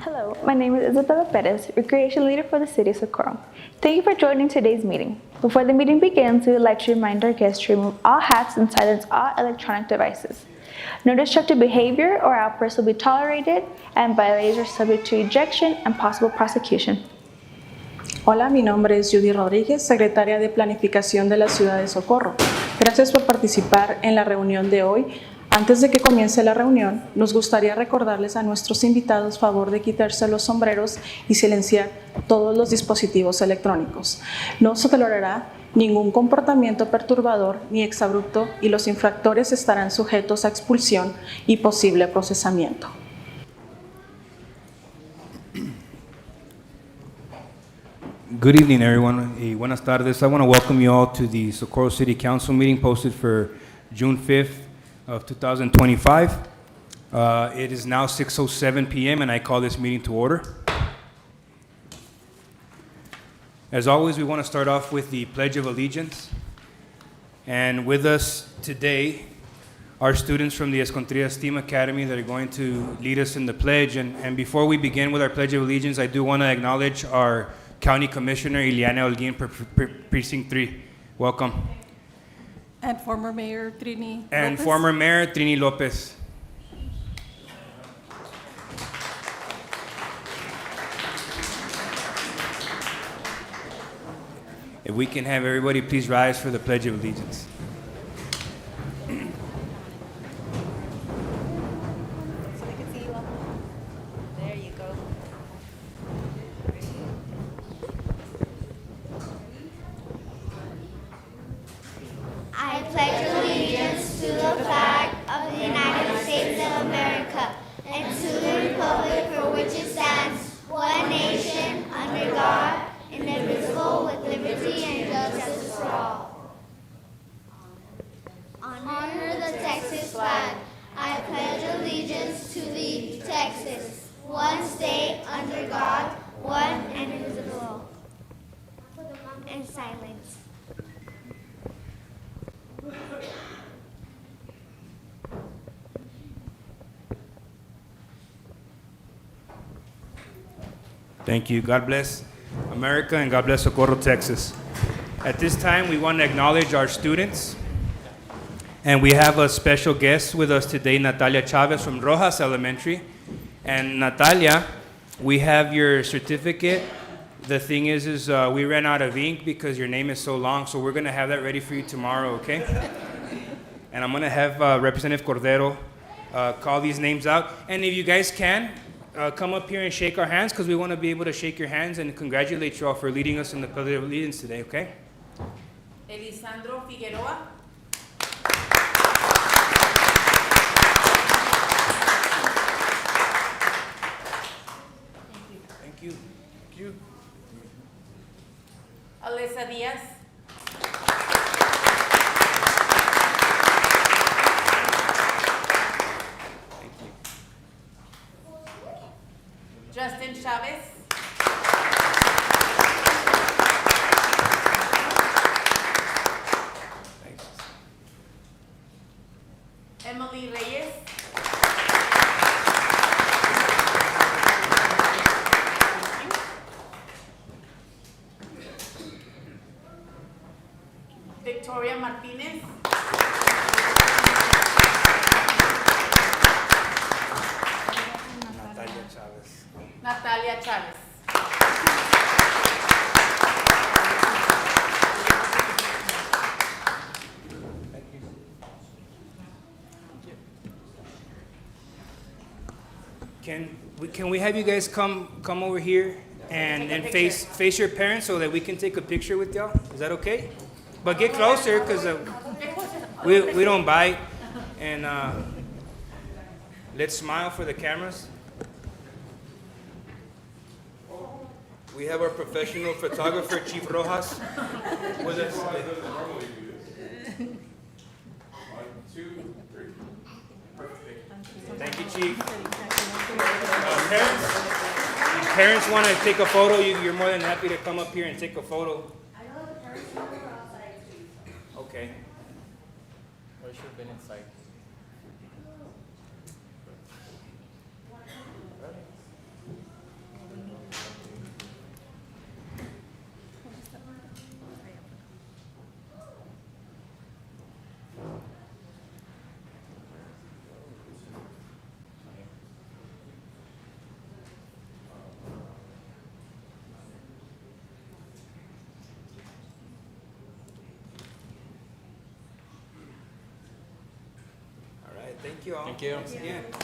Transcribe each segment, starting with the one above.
Hello, my name is Isabella Perez, Recreation Leader for the City of Socorro. Thank you for joining today's meeting. Before the meeting begins, we would like to remind our guests to remove all hats and silence all electronic devices. No destructive behavior or outbursts will be tolerated, and violators are subject to ejection and possible prosecution. Hola, mi nombre es Judy Rodríguez, Secretaria de Planificación de la Ciudad de Socorro. Gracias por participar en la reunión de hoy. Antes de que comience la reunión, nos gustaría recordarles a nuestros invitados favor de quitarse los sombreros y silenciar todos los dispositivos electrónicos. No se tolerará ningún comportamiento perturbador ni exabrupto y los infractores estarán sujetos a expulsión y posible procesamiento. Good evening, everyone. Buenas tardes. I want to welcome you all to the Socorro City Council meeting posted for June 5th of 2025. It is now 6:07 p.m. and I call this meeting to order. As always, we want to start off with the Pledge of Allegiance. And with us today are students from the Escontria STEAM Academy that are going to lead us in the pledge. And before we begin with our Pledge of Allegiance, I do want to acknowledge our County Commissioner, Ileana Holguin, Precinct 3. Welcome. And former Mayor Trini And Lopez. former Mayor Trini Lopez. If we can have everybody please rise for the Pledge of Allegiance. So they can see you all. There you go. I pledge allegiance to the flag of the United States of America and to the republic for which it stands, one nation, under God, indivisible, with liberty and justice for all. Honor the Texas flag. I pledge allegiance to thee, Texas, one state, under God, one and indivisible. And silence. Thank you. God bless America and God bless Socorro, Texas. At this time, we want to acknowledge our students. And we have a special guest with us today, Natalia Chavez from Rojas Elementary. And Natalia, we have your certificate. The thing is we ran out of ink because your name is so long, so we're going to have that ready for you tomorrow, okay? And I'm going to have Representative Cordero call these names out. And if you guys can, come up here and shake our hands because we want to be able to shake your hands and congratulate you all for leading us in the Pledge of Allegiance today, okay? Elisandro Figueroa. Thank you. Thank you. Alessa Diaz. Thank you. Justin Chavez. Victoria Martinez. Natalia Chavez. Natalia Chávez. Can we have you guys come over here and then face your parents so that we can take a picture with y'all? Is that okay? But get closer because we don't bite. And let's smile for the cameras. We have our professional photographer, Chief Rojas, with us. Thank you, Chief. Parents want to take a photo, you're more than happy to come up here and take a photo. I know the parents were outside. Okay. Or should have been inside. All right, thank you all. Thank you. Thanks again. All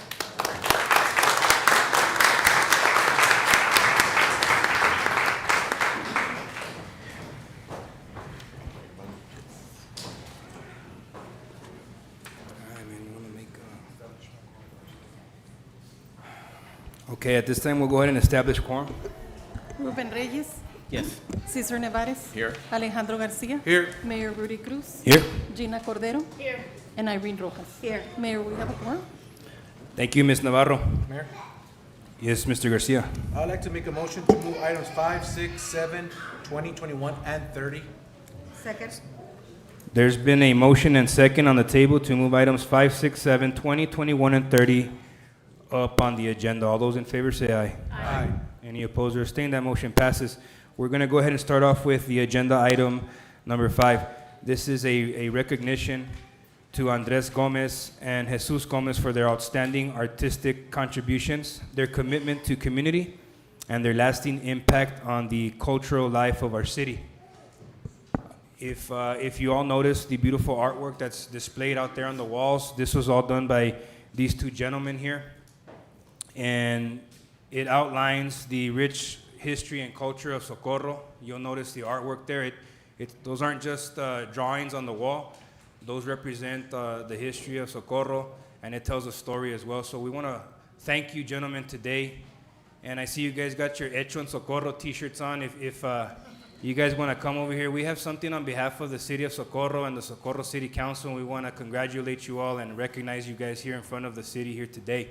right, man, you wanna make, Okay, at this time, we'll go ahead and establish quorum. Ruben Reyes, Yes. Cesar Nevares. Here. Alejandro Garcia. Here. Mayor Rudy Cruz. Here. Gina Cordero. Here. And Irene Rojas. Here. Mayor, we have a quorum. Thank you, Ms. Navarro. Mayor, Yes, Mr. Garcia. I'd like to make a motion to move items 5, 6, 7, 20, 21, and 30. Second. There's been a motion and second on the table to move items 5, 6, 7, 20, 21, and 30 up on the agenda. All those in favor say aye. Aye. Any opposed or abstained? That motion passes. We're going to go ahead and start off with the agenda item number 5. This is a recognition to Andres Gomez and Jesus Gomez for their outstanding artistic contributions, their commitment to community, and their lasting impact on the cultural life of our city. If you all notice the beautiful artwork that's displayed out there on the walls, this was all done by these two gentlemen here. And it outlines the rich history and culture of Socorro. You'll notice the artwork there. Those aren't just drawings on the wall. Those represent the history of Socorro, and it tells a story as well. So we want to thank you, gentlemen, today. And I see you guys got your Hecho en Socorro t-shirts on. If you guys want to come over here, we have something on behalf of the City of Socorro and the Socorro City Council, and we want to congratulate you all and recognize you guys here in front of the city here today.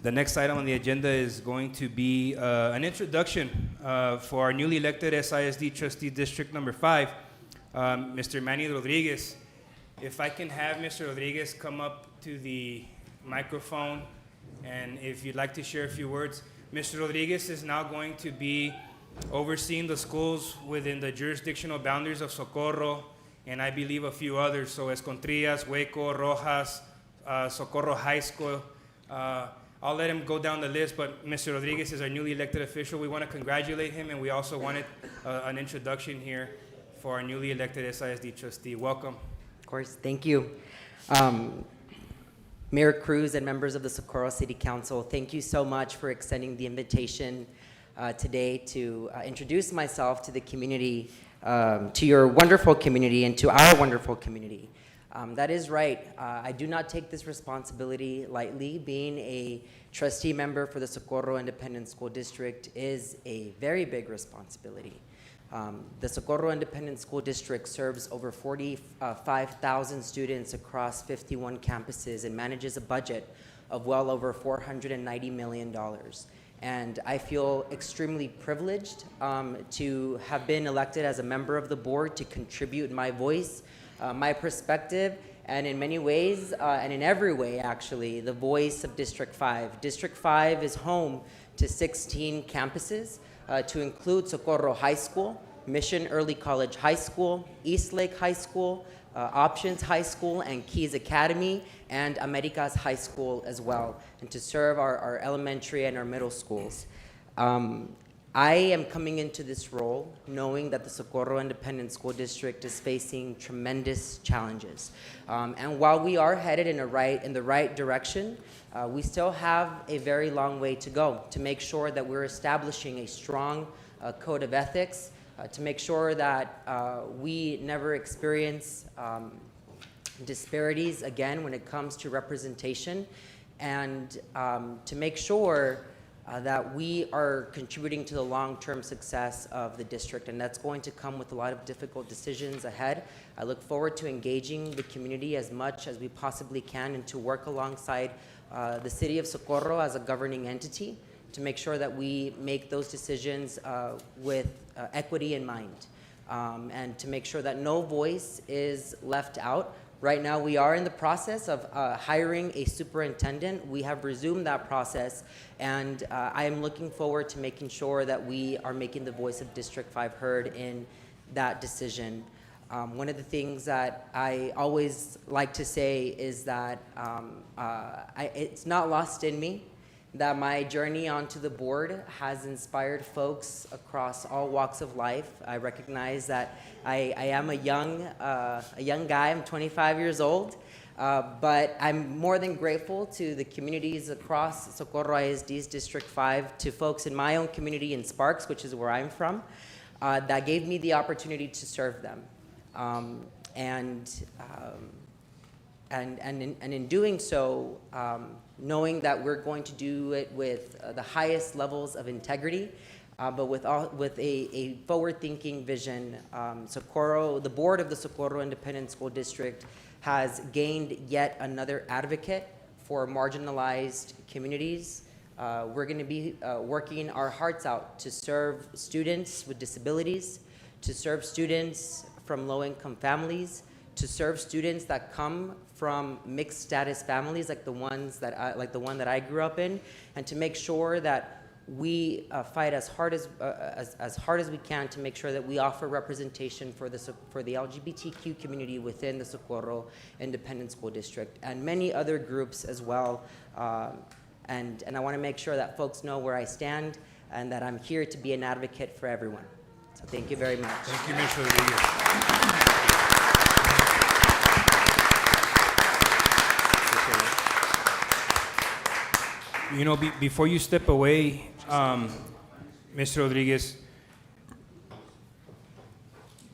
The next item on the agenda is going to be an introduction for our newly elected SISD trustee district number 5, Mr. Manny Rodriguez. If I can have Mr. Rodriguez come up to the microphone, and if you'd like to share a few words. Mr. Rodriguez is now going to be overseeing the schools within the jurisdictional boundaries of Socorro, and I believe a few others. So Escontrillas, Hueco, Rojas, Socorro High School. I'll let him go down the list, but Mr. Rodriguez is our newly elected official. We want to congratulate him, and we also wanted an introduction here for our newly elected SISD trustee. Welcome. Of course, thank you. Mayor Cruz and members of the Socorro City Council, thank you so much for extending the invitation today to introduce myself to the community, to your wonderful community and to our wonderful community. That is right. I do not take this responsibility lightly. Being a trustee member for the Socorro Independent School District is a very big responsibility. The Socorro Independent School District serves over 45,000 students across 51 campuses and manages a budget of well over $490 million. And I feel extremely privileged to have been elected as a member of the board to contribute my voice, my perspective, and in many ways, and in every way actually, the voice of District 5. District 5 is home to 16 campuses, to include Socorro High School, Mission Early College High School, Eastlake High School, Options High School, and Keys Academy, and Americas High School as well, and to serve our elementary and our middle schools. I am coming into this role knowing that the Socorro Independent School District is facing tremendous challenges. And while we are headed in the right direction, we still have a very long way to go to make sure that we're establishing a strong code of ethics, to make sure that we never experience disparities again when it comes to representation, and to make sure that we are contributing to the long-term success of the district, and that's going to come with a lot of difficult decisions ahead. I look forward to engaging the community as much as we possibly can and to work alongside the City of Socorro as a governing entity to make sure that we make those decisions with equity in mind, and to make sure that no voice is left out. Right now, we are in the process of hiring a superintendent. We have resumed that process, and I am looking forward to making sure that we are making the voice of District 5 heard in that decision. One of the things that I always like to say is that it's not lost in me that my journey onto the board has inspired folks across all walks of life. I recognize that I am a young guy. I'm 25 years old, but I'm more than grateful to the communities across Socorro ISD's District 5, to folks in my own community in Sparks, which is where I'm from, that gave me the opportunity to serve them. And in doing so, knowing that we're going to do it with the highest levels of integrity, but with a forward-thinking vision. Socorro, the board of the Socorro Independent School District has gained yet another advocate for marginalized communities. We're going to be working our hearts out to serve students with disabilities, to serve students from low-income families, to serve students that come from mixed status families like the one that I grew up in, and to make sure that we fight as hard as we can to make sure that we offer representation for the LGBTQ community within the Socorro Independent School District and many other groups as well. And I want to make sure that folks know where I stand and that I'm here to be an advocate for everyone. So thank you very much. Thank you, Mr. Rodriguez. You know, before you step away, Mr. Rodriguez,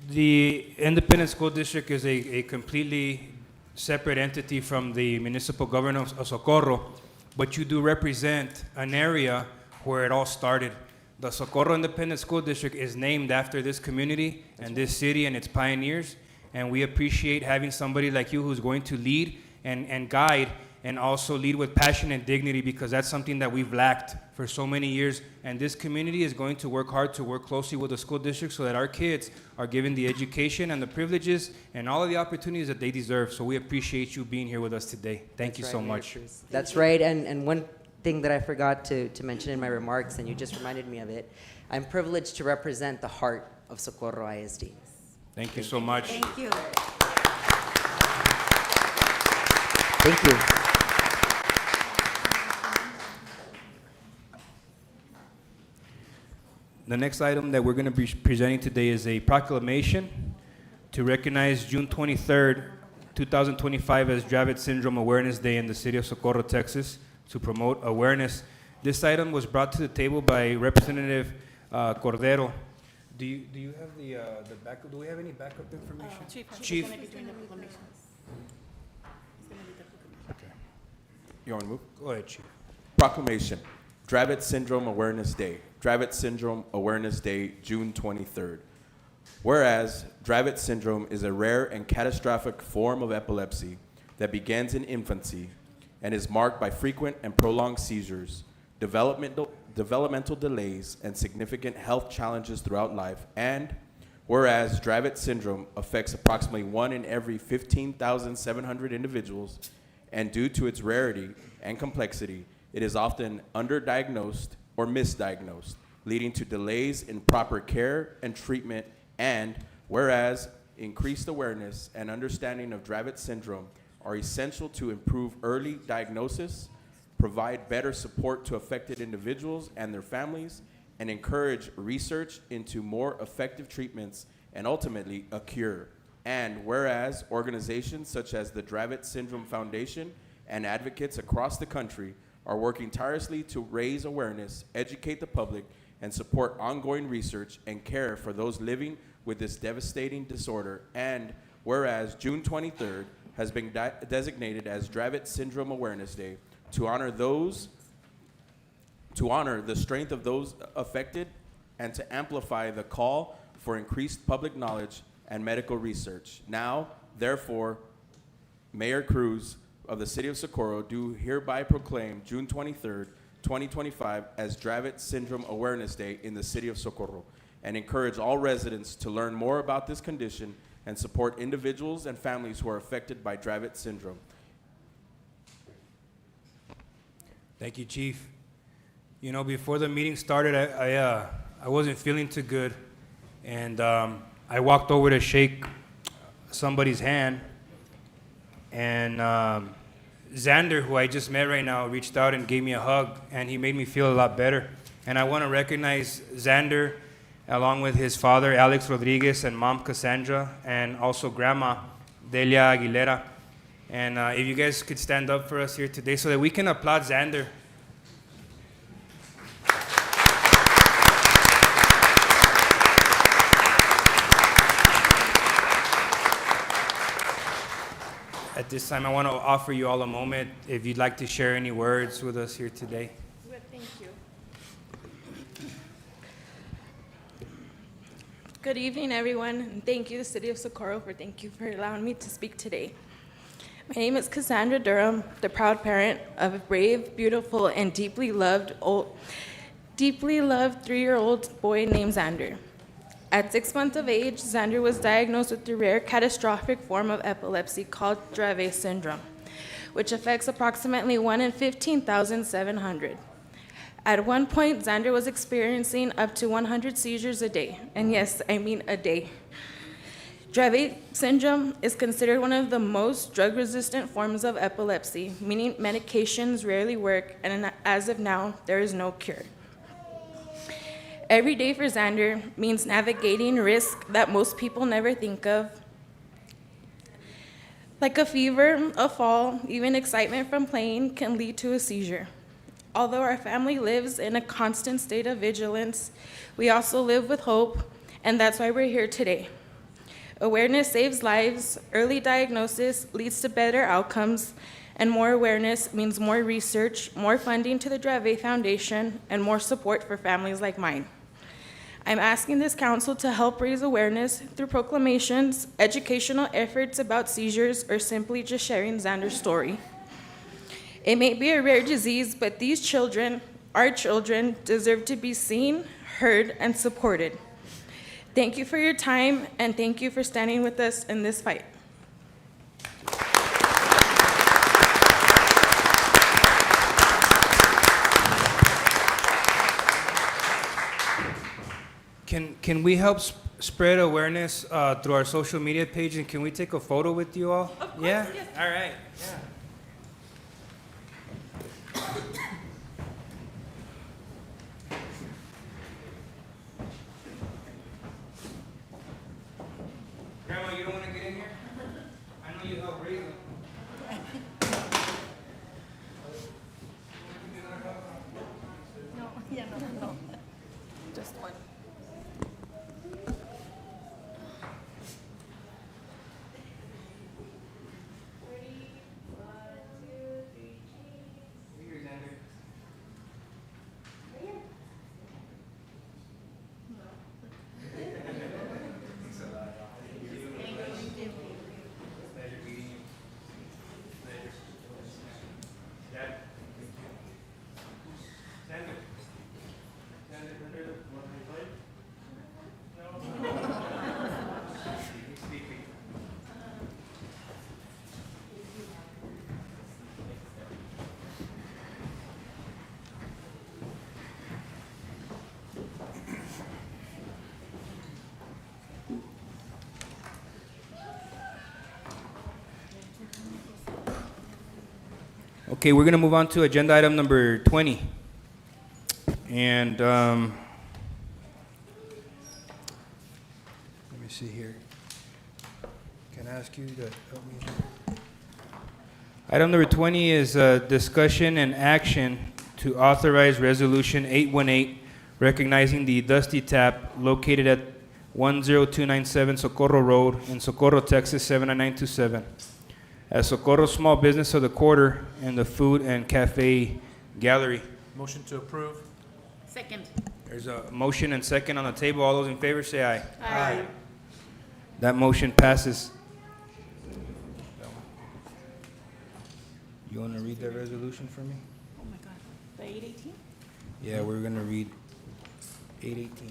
the Independent School District is a completely separate entity from the municipal government of Socorro, but you do represent an area where it all started. The Socorro Independent School District is named after this community and this city and its pioneers, and we appreciate having somebody like you who's going to lead and guide, and also lead with passion and dignity, because that's something that we've lacked for so many years. And this community is going to work hard to work closely with the school district so that our kids are given the education and the privileges and all of the opportunities that they deserve. So we appreciate you being here with us today. Thank you so much. That's right. And one thing that I forgot to mention in my remarks, and you just reminded me of it, I'm privileged to represent the heart of Socorro ISD. Thank you so much. Thank you. Thank you. The next item that we're going to be presenting today is a proclamation to recognize June 23rd, 2025 as Dravet Syndrome Awareness Day in the city of Socorro, Texas, to promote awareness. This item was brought to the table by Representative Cordero. Do you have the backup? Do we have any backup information? Chief. Okay. You want to move? Go ahead, Chief. Proclamation, Dravet Syndrome Awareness Day. Dravet Syndrome Awareness Day, June 23rd. Whereas Dravet syndrome is a rare and catastrophic form of epilepsy that begins in infancy and is marked by frequent and prolonged seizures, developmental delays, and significant health challenges throughout life. And whereas Dravet syndrome affects approximately 1 in every 15,700 individuals, and due to its rarity and complexity, it is often underdiagnosed or misdiagnosed, leading to delays in proper care and treatment. And whereas increased awareness and understanding of Dravet syndrome are essential to improve early diagnosis, provide better support to affected individuals and their families, and encourage research into more effective treatments and ultimately a cure. And whereas organizations such as the Dravet Syndrome Foundation and advocates across the country are working tirelessly to raise awareness, educate the public, and support ongoing research and care for those living with this devastating disorder. And whereas June 23rd has been designated as Dravet Syndrome Awareness Day to honor the strength of those affected and to amplify the call for increased public knowledge and medical research. Now, therefore, Mayor Cruz of the City of Socorro do hereby proclaim June 23rd, 2025 as Dravet Syndrome Awareness Day in the City of Socorro, and encourage all residents to learn more about this condition and support individuals and families who are affected by Dravet syndrome. Thank you, Chief. You know, before the meeting started, I wasn't feeling too good, and I walked over to shake somebody's hand, and Xander, who I just met right now, reached out and gave me a hug, and he made me feel a lot better. And I want to recognize Xander, along with his father, Alex Rodriguez, and mom, Cassandra, and also grandma, Delia Aguilera. And if you guys could stand up for us here today so that we can applaud Xander. At this time, I want to offer you all a moment if you'd like to share any words with us here today. Good, thank you. Good evening, everyone, and thank you, the City of Socorro, thank you for allowing me to speak today. My name is Cassandra Durham, the proud parent of a brave, beautiful, and deeply loved 3-year-old boy named Xander. At 6 months of age, Xander was diagnosed with the rare catastrophic form of epilepsy called Dravet Syndrome, which affects approximately 1 in 15,700. At one point, Xander was experiencing up to 100 seizures a day, and yes, I mean a day. Dravet syndrome is considered one of the most drug-resistant forms of epilepsy, meaning medications rarely work, and as of now, there is no cure. Every day for Xander means navigating risks that most people never think of, like a fever, a fall, even excitement from playing can lead to a seizure. Although our family lives in a constant state of vigilance, we also live with hope, and that's why we're here today. Awareness saves lives, early diagnosis leads to better outcomes, and more awareness means more research, more funding to the Dravet Foundation, and more support for families like mine. I'm asking this council to help raise awareness through proclamations, educational efforts about seizures, or simply just sharing Xander's story. It may be a rare disease, but these children, our children, deserve to be seen, heard, and supported. Thank you for your time, and thank you for standing with us in this fight. Can we help spread awareness through our social media page, and can we take a photo with you all? Of course, Yeah? yes. All right. Yeah. Grandma, you don't want to get in here? I know you helped raise them. Just one. Okay, we're going to move on to agenda item number 20. And let me see here. Can I ask you to help me? Item number 20 is discussion and action to authorize Resolution 818, recognizing the Dusty Tap located at 10297 Socorro Road in Socorro, Texas 79927. As Socorro Small Business of the Quarter and the Food and Cafe Gallery. Motion to approve. Second. There's a motion and second on the table. All those in favor say aye. Aye. That motion passes. You want to read that resolution for me? Oh my God. The 818? Yeah, we're going to read 818.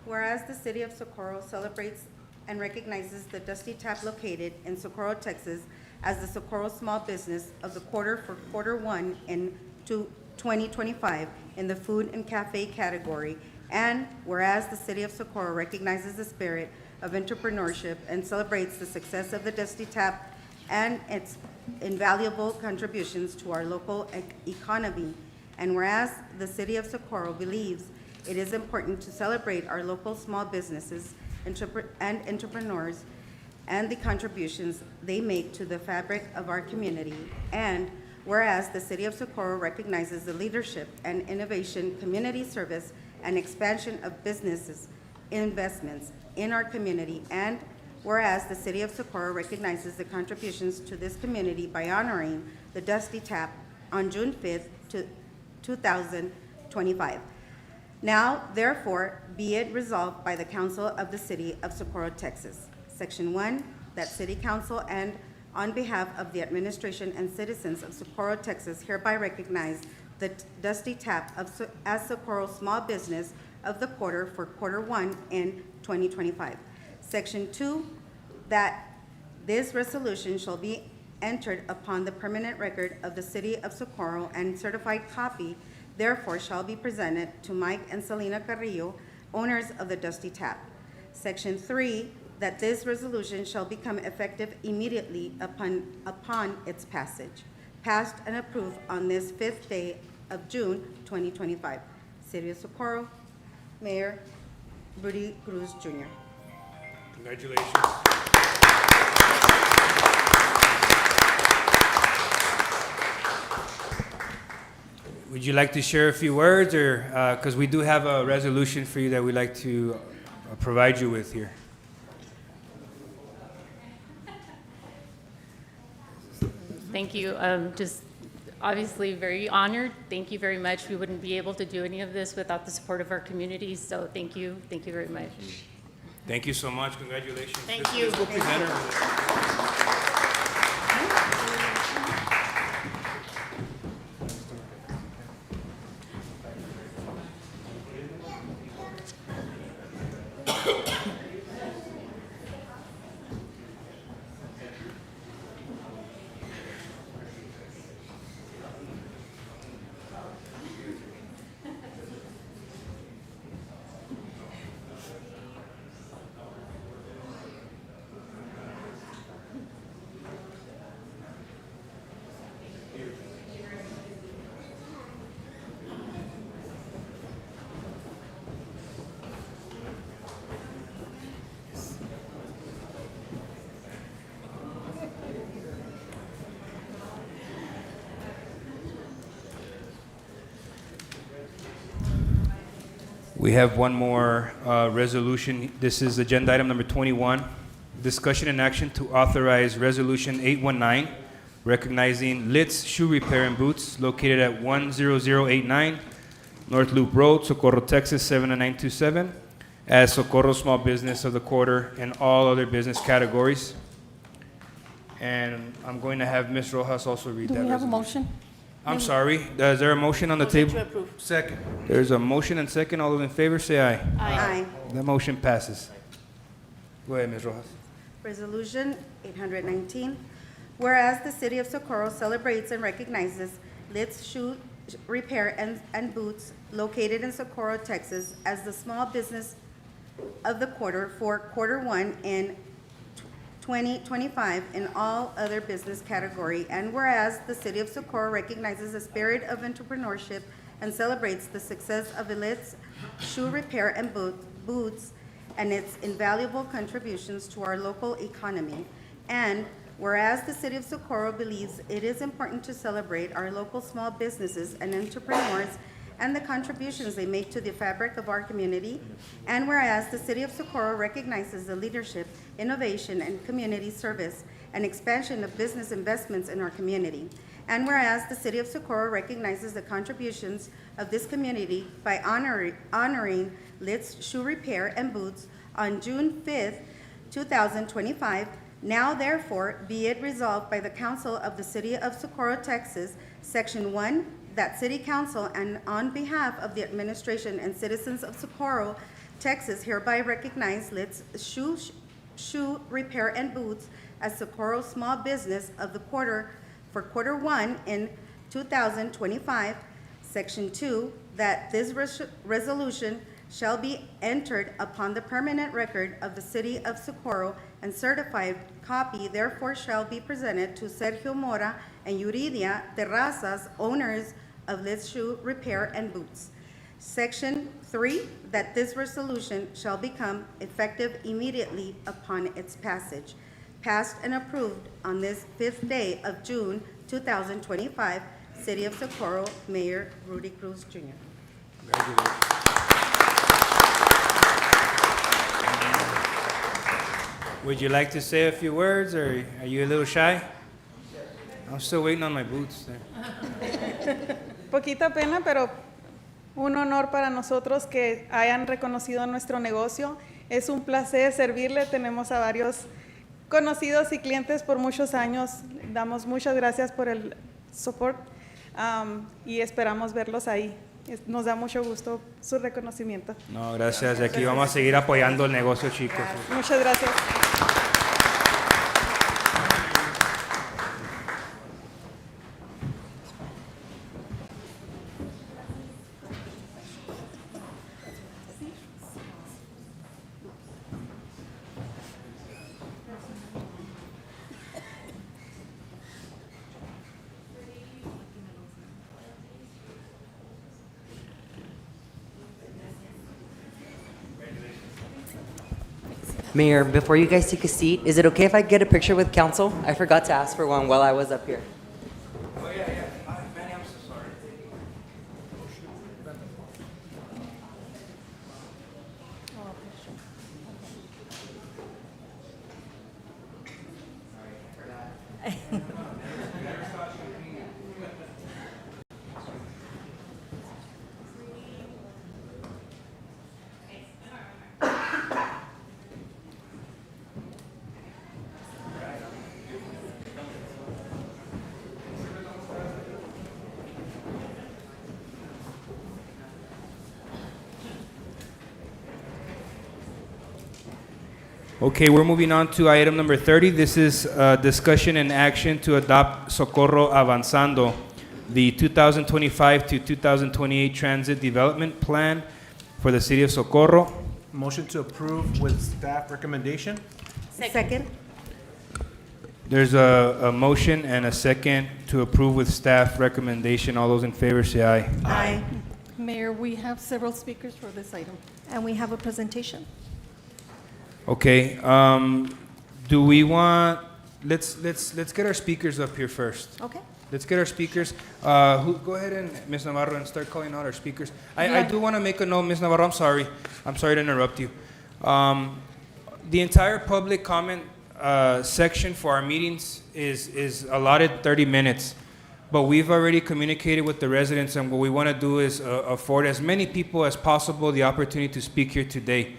Whereas the city of Socorro celebrates and recognizes the Dusty Tap located in Socorro, Texas as the Socorro Small Business of the Quarter for Quarter 1 in 2025 in the food and cafe category. And whereas the city of Socorro recognizes the spirit of entrepreneurship and celebrates the success of the Dusty Tap and its invaluable contributions to our local economy. And whereas the city of Socorro believes it is important to celebrate our local small businesses and entrepreneurs and the contributions they make to the fabric of our community. And whereas the city of Socorro recognizes the leadership and innovation, community service, and expansion of businesses investments in our community. And whereas the city of Socorro recognizes the contributions to this community by honoring the Dusty Tap on June 5th, 2025. Now, therefore, be it resolved by the Council of the City of Socorro, Texas. Section 1, that City Council and on behalf of the administration and citizens of Socorro, Texas, hereby recognize the Dusty Tap as Socorro Small Business of the Quarter for Quarter 1 in 2025. Section 2, that this resolution shall be entered upon the permanent record of the City of Socorro, and certified copy therefore shall be presented to Mike and Selena Carrillo, owners of the Dusty Tap. Section 3, that this resolution shall become effective immediately upon its passage, passed and approved on this 5th day of June 2025. City of Socorro, Mayor Rudy Cruz Jr. Congratulations. Would you like to share a few words, or because we do have a resolution for you that we'd like to provide you with here? Thank you. Just obviously very honored. Thank you very much. We wouldn't be able to do any of this without the support of our community. So thank you. Thank you very much. Thank you so much. Congratulations. Thank you. This will present her. We have one more resolution. This is agenda item number 21. Discussion and action to authorize Resolution 819, recognizing Litz Shoe Repair and Boots located at 10089 North Loop Road, Socorro, Texas 79927, as Socorro Small Business of the Quarter and all other business categories. And I'm going to have Ms. Rojas also read that Do we have a resolution. motion? I'm sorry, is there a motion on the table? To approve. Second. There's a motion and second. All those in favor say aye. Aye. The motion passes. Go ahead, Ms. Rojas. Resolution 819, whereas the City of Socorro celebrates and recognizes Litz Shoe Repair and Boots located in Socorro, Texas, as the small business of the quarter for quarter one in 2025 in all other business category, and whereas the City of Socorro recognizes the spirit of entrepreneurship and celebrates the success of Litz Shoe Repair and Boots and its invaluable contributions to our local economy, and whereas the City of Socorro believes it is important to celebrate our local small businesses and entrepreneurs and the contributions they make to the fabric of our community, and whereas the City of Socorro recognizes the leadership, innovation, and community service and expansion of business investments in our community, and whereas the City of Socorro recognizes the contributions of this community by honoring Litz Shoe Repair and Boots on June 5th, 2025, now therefore be it resolved by the Council of the City of Socorro, Texas, Section 1, that City Council and on behalf of the administration and citizens of Socorro, Texas, hereby recognize Litz Shoe Repair and Boots as Socorro Small Business of the Quarter for quarter one in 2025. Section 2, that this resolution shall be entered upon the permanent record of the City of Socorro, and certified copy therefore shall be presented to Sergio Mora and Yuridia Terrazas, owners of Litz Shoe Repair and Boots. Section 3, that this resolution shall become effective immediately upon its passage. Passed and approved on this 5th day of June 2025, City of Socorro, Mayor Rudy Cruz, Jr. Would you like to say a few words, or are you a little shy? I'm still waiting on my boots there. Poquita pena, pero un honor para nosotros que hayan reconocido nuestro negocio. Es un placer servirle. Tenemos a varios conocidos y clientes por muchos años. Damos muchas gracias por el support y esperamos verlos ahí. Nos da mucho gusto su reconocimiento. No, gracias. Aquí vamos a seguir apoyando el negocio, chicos. Muchas gracias. Mayor, before you guys take a seat, is it okay if I get a picture with council? I forgot to ask for one while I was up here. Oh, yeah. Manny, I'm so sorry. Okay, we're moving on to item number 30. This is discussion and action to adopt Socorro Avanzando, the 2025 to 2028 Transit Development Plan for the City of Socorro. Motion to approve with staff recommendation. Second. There's a motion and a second to approve with staff recommendation. All those in favor say aye. Aye. Mayor, we have several speakers for this item. And we have a presentation. Okay, do we want let's get our speakers up here first. Okay. Let's get our speakers. Go ahead and Ms. Navarro and start calling out our speakers. I do want to make a note, Ms. Navarro. I'm sorry to interrupt you. The entire public comment section for our meetings is allotted 30 minutes. But we've already communicated with the residents, and what we want to do is afford as many people as possible the opportunity to speak here today.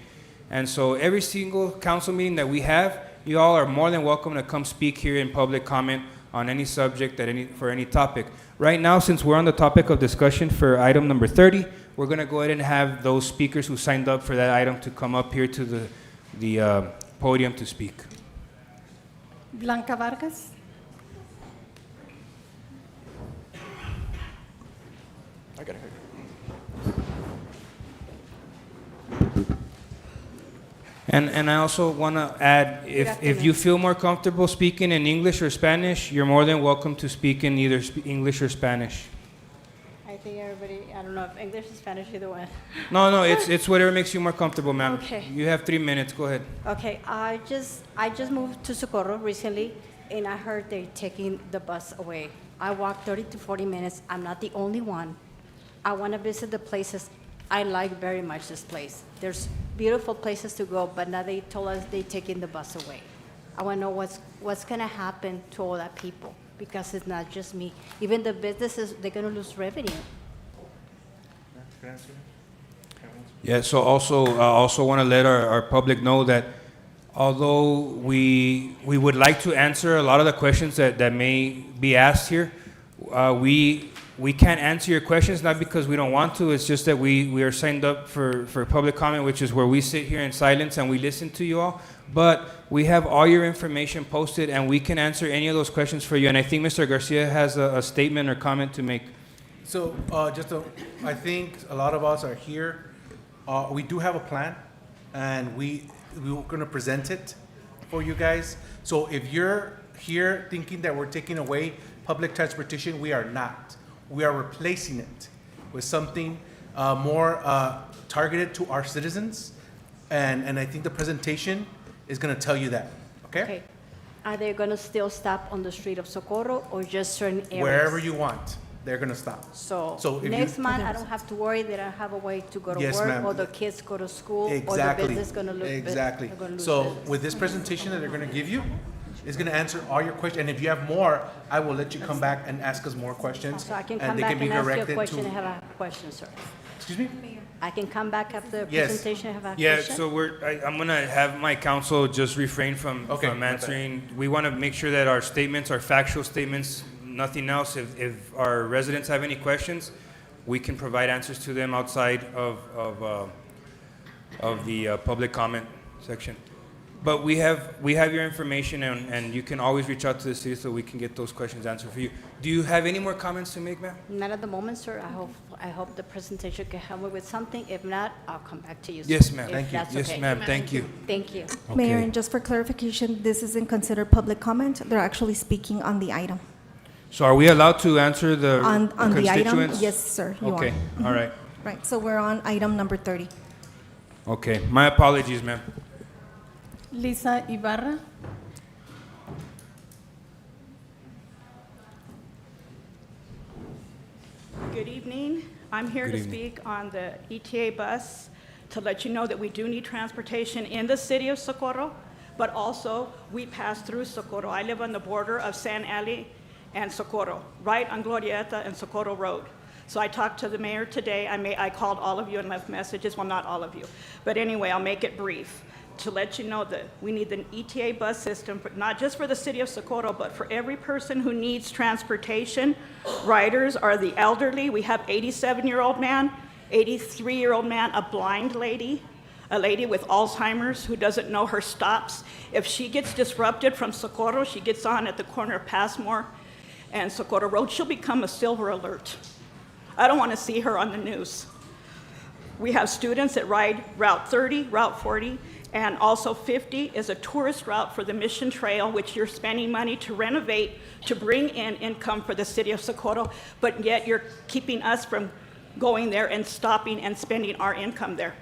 And so every single council meeting that we have, you all are more than welcome to come speak here in public comment on any subject, for any topic. Right now, since we're on the topic of discussion for item number 30, we're going to go ahead and have those speakers who signed up for that item to come up here to the podium to speak. Blanca Vargas. I got it. And I also want to add, if you feel more comfortable speaking in English or Spanish, you're more than welcome to speak in either English or Spanish. I think everybody, I don't know if English or Spanish, either one. No, it's whatever makes you more comfortable, ma'am. Okay. You have 3 minutes. Go ahead. Okay, I just moved to Socorro recently, and I heard they're taking the bus away. I walked 30 to 40 minutes. I'm not the only one. I want to visit the places. I like very much this place. There's beautiful places to go, but now they told us they're taking the bus away. I want to know what's going to happen to all that people, because it's not just me. Even the businesses, they're going to lose revenue. Yeah, so also want to let our public know that although we would like to answer a lot of the questions that may be asked here, we can't answer your questions, not because we don't want to. It's just that we are signed up for public comment, which is where we sit here in silence and we listen to you all. But we have all your information posted, and we can answer any of those questions for you. And I think Mr. Garcia has a statement or comment to make. So I think a lot of us are here. We do have a plan, and we're going to present it for you guys. So if you're here thinking that we're taking away public transportation, we are not. We are replacing it with something more targeted to our citizens, and I think the presentation is going to tell you that. Okay? Are they going to still stop on the street of Socorro or just certain areas? Wherever you want, they're going to stop. So if next month, I don't have to worry that I have a way to go to Yes, work, ma'am. or the kids go to school, Exactly. or the business going to lose Exactly. they're gonna lose So business. with this presentation that they're going to give you, is going to answer all your questions. And if you have more, I will let you come back and ask us more questions. So I can and come they back can be and ask you a directed question to- and have a question, sir. Excuse me? I can come back after the Yes. presentation and have a Yeah, question? so I'm going to have my counsel just refrain from Okay, my bad. answering. We want to make sure that our statements are factual statements, nothing else. If our residents have any questions, we can provide answers to them outside of the public comment section. But we have your information, and you can always reach out to the city so we can get those questions answered for you. Do you have any more comments to make, ma'am? Not at the moment, sir. I hope the presentation can help me with something. If not, I'll come back to you, sir. Yes, ma'am. if Thank you. that's Yes, okay. ma'am. Thank you. Thank you. Mayor, Okay. and just for clarification, this isn't considered public comment. They're actually speaking on the item. So are we allowed to answer the On the item? constituents? Yes, sir, you are. Okay, all right. Right, so we're on item number 30. Okay, my apologies, ma'am. Lisa Ibarra. Good evening. I'm here Good to evening. speak on the ETA bus to let you know that we do need transportation in the city of Socorro, but also we pass through Socorro. I live on the border of San Alley and Socorro, right on Glorieta and Socorro Road. So I talked to the mayor today. I called all of you and left messages. Well, not all of you. But anyway, I'll make it brief to let you know that we need an ETA bus system, but not just for the city of Socorro, but for every person who needs transportation. Riders are the elderly. We have 87-year-old man, 83-year-old man, a blind lady, a lady with Alzheimer's who doesn't know her stops. If she gets disrupted from Socorro, she gets on at the corner of Passmore and Socorro Road, she'll become a silver alert. I don't want to see her on the news. We have students that ride Route 30, Route 40, and also 50 is a tourist route for the Mission Trail, which you're spending money to renovate to bring in income for the city of Socorro, but yet you're keeping us from going there and stopping and spending our income there.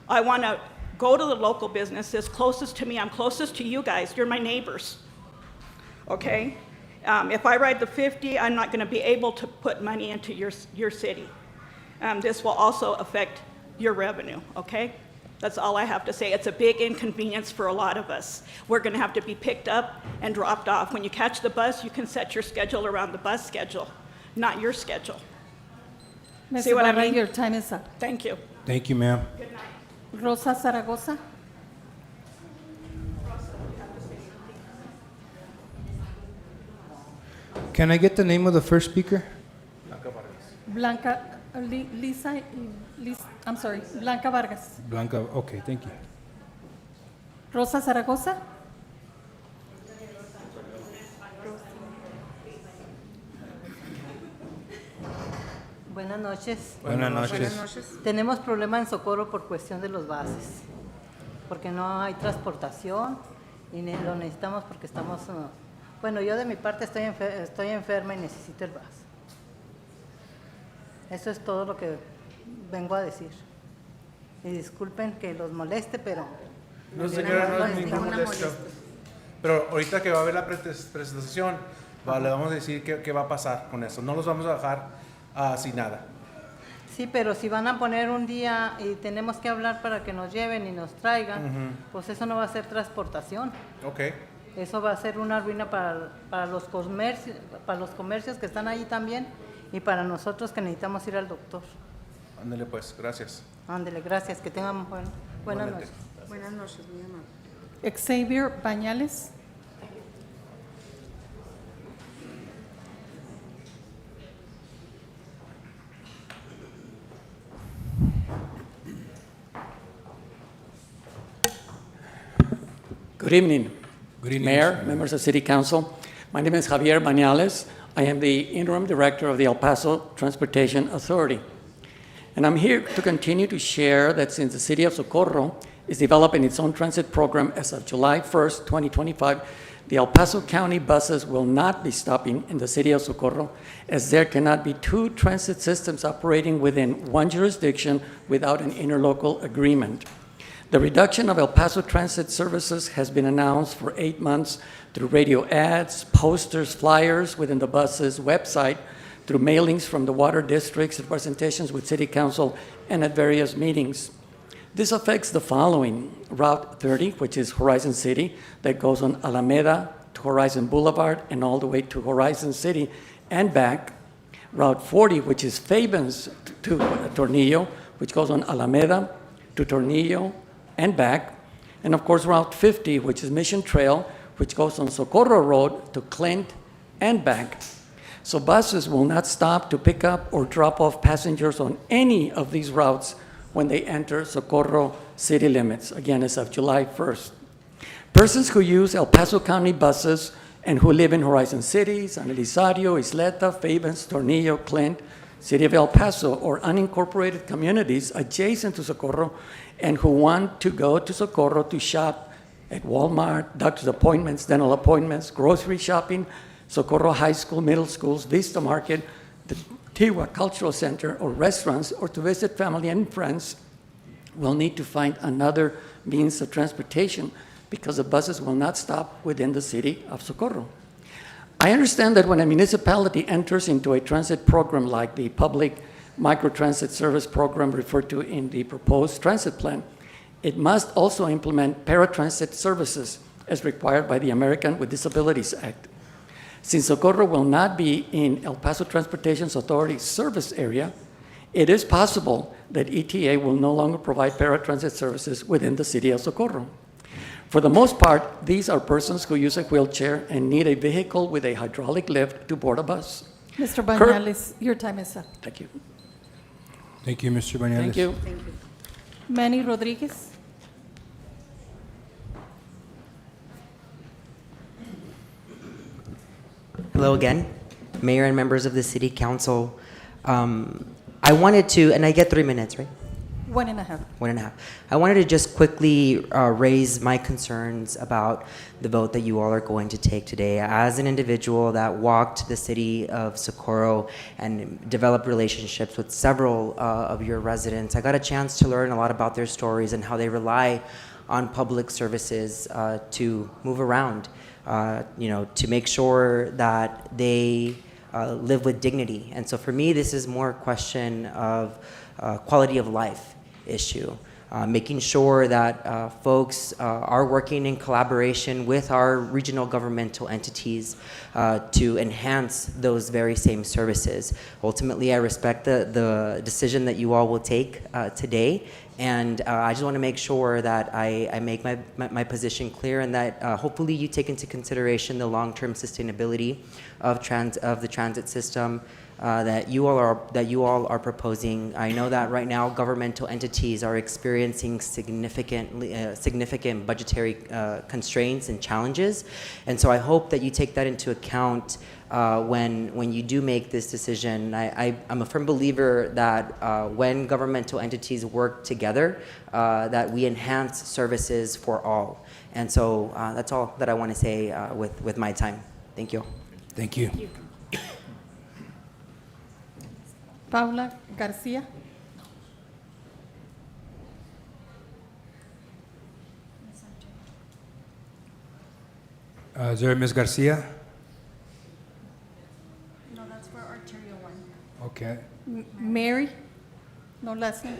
I want to go to the local businesses closest to me. I'm closest to you guys. You're my neighbors. okay? If I ride the 50, I'm not going to be able to put money into your city. This will also affect your revenue, okay? That's all I have to say. It's a big inconvenience for a lot of us. We're going to have to be picked up and dropped off. When you catch the bus, you can set your schedule around the bus schedule, not your schedule. Ms. See what I Ibarra, mean? your time is up. Thank you. Thank you, ma'am. Good night. Rosa Zaragoza. Can I get the name of the first speaker? Blanca, I'm sorry, Blanca Vargas. Blanca, okay, thank you. Rosa Zaragoza. Buenas noches. Buenas noches. Tenemos problema en Socorro por cuestión de los bases, porque no hay transportación y lo necesitamos porque estamos, bueno, yo de mi parte estoy enferma y necesito el bus. Eso es todo lo que vengo a decir. Y disculpen que los moleste, pero No sé qué no es ningún molesto. Pero ahorita que va a haber la presentación, le vamos a decir qué va a pasar con eso. No los vamos a dejar sin nada. Sí, pero si van a poner un día y tenemos que hablar para que nos lleven y nos traigan, pues eso no va a ser transportación. Ok. Eso va a ser una ruina para los comercios que están ahí también y para nosotros que necesitamos ir al doctor. Ándale pues, gracias. Ándale, gracias, que tengan buenas Igualmente. noches. Buenas noches, muy amable. Xavier Bañales. Good evening. Good evening, Mayor, Mr. Mayor. members of City Council. My name is Javier Bañales. I am the interim director of the El Paso Transportation Authority. And I'm here to continue to share that since the City of Socorro is developing its own transit program as of July 1st, 2025, the El Paso County buses will not be stopping in the City of Socorro, as there cannot be two transit systems operating within one jurisdiction without an interlocal agreement. The reduction of El Paso transit services has been announced for 8 months through radio ads, posters, flyers within the bus's website, through mailings from the water districts, presentations with City Council, and at various meetings. This affects the following: Route 30, which is Horizon City, that goes on Alameda to Horizon Boulevard and all the way to Horizon City and back. Route 40, which is Fabens to Tornillo, which goes on Alameda to Tornillo and back. And of course, Route 50, which is Mission Trail, which goes on Socorro Road to Clint and back. So buses will not stop to pick up or drop off passengers on any of these routes when they enter Socorro city limits, again, as of July 1st. Persons who use El Paso County buses and who live in Horizon City, San Elizario, Isleta, Fabens, Tornillo, Clint, City of El Paso, or unincorporated communities adjacent to Socorro, and who want to go to Socorro to shop at Walmart, doctor's appointments, dental appointments, grocery shopping, Socorro High School, middle schools, Vista Market, the Tiwa Cultural Center, or restaurants, or to visit family and friends, will need to find another means of transportation because the buses will not stop within the city of Socorro. I understand that when a municipality enters into a transit program like the public microtransit service program referred to in the proposed transit plan, it must also implement paratransit services as required by the American with Disabilities Act. Since Socorro will not be in El Paso Transportation Authority's service area, it is possible that ETA will no longer provide paratransit services within the city of Socorro. For the most part, these are persons who use a wheelchair and need a vehicle with a hydraulic lift to board a bus. Mr. Bañales, your time is up. Thank you. Thank you, Mr. Bañales. Thank you. Manny Rodriguez. Hello again, Mayor and members of the City Council. I wanted to, and I get 3 minutes, right? 1.5. 1.5. I wanted to just quickly raise my concerns about the vote that you all are going to take today. As an individual that walked the city of Socorro and developed relationships with several of your residents, I got a chance to learn a lot about their stories and how they rely on public services to move around. to make sure that they live with dignity. And so for me, this is more a question of quality of life issue. Making sure that folks are working in collaboration with our regional governmental entities to enhance those very same services. Ultimately, I respect the decision that you all will take today, and I just want to make sure that I make my position clear, and that hopefully you take into consideration the long-term sustainability of the transit system that you all are proposing. I know that right now governmental entities are experiencing significant budgetary constraints and challenges, and so I hope that you take that into account when you do make this decision. I'm a firm believer that when governmental entities work together, that we enhance services for all. And so that's all that I want to say with my time. Thank you. Thank you. Paula Garcia. Is there Ms. Garcia? No, that's for arterial one. Okay. Mary, no last name.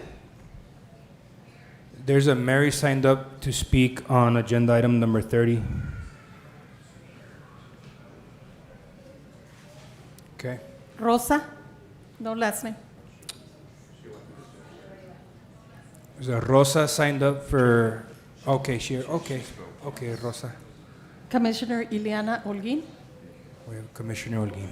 There's a Mary signed up to speak on agenda item number 30. Okay. Rosa, no last name. There's a Rosa signed up for, okay, okay, Rosa. Commissioner Ileana Holguin. We have Commissioner Holguin.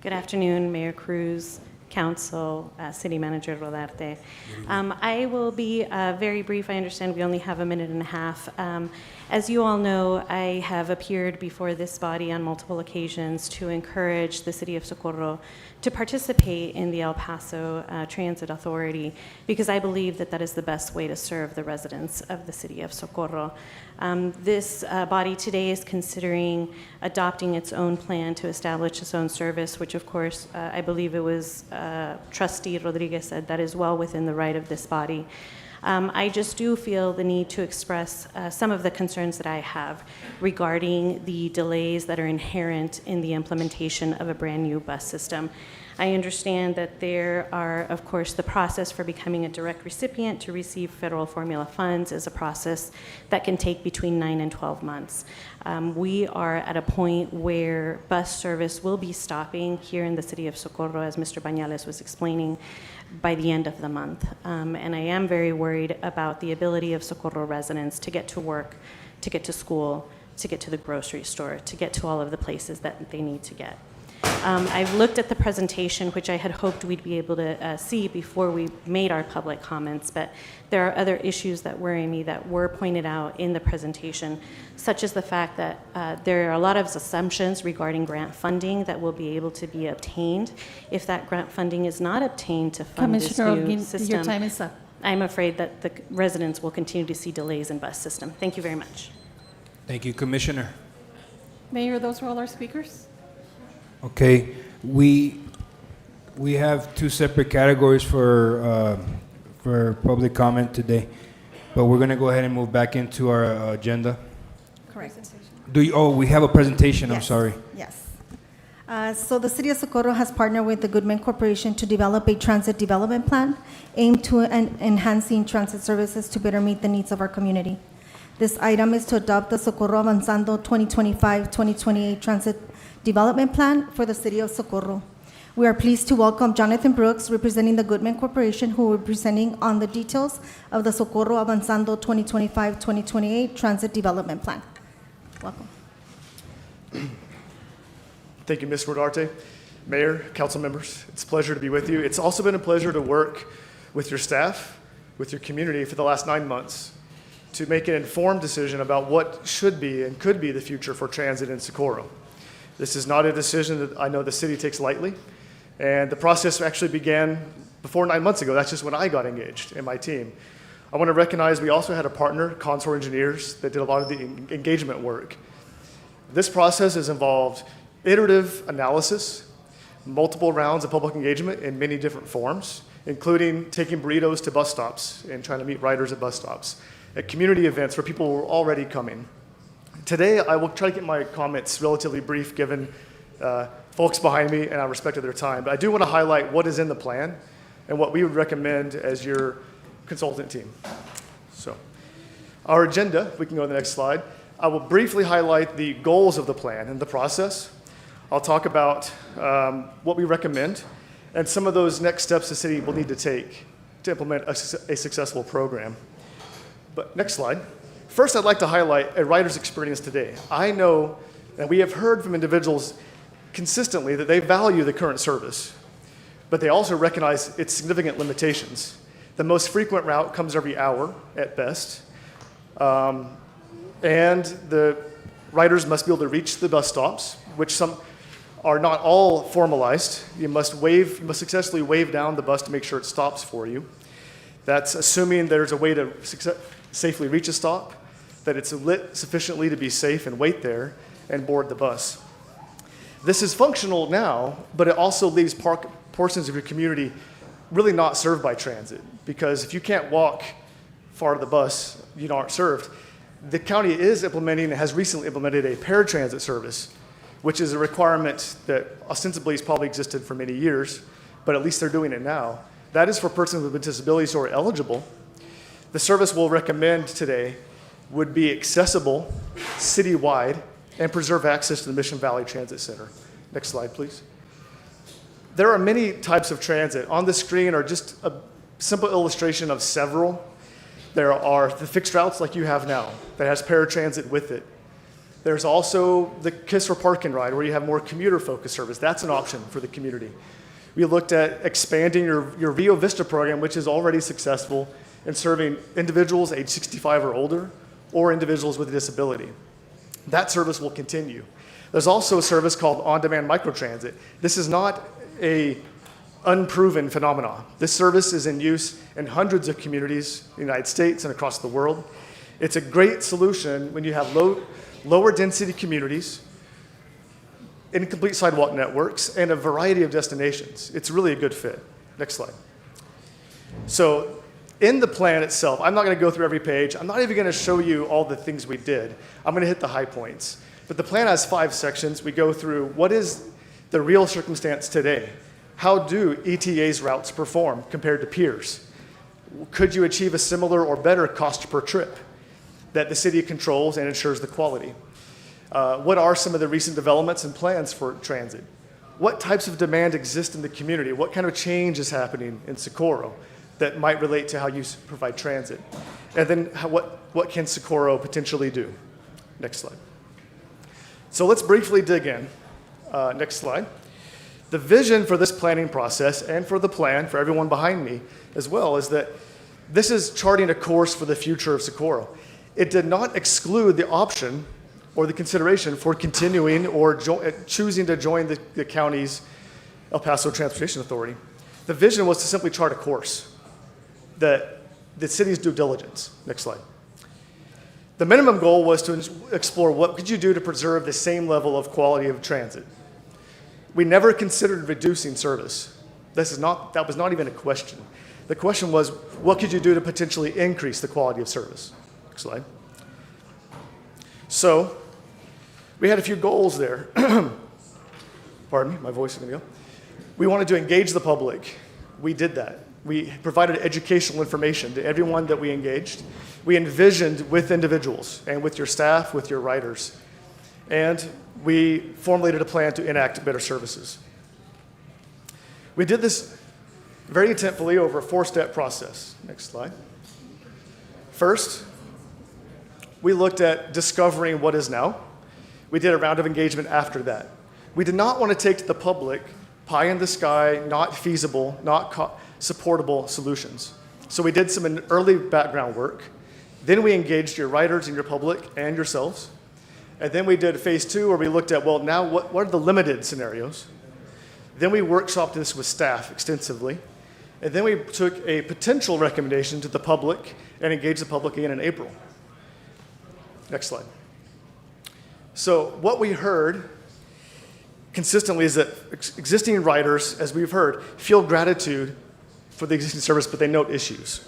Good afternoon, Mayor Cruz, Council, City Manager Rodarte. I will be very brief. I understand we only have a minute and a half. As you all know, I have appeared before this body on multiple occasions to encourage the City of Socorro to participate in the El Paso Transit Authority, because I believe that that is the best way to serve the residents of the City of Socorro. This body today is considering adopting its own plan to establish its own service, which of course I believe it was Trustee Rodriguez said that is well within the right of this body. I just do feel the need to express some of the concerns that I have regarding the delays that are inherent in the implementation of a brand new bus system. I understand that there are, of course, the process for becoming a direct recipient to receive federal formula funds is a process that can take between 9 and 12 months. We are at a point where bus service will be stopping here in the City of Socorro, as Mr. Bañales was explaining, by the end of the month. And I am very worried about the ability of Socorro residents to get to work, to get to school, to get to the grocery store, to get to all of the places that they need to get. I've looked at the presentation, which I had hoped we'd be able to see before we made our public comments, but there are other issues that worry me that were pointed out in the presentation, such as the fact that there are a lot of assumptions regarding grant funding that will be able to be obtained. If that grant funding is not obtained to fund this Commissioner new Holguin, system, your time is up. I'm afraid that the residents will continue to see delays in bus system. Thank you very much. Thank you, Commissioner. Mayor, those were all our speakers. Okay, we have two separate categories for public comment today, but we're going to go ahead and move back into our agenda. Correct. We have a presentation. I'm Yes. sorry. Yes. So the City of Socorro has partnered with the Goodman Corporation to develop a transit development plan aimed to enhancing transit services to better meet the needs of our community. This item is to adopt the Socorro Avanzando 2025-2028 Transit Development Plan for the City of Socorro. We are pleased to welcome Jonathan Brooks, representing the Goodman Corporation, who will be presenting on the details of the Socorro Avanzando 2025-2028 Transit Development Plan. Welcome. Thank you, Ms. Rodarte. Mayor, council members, it's a pleasure to be with you. It's also been a pleasure to work with your staff, with your community for the last 9 months to make an informed decision about what should be and could be the future for transit in Socorro. This is not a decision that I know the city takes lightly, and the process actually began before 9 months ago. That's just when I got engaged in my team. I want to recognize we also had a partner, Contour Engineers, that did a lot of the engagement work. This process has involved iterative analysis, multiple rounds of public engagement in many different forms, including taking burritos to bus stops and trying to meet riders at bus stops, at community events where people were already coming. Today, I will try to get my comments relatively brief given folks behind me and I respected their time. But I do want to highlight what is in the plan and what we would recommend as your consultant team. So, our agenda, we can go to the next slide. I will briefly highlight the goals of the plan and the process. I'll talk about what we recommend and some of those next steps the city will need to take to implement a successful program. But next slide. First, I'd like to highlight a rider's experience today. I know that we have heard from individuals consistently that they value the current service, but they also recognize its significant limitations. The most frequent route comes every hour at best, and the riders must be able to reach the bus stops, which some are not all formalized. You must successfully wave down the bus to make sure it stops for you. That's assuming there's a way to safely reach a stop, that it's lit sufficiently to be safe and wait there and board the bus. This is functional now, but it also leaves portions of your community really not served by transit, because if you can't walk far to the bus, you aren't served. The county is implementing and has recently implemented a paratransit service, which is a requirement that ostensibly has probably existed for many years, but at least they're doing it now. That is for persons with disabilities who are eligible. The service we'll recommend today would be accessible citywide and preserve access to the Mission Valley Transit Center. Next slide, please. There are many types of transit. On the screen are just a simple illustration of several. There are the fixed routes like you have now that has paratransit with it. There's also the KISS or Park and Ride where you have more commuter-focused service. That's an option for the community. We looked at expanding your Rio Vista program, which is already successful in serving individuals age 65 or older or individuals with a disability. That service will continue. There's also a service called on-demand microtransit. This is not a unproven phenomenon. This service is in use in hundreds of communities in the United States and across the world. It's a great solution when you have lower density communities, incomplete sidewalk networks, and a variety of destinations. It's really a good fit. Next slide. So in the plan itself, I'm not going to go through every page. I'm not even going to show you all the things we did. I'm going to hit the high points. But the plan has 5 sections. We go through what is the real circumstance today. How do ETA's routes perform compared to peers? Could you achieve a similar or better cost per trip that the city controls and ensures the quality? What are some of the recent developments and plans for transit? What types of demand exist in the community? What kind of change is happening in Socorro that might relate to how you provide transit? And then what can Socorro potentially do? Next slide. So let's briefly dig in. Next slide. The vision for this planning process and for the plan for everyone behind me as well is that this is charting a course for the future of Socorro. It did not exclude the option or the consideration for continuing or choosing to join the county's El Paso Transportation Authority. The vision was to simply chart a course, that the city's due diligence. Next slide. The minimum goal was to explore what could you do to preserve the same level of quality of transit. We never considered reducing service. That was not even a question. The question was, what could you do to potentially increase the quality of service? Next slide. So, we had a few goals there. Pardon me, my voice is going to go. We wanted to engage the public. We did that. We provided educational information to everyone that we engaged. We envisioned with individuals and with your staff, with your riders. And we formulated a plan to enact better services. We did this very intentfully over a 4-step process. Next slide. First, we looked at discovering what is now. We did a round of engagement after that. We did not want to take to the public pie in the sky, not feasible, not supportable solutions. So we did some early background work. Then we engaged your riders and your public and yourselves. And then we did phase 2 where we looked at, well, now what are the limited scenarios? Then we workshopped this with staff extensively. And then we took a potential recommendation to the public and engaged the public again in April. Next slide. So what we heard consistently is that existing riders, as we've heard, feel gratitude for the existing service, but they note issues.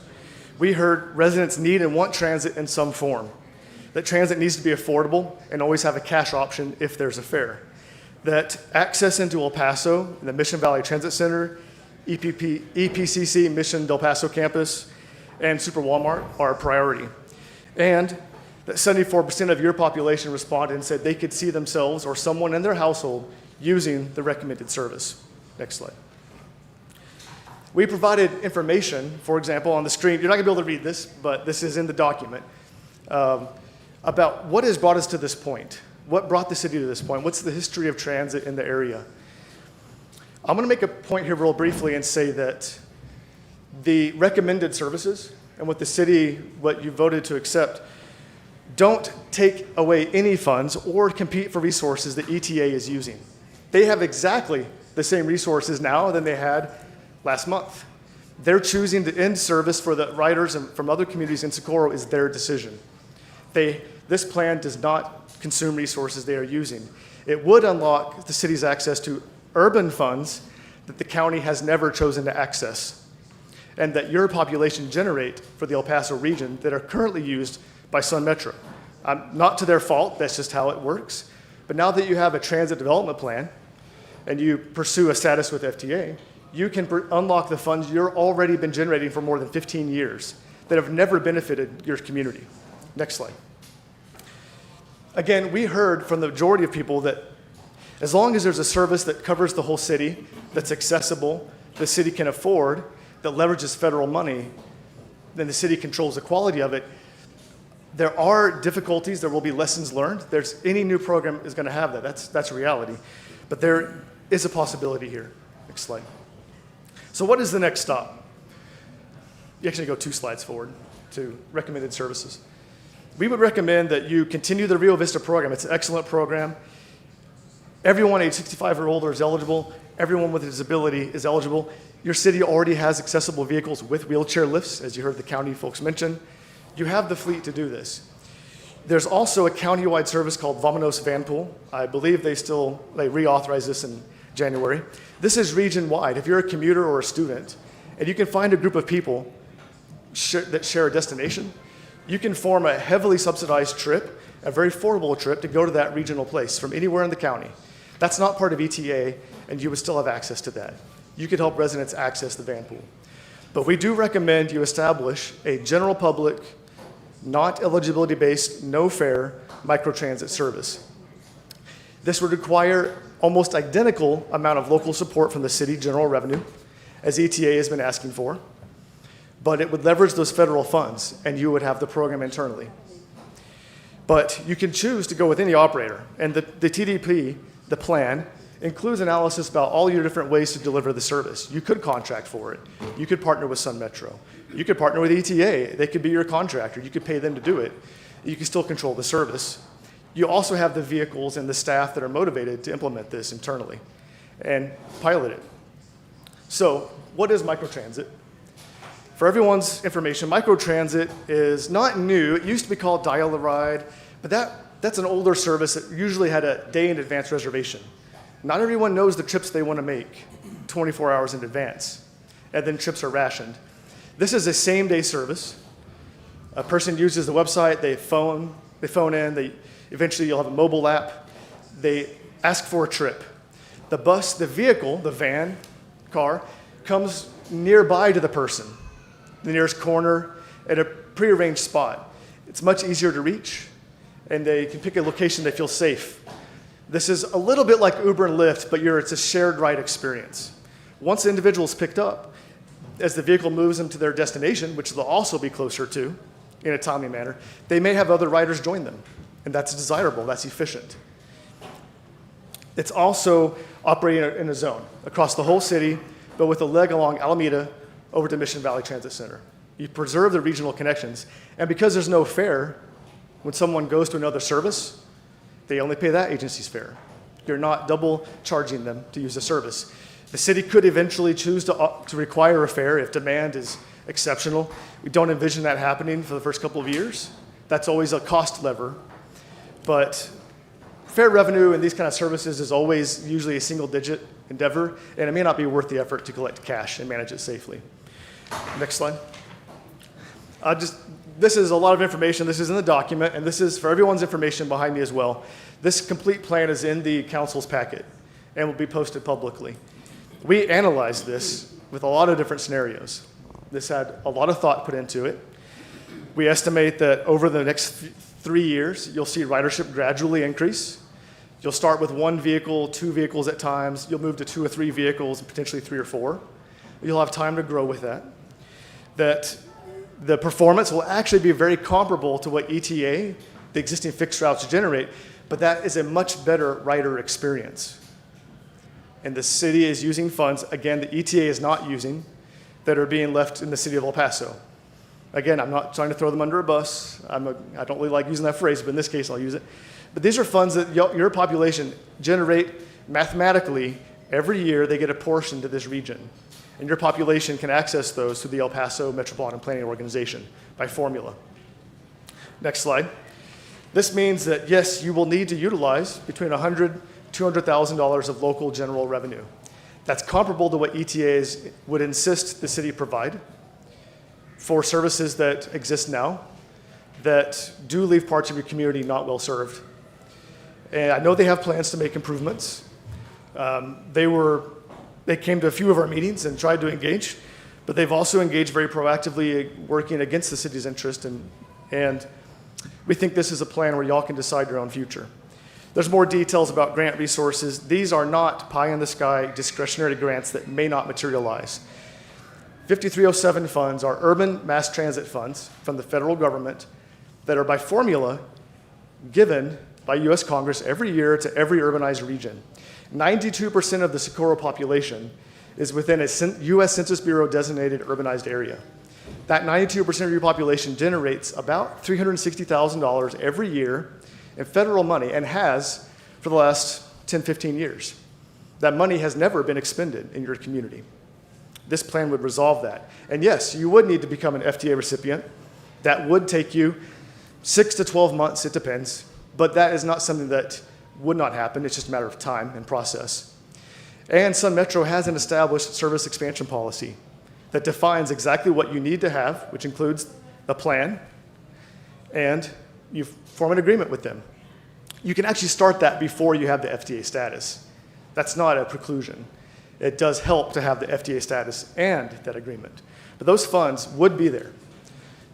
We heard residents need and want transit in some form, that transit needs to be affordable and always have a cash option if there's a fare, that access into El Paso, the Mission Valley Transit Center, EPCC Mission Del Paso campus, and Super Walmart are a priority, and that 74% of your population responded and said they could see themselves or someone in their household using the recommended service. Next slide. We provided information, for example, on the screen. You're not going to be able to read this, but this is in the document, about what has brought us to this point. What brought the city to this point? What's the history of transit in the area? I'm going to make a point here real briefly and say that the recommended services and what you voted to accept, don't take away any funds or compete for resources that ETA is using. They have exactly the same resources now than they had last month. They're choosing to end service for the riders and from other communities in Socorro is their decision. This plan does not consume resources they are using. It would unlock the city's access to urban funds that the county has never chosen to access, and that your population generate for the El Paso region that are currently used by Sun Metro. Not to their fault, that's just how it works. But now that you have a transit development plan and you pursue a status with FTA, you can unlock the funds you've already been generating for more than 15 years that have never benefited your community. Next slide. Again, we heard from the majority of people that as long as there's a service that covers the whole city, that's accessible, the city can afford, that leverages federal money, then the city controls the quality of it. There are difficulties, there will be lessons learned. Any new program is going to have that. That's a reality. But there is a possibility here. Next slide. So what is the next stop? You actually go 2 slides forward to recommended services. We would recommend that you continue the Rio Vista program. It's an excellent program. Everyone age 65 or older is eligible. Everyone with a disability is eligible. Your city already has accessible vehicles with wheelchair lifts, as you heard the county folks mention. You have the fleet to do this. There's also a county-wide service called Vamonos Vanpool. I believe they reauthorized this in January. This is region-wide. If you're a commuter or a student, and you can find a group of people that share a destination, you can form a heavily subsidized trip, a very affordable trip to go to that regional place from anywhere in the county. That's not part of ETA, and you would still have access to that. You could help residents access the van pool. But we do recommend you establish a general public, not eligibility-based, no fare microtransit service. This would require almost identical amount of local support from the city general revenue, as ETA has been asking for, but it would leverage those federal funds, and you would have the program internally. But you can choose to go with any operator, and the TDP, the plan, includes analysis about all your different ways to deliver the service. You could contract for it. You could partner with Sun Metro. You could partner with ETA. They could be your contractor. You could pay them to do it. You can still control the service. You also have the vehicles and the staff that are motivated to implement this internally and pilot it. So what is microtransit? For everyone's information, microtransit is not new. It used to be called dial-a-ride, but that's an older service that usually had a day in advance reservation. Not everyone knows the trips they want to make 24 hours in advance, and then trips are rationed. This is a same-day service. A person uses the website, they phone in, eventually you'll have a mobile app. They ask for a trip. The bus, the vehicle, the van, car, comes nearby to the person, the nearest corner, at a prearranged spot. It's much easier to reach, and they can pick a location they feel safe. This is a little bit like Uber and Lyft, but it's a shared ride experience. Once the individual is picked up, as the vehicle moves them to their destination, which they'll also be closer to in a timely manner, they may have other riders join them, and that's desirable, that's efficient. It's also operating in a zone across the whole city, but with a leg along Alameda over to Mission Valley Transit Center. You preserve the regional connections, and because there's no fare, when someone goes to another service, they only pay that agency's fare. You're not double charging them to use the service. The city could eventually choose to require a fare if demand is exceptional. We don't envision that happening for the first couple of years. That's always a cost lever. But fare revenue in these kind of services is always usually a single-digit endeavor, and it may not be worth the effort to collect cash and manage it safely. Next slide. This is a lot of information. This is in the document, and this is for everyone's information behind me as well. This complete plan is in the council's packet and will be posted publicly. We analyzed this with a lot of different scenarios. This had a lot of thought put into it. We estimate that over the next 3 years, you'll see ridership gradually increase. You'll start with 1 vehicle, 2 vehicles at times. You'll move to 2 or 3 vehicles, potentially 3 or 4. You'll have time to grow with that. That the performance will actually be very comparable to what ETA, the existing fixed routes, generate, but that is a much better rider experience. And the city is using funds, again, the ETA is not using, that are being left in the city of El Paso. Again, I'm not trying to throw them under a bus. I don't really like using that phrase, but in this case, I'll use it. But these are funds that your population generate mathematically. Every year, they get a portion to this region. And your population can access those through the El Paso Metropolitan Planning Organization by formula. Next slide. This means that, yes, you will need to utilize between $100,000 to $200,000 of local general revenue. That's comparable to what ETAs would insist the city provide for services that exist now that do leave parts of your community not well served. And I know they have plans to make improvements. They came to a few of our meetings and tried to engage, but they've also engaged very proactively working against the city's interest, and we think this is a plan where y'all can decide your own future. There's more details about grant resources. These are not pie-in-the-sky discretionary grants that may not materialize. 5307 funds are urban mass transit funds from the federal government that are by formula given by U.S. Congress every year to every urbanized region. 92% of the Socorro population is within a U.S. Census Bureau designated urbanized area. That 92% of your population generates about $360,000 every year in federal money and has for the last 10, 15 years. That money has never been expended in your community. This plan would resolve that. And yes, you would need to become an FTA recipient. That would take you 6 to 12 months, it depends, but that is not something that would not happen. It's just a matter of time and process. And Sun Metro has an established service expansion policy that defines exactly what you need to have, which includes a plan, and you form an agreement with them. You can actually start that before you have the FTA status. That's not a preclusion. It does help to have the FTA status and that agreement. But those funds would be there.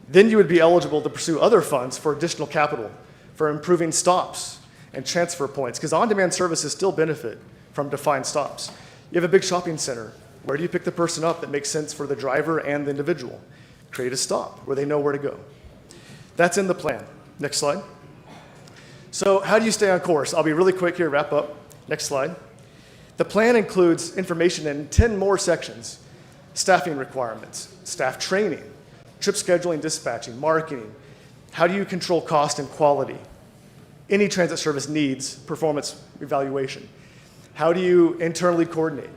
Then you would be eligible to pursue other funds for additional capital, for improving stops and transfer points, because on-demand services still benefit from defined stops. You have a big shopping center. Where do you pick the person up that makes sense for the driver and the individual? Create a stop where they know where to go. That's in the plan. Next slide. So how do you stay on course? I'll be really quick here, wrap up. Next slide. The plan includes information in 10 more sections: staffing requirements, staff training, trip scheduling, dispatching, marketing. How do you control cost and quality? Any transit service needs performance evaluation. How do you internally coordinate?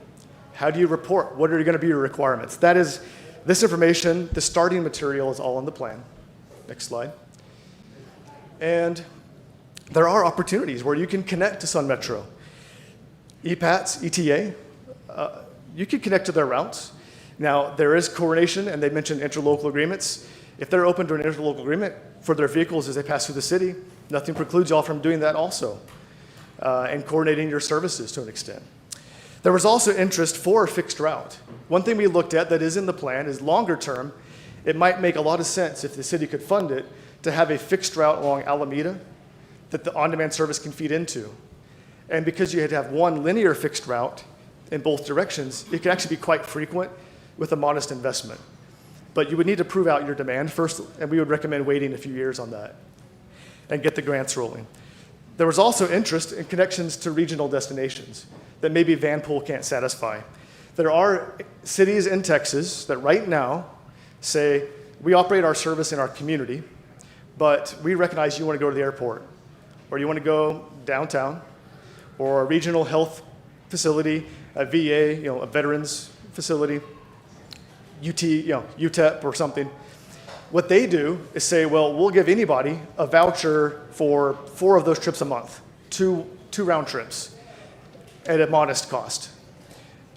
How do you report? What are going to be your requirements? That is, this information, the starting material is all in the plan. Next slide. And there are opportunities where you can connect to Sun Metro. EPATS, ETA, you can connect to their routes. Now, there is coordination, and they mentioned interlocal agreements. If they're open to an interlocal agreement for their vehicles as they pass through the city, nothing precludes y'all from doing that also, and coordinating your services to an extent. There was also interest for a fixed route. One thing we looked at that is in the plan is longer term, it might make a lot of sense if the city could fund it to have a fixed route along Alameda that the on-demand service can feed into. And because you had to have one linear fixed route in both directions, it could actually be quite frequent with a modest investment. But you would need to prove out your demand first, and we would recommend waiting a few years on that and get the grants rolling. There was also interest in connections to regional destinations that maybe Vanpool can't satisfy. There are cities in Texas that right now say, we operate our service in our community, but we recognize you want to go to the airport, or you want to go downtown, or a regional health facility, a VA, a veterans facility, UTEP or something. What they do is say, well, we'll give anybody a voucher for 4 of those trips a month, two round trips at a modest cost.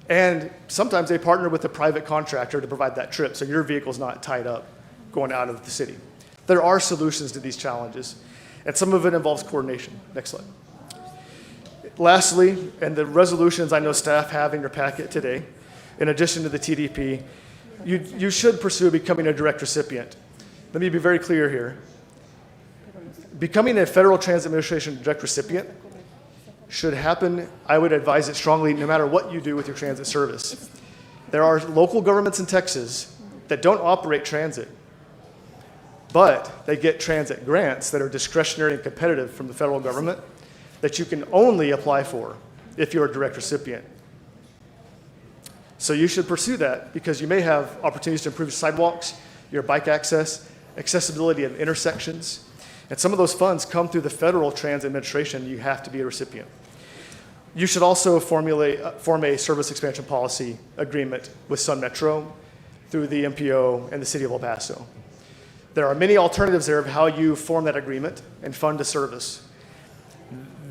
And sometimes they partner with a private contractor to provide that trip, so your vehicle's not tied up going out of the city. There are solutions to these challenges, and some of it involves coordination. Next slide. Lastly, and the resolutions I know staff have in your packet today, in addition to the TDP, you should pursue becoming a direct recipient. Let me be very clear here. Becoming a Federal Transit Administration direct recipient should happen, I would advise it strongly, no matter what you do with your transit service. There are local governments in Texas that don't operate transit, but they get transit grants that are discretionary and competitive from the federal government that you can only apply for if you're a direct recipient. So you should pursue that because you may have opportunities to improve sidewalks, your bike access, accessibility of intersections, and some of those funds come through the Federal Transit Administration. You have to be a recipient. You should also form a service expansion policy agreement with Sun Metro through the MPO and the City of El Paso. There are many alternatives there of how you form that agreement and fund a service.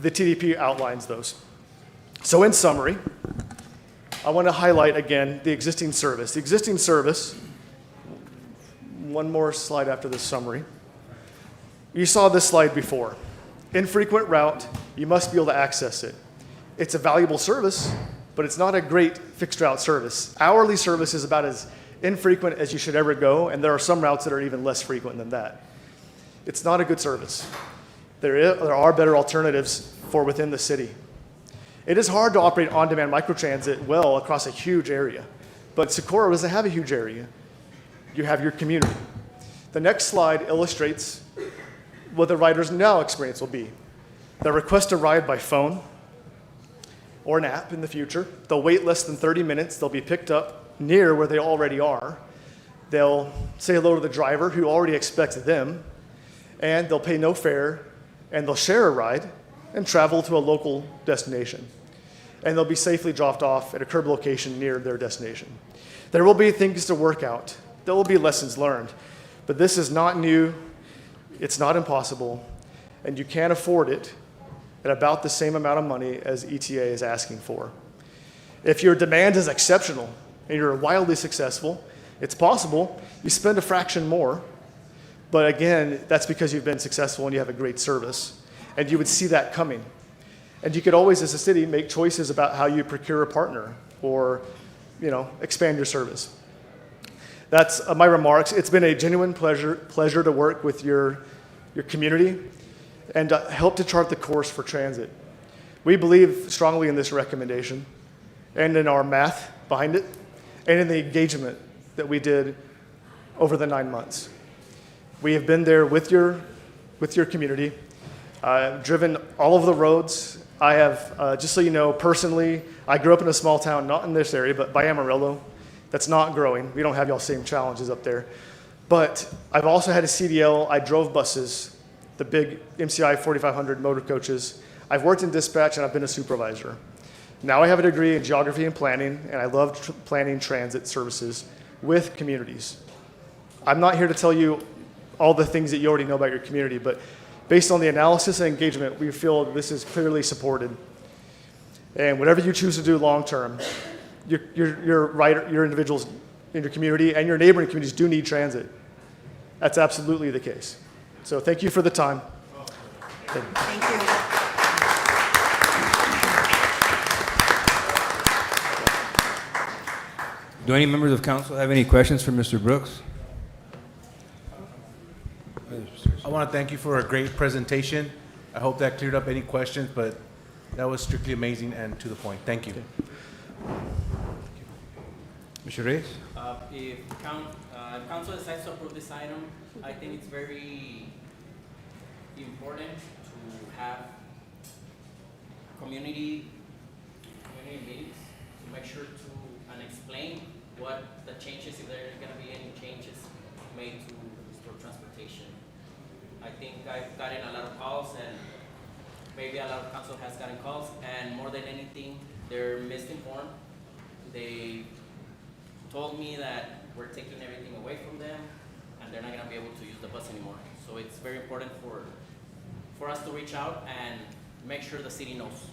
The TDP outlines those. So in summary, I want to highlight again the existing service. The existing service, one more slide after this summary. You saw this slide before. Infrequent route, you must be able to access it. It's a valuable service, but it's not a great fixed route service. Hourly service is about as infrequent as you should ever go, and there are some routes that are even less frequent than that. It's not a good service. There are better alternatives for within the city. It is hard to operate on-demand microtransit well across a huge area, but Socorro doesn't have a huge area. You have your community. The next slide illustrates what the rider's now experience will be. They'll request a ride by phone or an app in the future. They'll wait less than 30 minutes. They'll be picked up near where they already are. They'll say hello to the driver who already expects them, and they'll pay no fare, and they'll share a ride and travel to a local destination. And they'll be safely dropped off at a curb location near their destination. There will be things to work out. There will be lessons learned. But this is not new. It's not impossible. And you can afford it at about the same amount of money as ETA is asking for. If your demand is exceptional and you're wildly successful, it's possible you spend a fraction more. But again, that's because you've been successful and you have a great service. And you would see that coming. And you could always, as a city, make choices about how you procure a partner or, expand your service. That's my remarks. It's been a genuine pleasure to work with your community and help to chart the course for transit. We believe strongly in this recommendation and in our math behind it and in the engagement that we did over the 9 months. We have been there with your community, driven all over the roads. I have, just so you know, personally, I grew up in a small town, not in this area, but by Amarillo. That's not growing. We don't have y'all same challenges up there. But I've also had a CDL. I drove buses, the big MCI 4500 motor coaches. I've worked in dispatch, and I've been a supervisor. Now I have a degree in geography and planning, and I love planning transit services with communities. I'm not here to tell you all the things that you already know about your community, but based on the analysis and engagement, we feel this is clearly supported. And whatever you choose to do long-term, your individuals in your community and your neighboring communities do need transit. That's absolutely the case. So thank you for the time. Thank you. Do any members of council have any questions for Mr. Brooks? I want to thank you for a great presentation. I hope that cleared up any questions, but that was strictly amazing and to the point. Thank you. Mr. Reyes? If council decides to approve this item, I think it's very important to have community meetings to make sure to and explain what the changes, if there are going to be any changes made to store transportation. I think I've gotten a lot of calls, and maybe a lot of council has gotten calls, and more than anything, they're misinformed. They told me that we're taking everything away from them, and they're not going to be able to use the bus anymore. So it's very important for us to reach out and make sure the city knows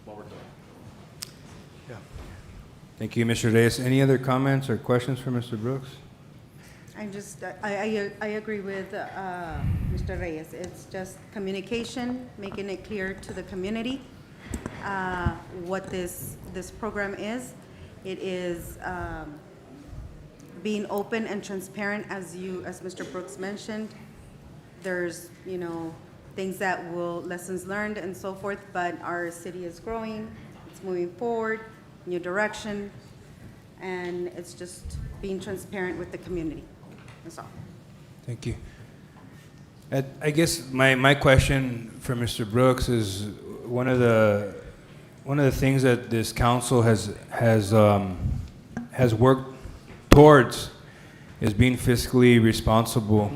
what we're doing. Yeah. Thank you, Mr. Reyes. Any other comments or questions for Mr. Brooks? I agree with Mr. Reyes. It's just communication, making it clear to the community what this program is. It is being open and transparent, as Mr. Brooks mentioned. There's, things that lessons learned and so forth, but our city is growing, it's moving forward, new direction, and it's just being transparent with the community. That's all. Thank you. I guess my question for Mr. Brooks is one of the things that this council has worked towards is being fiscally responsible,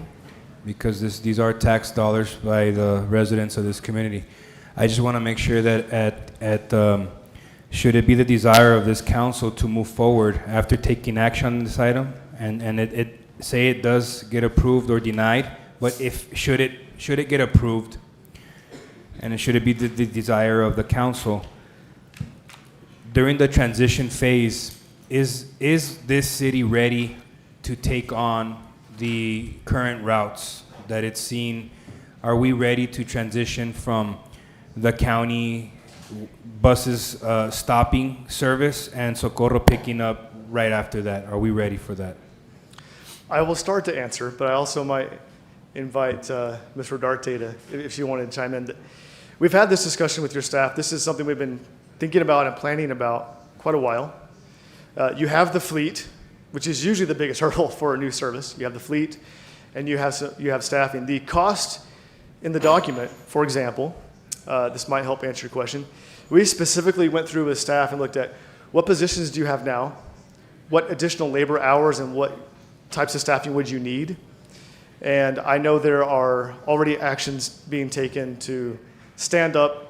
because these are tax dollars by the residents of this community. I just want to make sure that should it be the desire of this council to move forward after taking action on this item, and it say it does get approved or denied, but should it get approved, and should it be the desire of the council during the transition phase, is this city ready to take on the current routes that it's seen? Are we ready to transition from the county buses stopping service and Socorro picking up right after that? Are we ready for that? I will start to answer, but I also might invite Ms. Rodarte if she wanted to chime in. We've had this discussion with your staff. This is something we've been thinking about and planning about quite a while. You have the fleet, which is usually the biggest hurdle for a new service. You have the fleet, and you have staffing. The cost in the document, for example, this might help answer your question. We specifically went through with staff and looked at what positions do you have now, what additional labor hours and what types of staffing would you need. And I know there are already actions being taken to stand up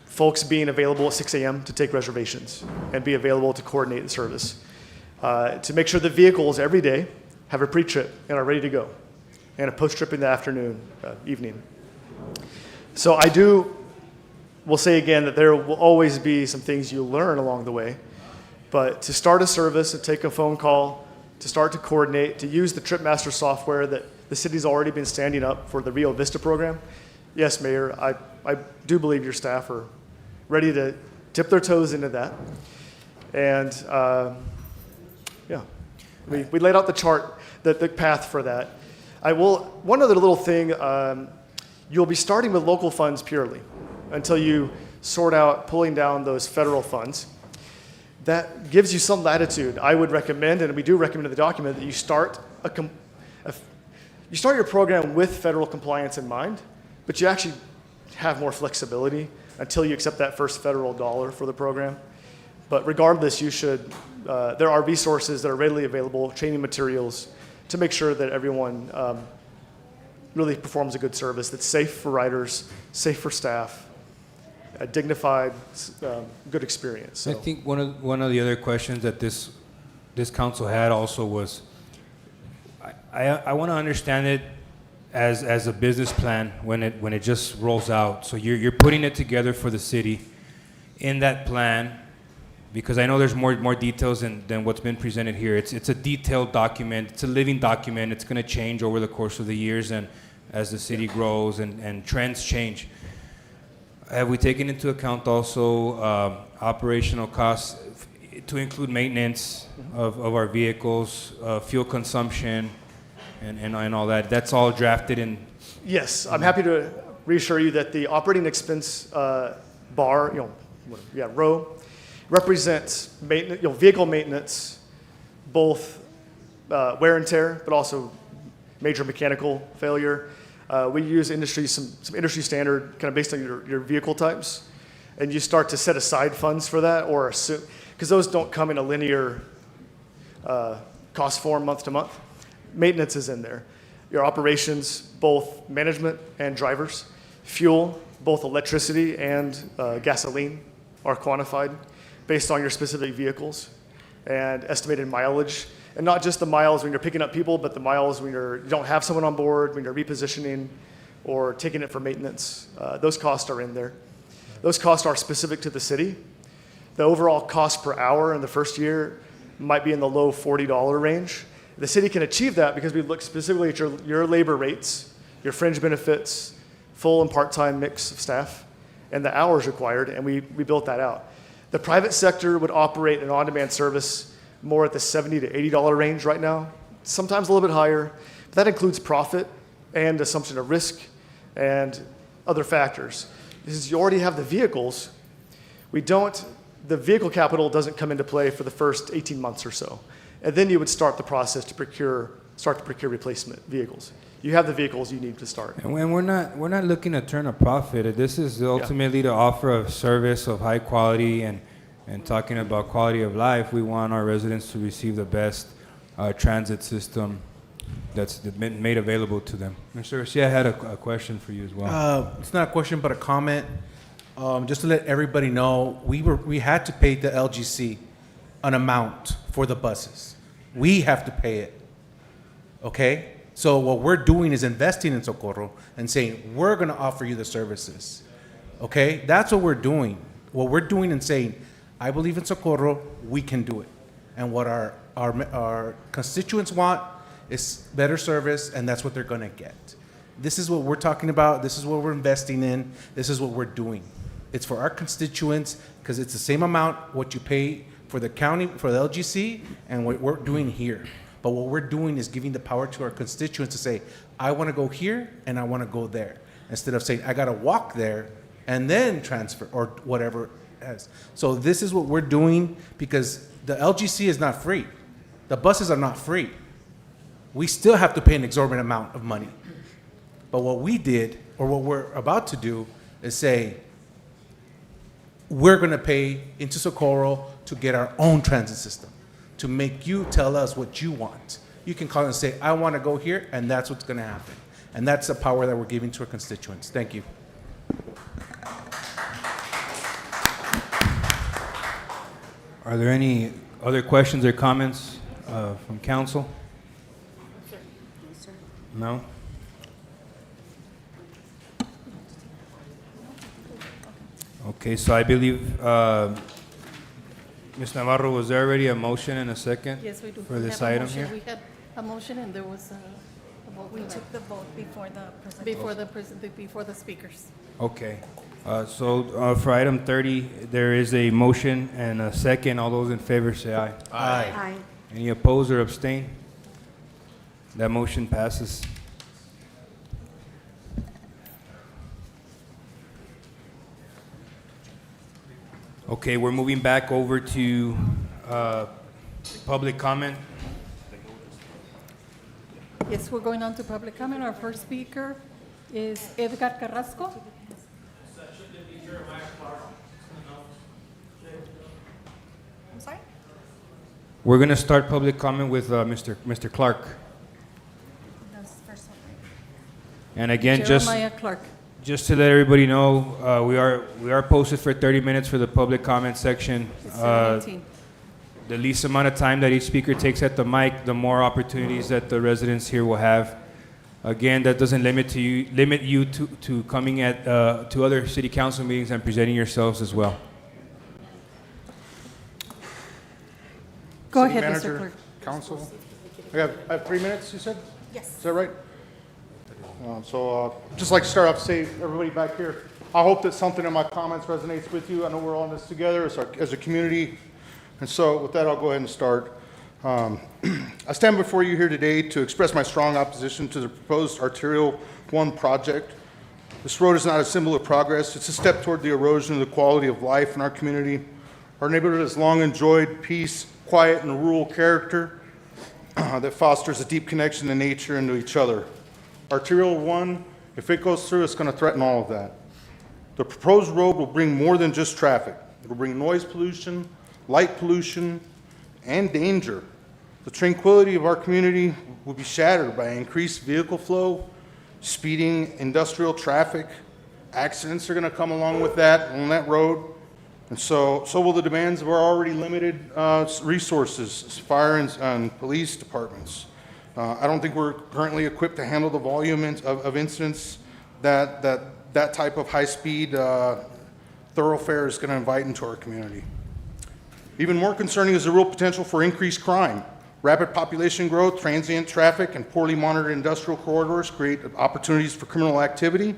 folks being available at 6 a.m. to take reservations and be available to coordinate the service. To make sure the vehicles every day have a pre-trip and are ready to go, and a post-trip in the afternoon, evening. So will say again that there will always be some things you learn along the way, but to start a service, to take a phone call, to start to coordinate, to use the TripMaster software that the city's already been standing up for the Rio Vista program. Yes, Mayor, I do believe your staff are ready to dip their toes into that. And we laid out the chart, the path for that. One other little thing, you'll be starting with local funds purely until you sort out pulling down those federal funds. That gives you some latitude. I would recommend, and we do recommend in the document, that you start your program with federal compliance in mind, but you actually have more flexibility until you accept that first federal dollar for the program. But regardless, there are resources that are readily available, training materials, to make sure that everyone really performs a good service that's safe for riders, safe for staff, a dignified, good experience. So. I think one of the other questions that this council had also was, I want to understand it as a business plan when it just rolls out. So you're putting it together for the city. In that plan, because I know there's more details than what's been presented here. It's a detailed document. It's a living document. It's going to change over the course of the years and as the city grows and trends change. Have we taken into account also operational costs to include maintenance of our vehicles, fuel consumption, and all that? That's all drafted in? Yes, I'm happy to reassure you that the operating expense bar, row, represents maintenance, vehicle maintenance, both wear and tear, but also major mechanical failure. We use some industry standard, kind of based on your vehicle types, and you start to set aside funds for that, or assume, because those don't come in a linear cost form month to month. Maintenance is in there. Your operations, both management and drivers, fuel, both electricity and gasoline, are quantified based on your specific vehicles, and estimated mileage. And not just the miles when you're picking up people, but the miles when you don't have someone on board, when you're repositioning or taking it for maintenance. Those costs are in there. Those costs are specific to the city. The overall cost per hour in the first year might be in the low $40 range. The city can achieve that because we look specifically at your labor rates, your fringe benefits, full and part-time mix of staff, and the hours required, and we built that out. The private sector would operate an on-demand service more at the $70 to $80 range right now, sometimes a little bit higher, but that includes profit and assumption of risk and other factors. Because you already have the vehicles, the vehicle capital doesn't come into play for the first 18 months or so. And then you would start the process to procure replacement vehicles. You have the vehicles you need to start. And when we're not looking to turn a profit. This is ultimately to offer a service of high quality, and talking about quality of life, we want our residents to receive the best transit system that's been made available to them. Mr. Garcia, I had a question for you as well. It's not a question, but a comment. Just to let everybody know, we had to pay the LGC an amount for the buses. We have to pay it. Okay? So what we're doing is investing in Socorro and saying, we're going to offer you the services. Okay? That's what we're doing. What we're doing and saying, I believe in Socorro, we can do it. And what our constituents want is better service, and that's what they're going to get. This is what we're talking about. This is what we're investing in. This is what we're doing. It's for our constituents because it's the same amount what you pay for the county, for the LGC, and what we're doing here. But what we're doing is giving the power to our constituents to say, I want to go here and I want to go there. Instead of saying, I got to walk there and then transfer or whatever it is. So this is what we're doing because the LGC is not free. The buses are not free. We still have to pay an exorbitant amount of money. But what we did, or what we're about to do, is say, we're going to pay into Socorro to get our own transit system, to make you tell us what you want. You can call and say, I want to go here, and that's what's going to happen. And that's the power that we're giving to our constituents. Thank you. Are there any other questions or comments from council? No? Okay, so I believe, Ms. Navarro, was there already a motion and a second Yes, we do. for We this have a item motion. here? We had a motion and there was a vote. We took the vote before the presentation. Before the speakers. Okay, so for item 30, there is a motion and a second. All those in favor say aye. Aye. Aye. Any opposed or abstain? That motion passes. Okay, we're moving back over to public comment. Yes, we're going on to public comment. Our first speaker is Edgar Carrasco. I'm sorry? We're going to start public comment with Mr. Clark. That's the first one. And again, Jeremiah Clark. just to let everybody know, we are posted for 30 minutes for the public comment section. It's 7:18. The least amount of time that each speaker takes at the mic, the more opportunities that the residents here will have. Again, that doesn't limit you to coming to other city council meetings and presenting yourselves as well. Go City ahead, Mr. Manager, Clerk. Council. I have 3 minutes, you said? Yes. Is that right? Just like to start off, say, everybody back here, I hope that something in my comments resonates with you. I know we're all in this together as a community. And so with that, I'll go ahead and start. I stand before you here today to express my strong opposition to the proposed Arterial 1 project. This road is not a symbol of progress. It's a step toward the erosion of the quality of life in our community. Our neighborhood has long enjoyed peace, quiet, and rural character that fosters a deep connection to nature and to each other. Arterial 1, if it goes through, it's going to threaten all of that. The proposed road will bring more than just traffic. It will bring noise pollution, light pollution, and danger. The tranquility of our community will be shattered by increased vehicle flow, speeding, industrial traffic. Accidents are going to come along with that on that road. And so will the demands of our already limited resources, fire and police departments. I don't think we're currently equipped to handle the volume of incidents that type of high-speed thoroughfare is going to invite into our community. Even more concerning is the real potential for increased crime. Rapid population growth, transient traffic, and poorly monitored industrial corridors create opportunities for criminal activity.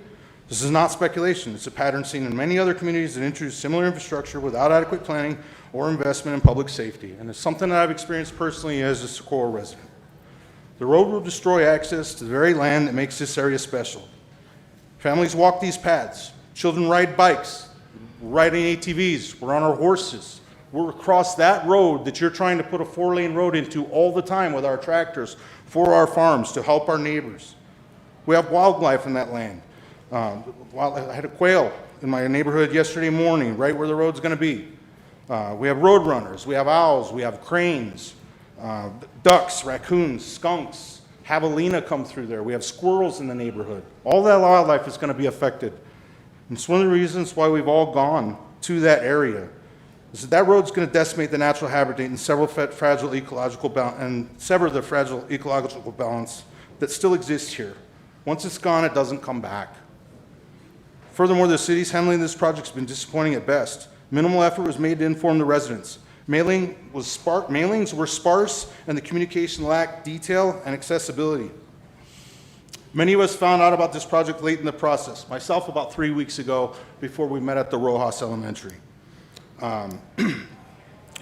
This is not speculation. It's a pattern seen in many other communities that introduce similar infrastructure without adequate planning or investment in public safety. And it's something that I've experienced personally as a Socorro resident. The road will destroy access to the very land that makes this area special. Families walk these paths. Children ride bikes. We're riding ATVs. We're on our horses. We're across that road that you're trying to put a 4-lane road into all the time with our tractors for our farms to help our neighbors. We have wildlife in that land. I had a quail in my neighborhood yesterday morning, right where the road's going to be. We have road runners. We have owls. We have cranes, ducks, raccoons, skunks, javelina come through there. We have squirrels in the neighborhood. All that wildlife is going to be affected. And it's one of the reasons why we've all gone to that area. Is that that road's going to decimate the natural habitat and sever the fragile ecological balance that still exists here. Once it's gone, it doesn't come back. Furthermore, the city's handling of this project has been disappointing at best. Minimal effort was made to inform the residents. Mailings were sparse, and the communication lacked detail and accessibility. Many of us found out about this project late in the process, myself about 3 weeks ago before we met at the Rojas Elementary.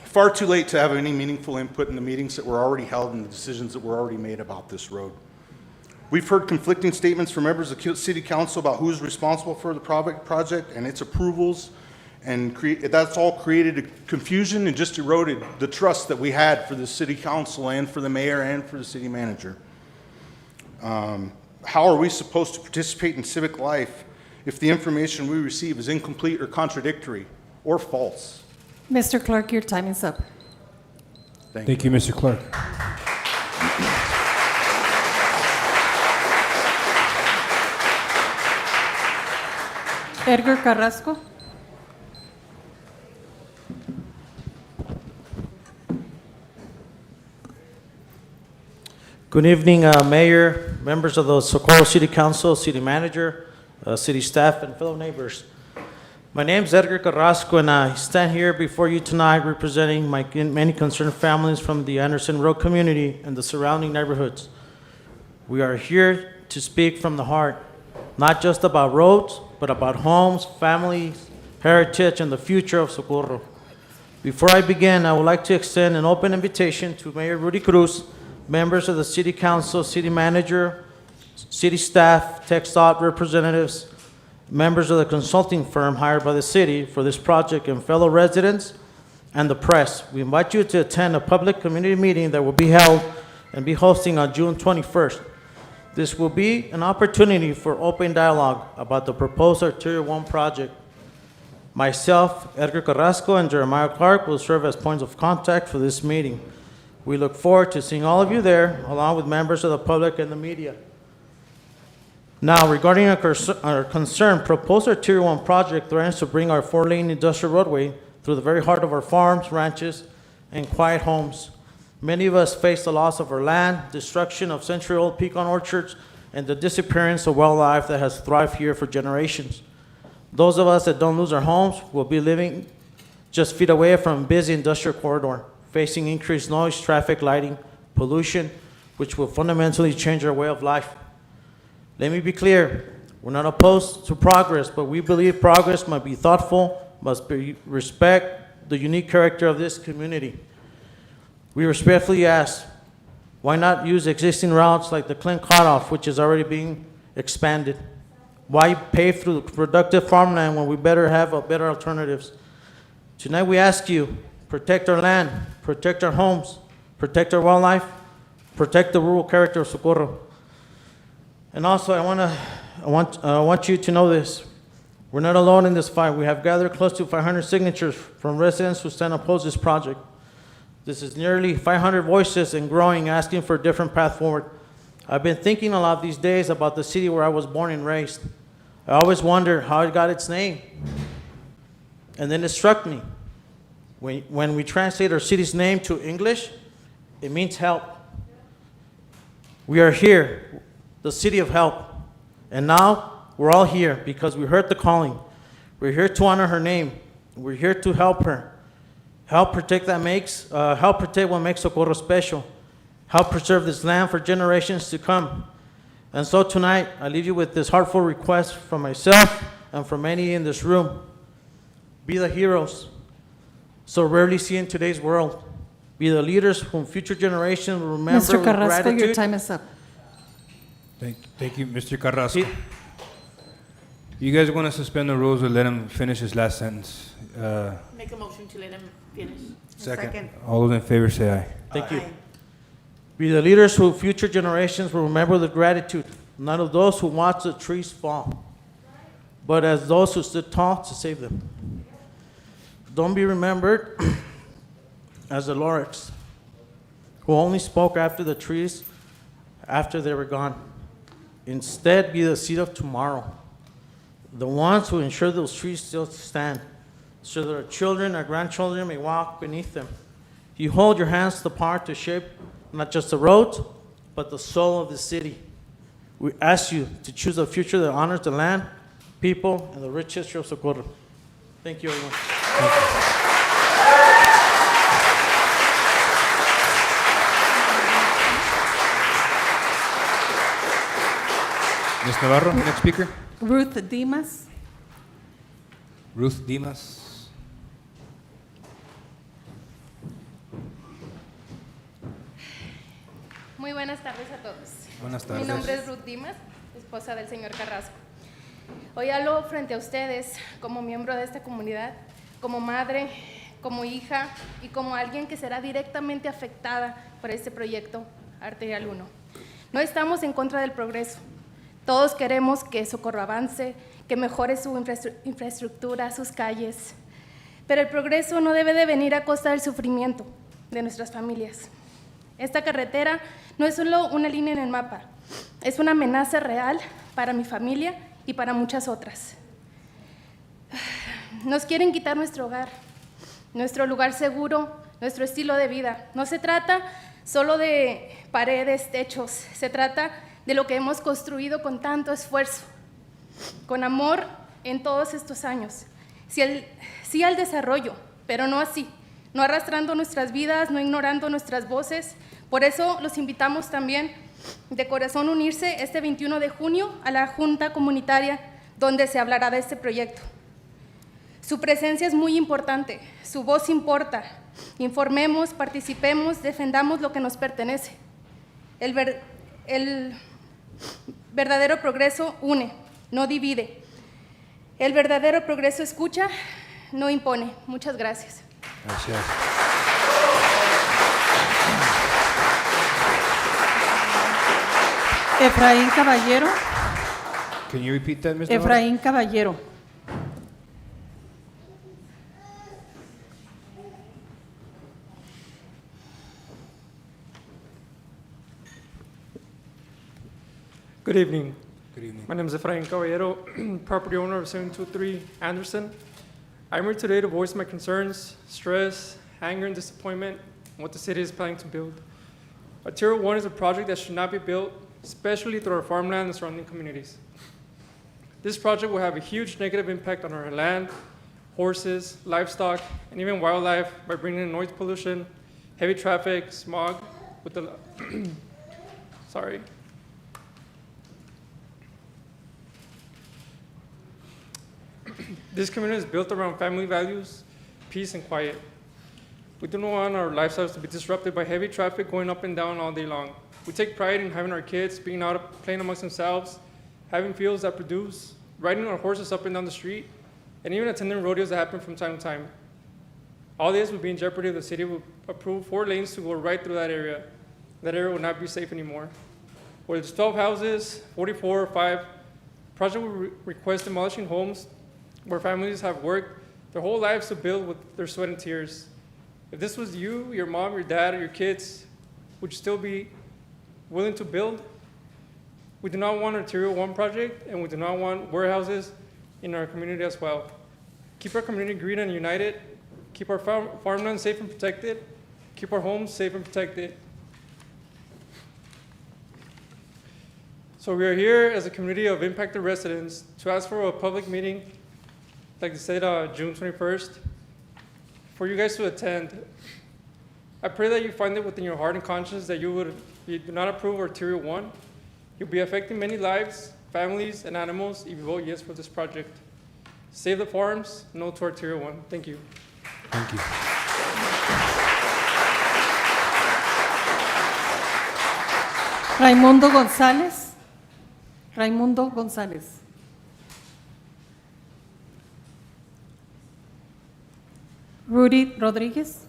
Far too late to have any meaningful input in the meetings that were already held and the decisions that were already made about this road. We've heard conflicting statements from members of the City Council about who's responsible for the project and its approvals, and that's all created a confusion and just eroded the trust that we had for the City Council and for the mayor and for the city manager. How are we supposed to participate in civic life if the information we receive is incomplete or contradictory or false? Mr. Clerk, your time is up. Thank you, Mr. Clerk. Edgar Carrasco. Good evening, Mayor, members of the Socorro City Council, City Manager, city staff, and fellow neighbors. My name is Edgar Carrasco, and I stand here before you tonight representing my many concerned families from the Anderson Road community and the surrounding neighborhoods. We are here to speak from the heart, not just about roads, but about homes, families, heritage, and the future of Socorro. Before I begin, I would like to extend an open invitation to Mayor Rudy Cruz, members of the City Council, City Manager, city staff, TxDOT representatives, members of the consulting firm hired by the city for this project, and fellow residents and the press. We invite you to attend a public community meeting that will be held and be hosting on June 21st. This will be an opportunity for open dialogue about the proposed Arterial 1 project. Myself, Edgar Carrasco, and Jeremiah Clark will serve as points of contact for this meeting. We look forward to seeing all of you there, along with members of the public and the media. Now, regarding our concern, proposed Arterial 1 project threatens to bring our 4-lane industrial roadway through the very heart of our farms, ranches, and quiet homes. Many of us face the loss of our land, destruction of century-old pecan orchards, and the disappearance of wildlife that has thrived here for generations. Those of us that don't lose our homes will be living just feet away from a busy industrial corridor, facing increased noise, traffic, lighting, pollution, which will fundamentally change our way of life. Let me be clear, we're not opposed to progress, but we believe progress must be thoughtful, must respect the unique character of this community. We respectfully ask, why not use existing routes like the Clint Cutoff, which is already being expanded? Why pave through productive farmland when we better have better alternatives? Tonight we ask you, protect our land, protect our homes, protect our wildlife, protect the rural character of Socorro. And also, I want you to know this. We're not alone in this fight. We have gathered close to 500 signatures from residents who stand opposed to this project. This is nearly 500 voices and growing, asking for a different path forward. I've been thinking a lot these days about the city where I was born and raised. I always wonder how it got its name. And then it struck me. When we translate our city's name to English, it means help. We are here, the city of help. And now we're all here because we heard the calling. We're here to honor her name. We're here to help her Help protect what makes Socorro special. Help preserve this land for generations to come. And so tonight, I leave you with this heartfelt request from myself and from many in this room. Be the heroes so rarely seen in today's world. Be the leaders whom future generations will remember Mr. with Carrasco, gratitude. your time is up. Thank you, Mr. Carrasco. You guys want to suspend the rules or let him finish his last sentence? Make a motion to let him finish. Second. All those in favor say aye. Thank you. Be the leaders who future generations will remember with gratitude, not of those who watched the trees fall, but as those who stood tall to save them. Don't be remembered as the laureates who only spoke after the trees, after they were gone. Instead, be the seed of tomorrow, the ones who ensure those trees still stand, so that our children, our grandchildren may walk beneath them. You hold your hands to the power to shape not just the roads, but the soul of the city. We ask you to choose a future that honors the land, people, and the rich history of Socorro. Thank you, everyone. Ms. Navarro, next speaker. Ruth Dimas. Ruth Dimas. Muy buenas tardes a todos. Buenas Mi tardes. nombre es Ruth Dimas, esposa del señor Carrasco. Hoy hablo frente a ustedes como miembro de esta comunidad, como madre, como hija y como alguien que será directamente afectada por este proyecto Arterial 1. No estamos en contra del progreso. Todos queremos que Socorro avance, que mejore su infraestructura, sus calles. Pero el progreso no debe de venir a costa del sufrimiento de nuestras familias. Esta carretera no es solo una línea en el mapa, es una amenaza real para mi familia y para muchas otras. Nos quieren quitar nuestro hogar, nuestro lugar seguro, nuestro estilo de vida. No se trata solo de paredes, techos, se trata de lo que hemos construido con tanto esfuerzo, con amor en todos estos años. Sí al desarrollo, pero no así, no arrastrando nuestras vidas, no ignorando nuestras voces. Por eso los invitamos también de corazón a unirse este 21 de junio a la Junta Comunitaria, donde se hablará de este proyecto. Su presencia es muy importante, su voz importa. Informemos, participemos, defendamos lo que nos pertenece. El verdadero progreso une, no divide. El verdadero progreso escucha, no impone. Muchas gracias. Gracias. Efraín Caballero. Can you repeat that, Ms. Navarro? Efraín Caballero. Good evening. Good evening. My name is Efraín Caballero, property owner of 723 Anderson. I'm here today to voice my concerns, stress, anger, and disappointment on what the city is planning to build. Arterial 1 is a project that should not be built, especially through our farmland and surrounding communities. This project will have a huge negative impact on our land, horses, livestock, and even wildlife by bringing in noise pollution, heavy traffic, smog, with the sorry. This community is built around family values, peace, and quiet. We do not want our lifestyles to be disrupted by heavy traffic going up and down all day long. We take pride in having our kids being out playing amongst themselves, having fields that produce, riding our horses up and down the street, and even attending rodeos that happen from time to time. All this would be in jeopardy if the city would approve 4 lanes to go right through that area. That area would not be safe anymore. Where there's 12 houses, 44 or 5, project would request demolishing homes where families have worked their whole lives to build with their sweat and tears. If this was you, your mom, your dad, or your kids, would you still be willing to build? We do not want an Arterial 1 project, and we do not want warehouses in our community as well. Keep our community green and united. Keep our farmland safe and protected. Keep our homes safe and protected. So we are here as a community of impacted residents to ask for a public meeting, like they said, June 21st, for you guys to attend. I pray that you find it within your heart and conscience that you do not approve Arterial 1. You'll be affecting many lives, families, and animals if you vote yes for this project. Save the farms, no to Arterial 1. Thank you. Thank you. Raimundo González. Raimundo González. Rudy Rodriguez.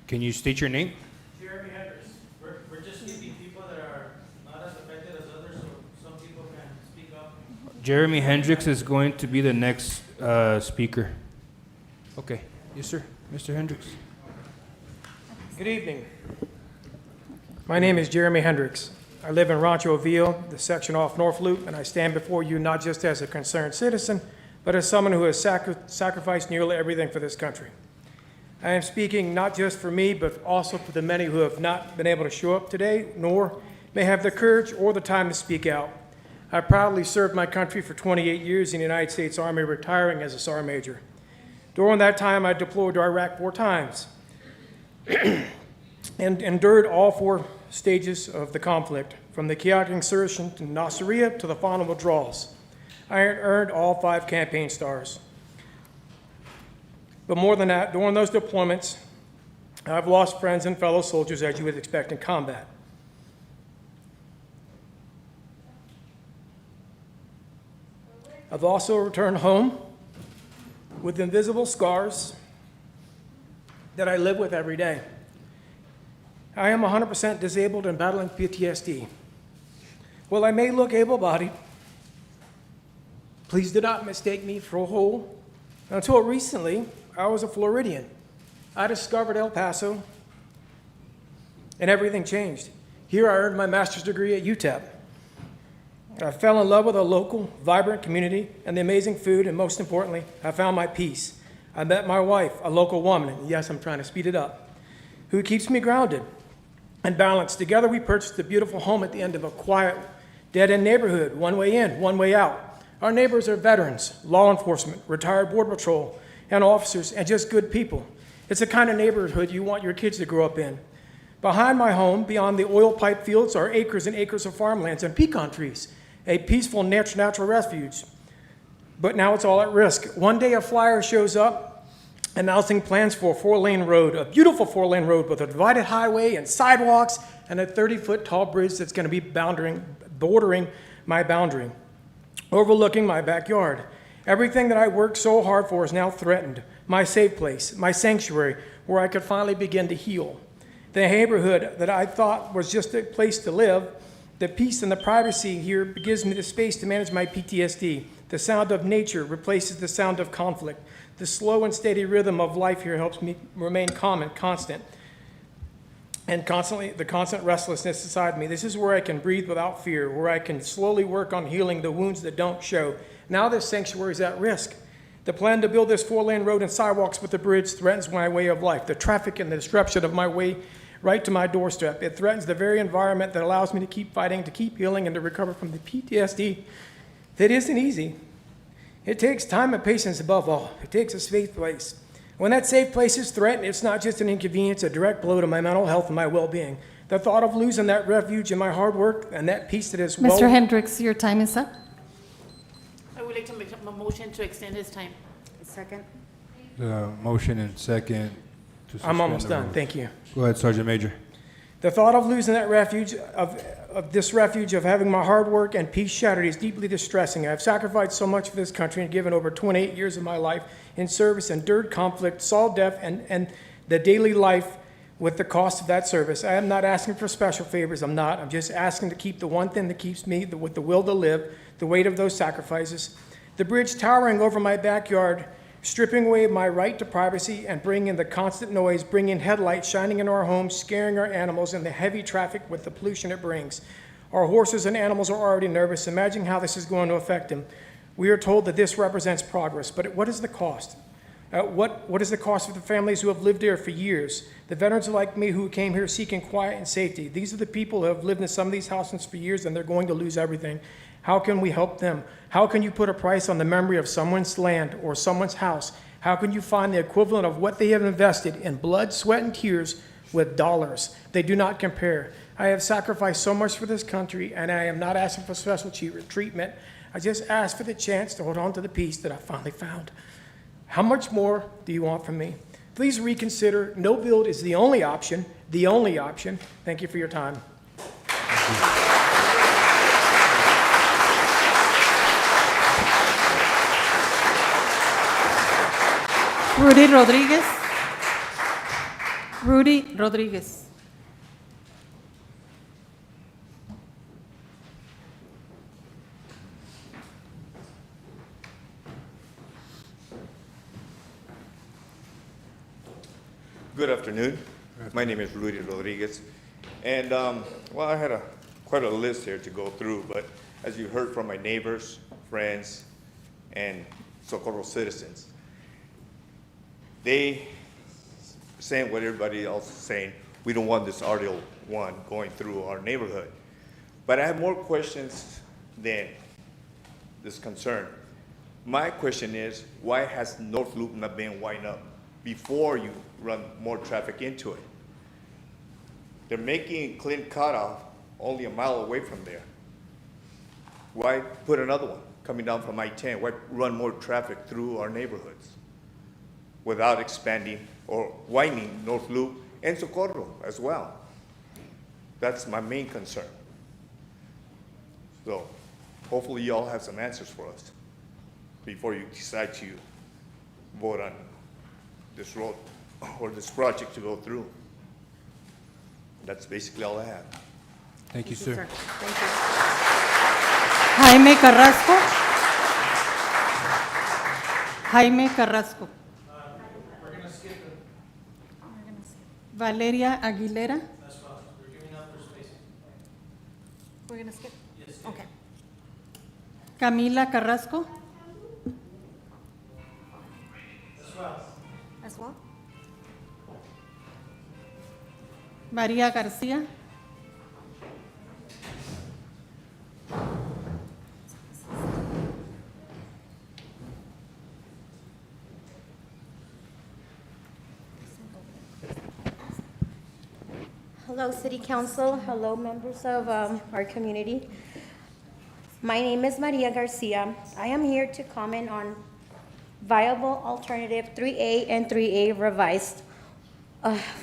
Can you state your name? Jeremy Hendricks. We're just keeping people that are not as affected as others, so some people can speak up. Jeremy Hendricks is going to be the next speaker. Okay. Yes, sir. Mr. Hendricks. Good evening. My name is Jeremy Hendricks. I live in Rancho Ville, the section off North Loop, and I stand before you not just as a concerned citizen, but as someone who has sacrificed nearly everything for this country. I am speaking not just for me, but also for the many who have not been able to show up today, nor may have the courage or the time to speak out. I proudly served my country for 28 years in the United States Army, retiring as a Sergeant Major. During that time, I deployed to Iraq 4 times and endured all 4 stages of the conflict, from the chaotic insertion to Nasiriyah to the final withdrawals. I earned all 5 campaign stars. But more than that, during those deployments, I've lost friends and fellow soldiers, as you would expect in combat. I've also returned home with invisible scars that I live with every day. I am 100% disabled and battling PTSD. While I may look able-bodied, please do not mistake me for a whole. Until recently, I was a Floridian. I discovered El Paso, and everything changed. Here I earned my master's degree at UTEP. I fell in love with a local, vibrant community and the amazing food, and most importantly, I found my peace. I met my wife, a local woman, and yes, I'm trying to speed it up, who keeps me grounded and balanced. Together we purchased a beautiful home at the end of a quiet, dead-end neighborhood, one way in, one way out. Our neighbors are veterans, law enforcement, retired border patrol, and officers, and just good people. It's the kind of neighborhood you want your kids to grow up in. Behind my home, beyond the oil pipe fields, are acres and acres of farmlands and pecan trees, a peaceful natural refuge. But now it's all at risk. One day a flyer shows up announcing plans for a 4-lane road, a beautiful 4-lane road with a divided highway and sidewalks and a 30-foot tall bridge that's going to be bordering my boundary, overlooking my backyard. Everything that I worked so hard for is now threatened. My safe place, my sanctuary, where I could finally begin to heal. The neighborhood that I thought was just a place to live, the peace and the privacy here gives me the space to manage my PTSD. The sound of nature replaces the sound of conflict. The slow and steady rhythm of life here helps me remain calm and constant. And the constant restlessness inside me. This is where I can breathe without fear, where I can slowly work on healing the wounds that don't show. Now this sanctuary is at risk. The plan to build this 4-lane road and sidewalks with the bridge threatens my way of life, the traffic and the disruption of my way right to my doorstep. It threatens the very environment that allows me to keep fighting, to keep healing, and to recover from the PTSD that isn't easy. It takes time and patience above all. It takes a safe place. When that safe place is threatened, it's not just an inconvenience, a direct blow to my mental health and my well-being. The thought of losing that refuge and my hard work and that peace that is Mr. Hendricks, your time is up. I would like to make a motion to extend his time. Second. The motion and second to suspend. I'm almost the done. rules. Thank you. Go ahead, Sergeant Major. The thought of losing that refuge, of this refuge, of having my hard work and peace shattered is deeply distressing. I've sacrificed so much for this country and given over 28 years of my life in service, endured conflict, saw death, and the daily life with the cost of that service. I am not asking for special favors. I'm not. I'm just asking to keep the one thing that keeps me with the will to live, the weight of those sacrifices. The bridge towering over my backyard, stripping away my right to privacy and bringing in the constant noise, bringing headlights shining into our homes, scaring our animals, and the heavy traffic with the pollution it brings. Our horses and animals are already nervous. Imagine how this is going to affect them. We are told that this represents progress, but what is the cost? What is the cost for the families who have lived there for years? The veterans like me who came here seeking quiet and safety. These are the people who have lived in some of these houses for years and they're going to lose everything. How can we help them? How can you put a price on the memory of someone's land or someone's house? How can you find the equivalent of what they have invested in blood, sweat, and tears with dollars? They do not compare. I have sacrificed so much for this country, and I am not asking for special treatment. I just ask for the chance to hold on to the peace that I finally found. How much more do you want from me? Please reconsider. No build is the only option, the only option. Thank you for your time. Rudy Rodriguez. Rudy Rodriguez. Good afternoon. My name is Rudy Rodriguez. And, well, I had quite a list here to go through, but as you heard from my neighbors, friends, and Socorro citizens, they saying what everybody else is saying, we don't want this arterial one going through our neighborhood. But I have more questions than this concern. My question is, why has North Loop not been widened up before you run more traffic into it? They're making clean cutoff only a mile away from there. Why put another one coming down from I-10? Why run more traffic through our neighborhoods without expanding or widening North Loop and Socorro as well? That's my main concern. So hopefully you all have some answers for us before you decide to vote on this road or this project to go through. That's basically all I have. Thank you, sir. Thank you. Jaime Carrasco. Jaime Carrasco. We're going to skip it. Valeria Aguilera. That's fine. We're giving up for space. We're going to skip? Yes. Okay. Camila Carrasco. As well. As well? María García. Hello, City Council. Hello, members of our community. My name is Maria Garcia. I am here to comment on viable alternative 3A and 3A revised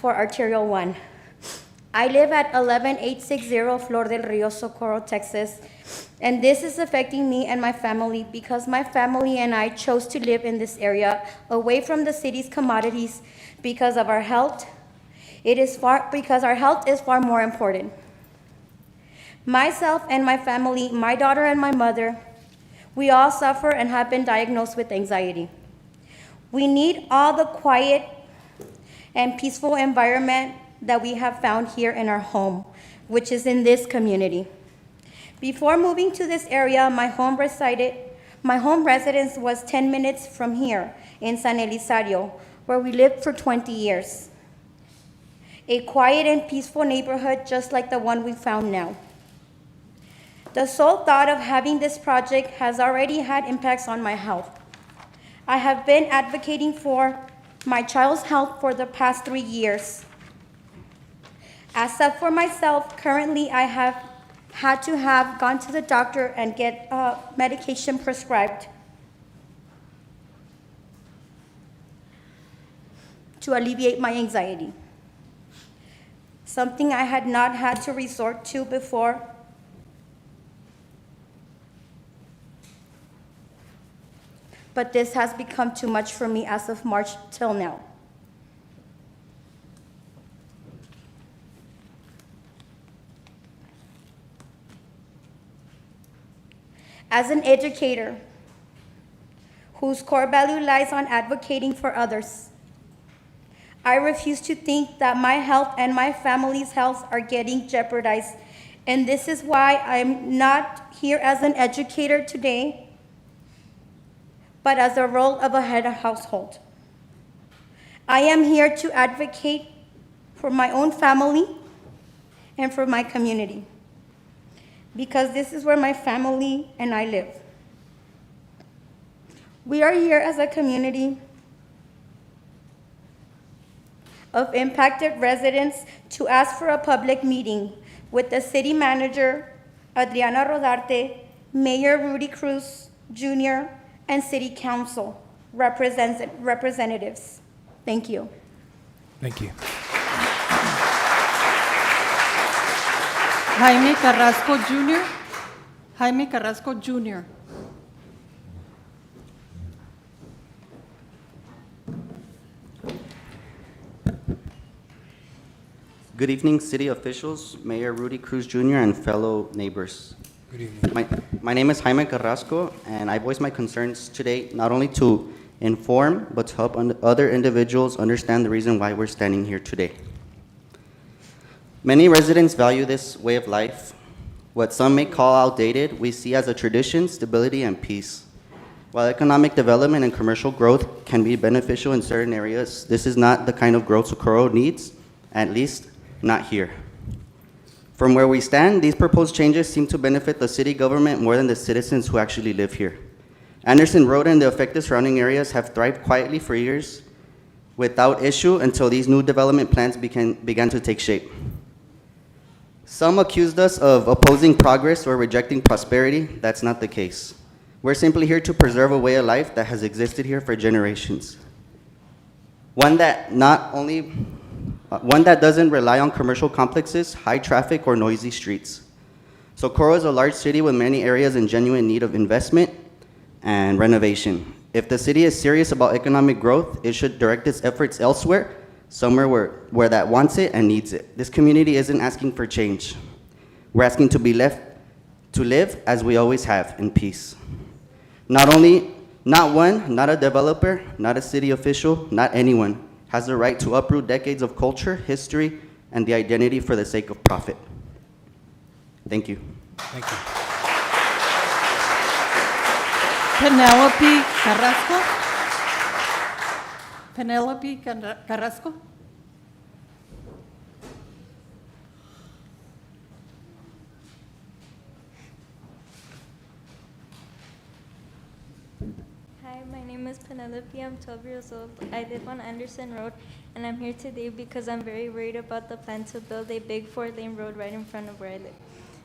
for Arterial 1. I live at 11860 Flor del Rio, Socorro, Texas, and this is affecting me and my family because my family and I chose to live in this area away from the city's commodities because of our health. Because our health is far more important. Myself and my family, my daughter and my mother, we all suffer and have been diagnosed with anxiety. We need all the quiet and peaceful environment that we have found here in our home, which is in this community. Before moving to this area, my home residence was 10 minutes from here in San Elizario, where we lived for 20 years. A quiet and peaceful neighborhood just like the one we found now. The sole thought of having this project has already had impacts on my health. I have been advocating for my child's health for the past 3 years. As for myself, currently I have had to have gone to the doctor and get medication prescribed to alleviate my anxiety. Something I had not had to resort to before. But this has become too much for me as of March till now. As an educator whose core value lies on advocating for others, I refuse to think that my health and my family's health are getting jeopardized, and this is why I'm not here as an educator today, but as a role of a head of household. I am here to advocate for my own family and for my community, because this is where my family and I live. We are here as a community of impacted residents to ask for a public meeting with the city manager, Adriana Rodarte, Mayor Rudy Cruz Jr., and city council representatives. Thank you. Thank you. Jaime Carrasco Jr. Jaime Carrasco Jr. Good evening, city officials, Mayor Rudy Cruz Jr., and fellow neighbors. Good evening. My name is Jaime Carrasco, and I voice my concerns today not only to inform, but to help other individuals understand the reason why we're standing here today. Many residents value this way of life. What some may call outdated, we see as a tradition, stability, and peace. While economic development and commercial growth can be beneficial in certain areas, this is not the kind of growth Socorro needs, at least not here. From where we stand, these proposed changes seem to benefit the city government more than the citizens who actually live here. Anderson Road and the affected surrounding areas have thrived quietly for years without issue until these new development plans began to take shape. Some accused us of opposing progress or rejecting prosperity. That's not the case. We're simply here to preserve a way of life that has existed here for generations. One that doesn't rely on commercial complexes, high traffic, or noisy streets. Socorro is a large city with many areas in genuine need of investment and renovation. If the city is serious about economic growth, it should direct its efforts elsewhere, somewhere where that wants it and needs it. This community isn't asking for change. We're asking to be left to live as we always have, in peace. Not a developer, not a city official, not anyone has the right to uproot decades of culture, history, and the identity for the sake of profit. Thank you. Thank you. Penelope Carrasco. Penelope Carrasco. Hi, my name is Penelope. I'm 12 years old. I live on Anderson Road, and I'm here today because I'm very worried about the plan to build a big 4-lane road right in front of where I live.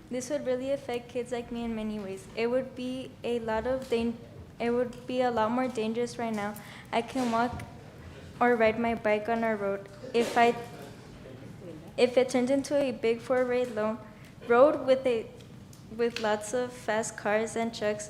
This would really affect kids like me in many ways. It would be a lot more dangerous right now. I can walk or ride my bike on our road. If it turned into a big 4-lane road with lots of fast cars and trucks,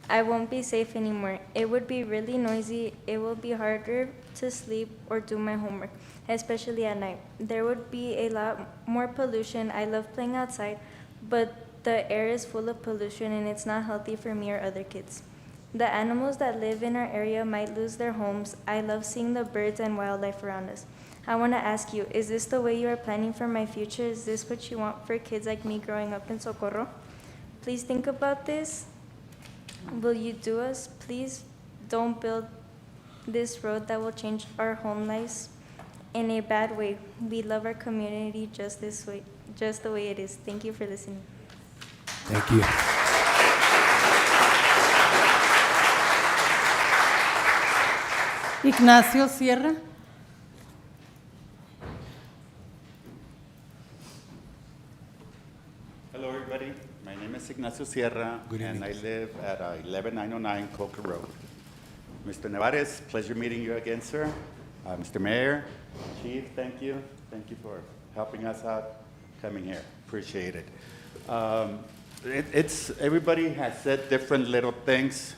I won't be safe anymore. It would be really noisy. It will be harder to sleep or do my homework, especially at night. There would be a lot more pollution. I love playing outside, but the air is full of pollution and it's not healthy for me or other kids. The animals that live in our area might lose their homes. I love seeing the birds and wildlife around us. I want to ask you, is this the way you are planning for my future? Is this what you want for kids like me growing up in Socorro? Please think about this. Will you do us? Please don't build this road that will change our home lives in a bad way. We love our community just this way, just the way it is. Thank you for listening. Thank you. Ignacio Sierra. Hello, everybody. My name is Ignacio Sierra, and I live at 11909 Coca Road. Mr. Nevares, pleasure meeting you again, sir. Mr. Mayor, Chief, thank you. Thank you for helping us out, coming here. Appreciate it. Everybody has said different little things,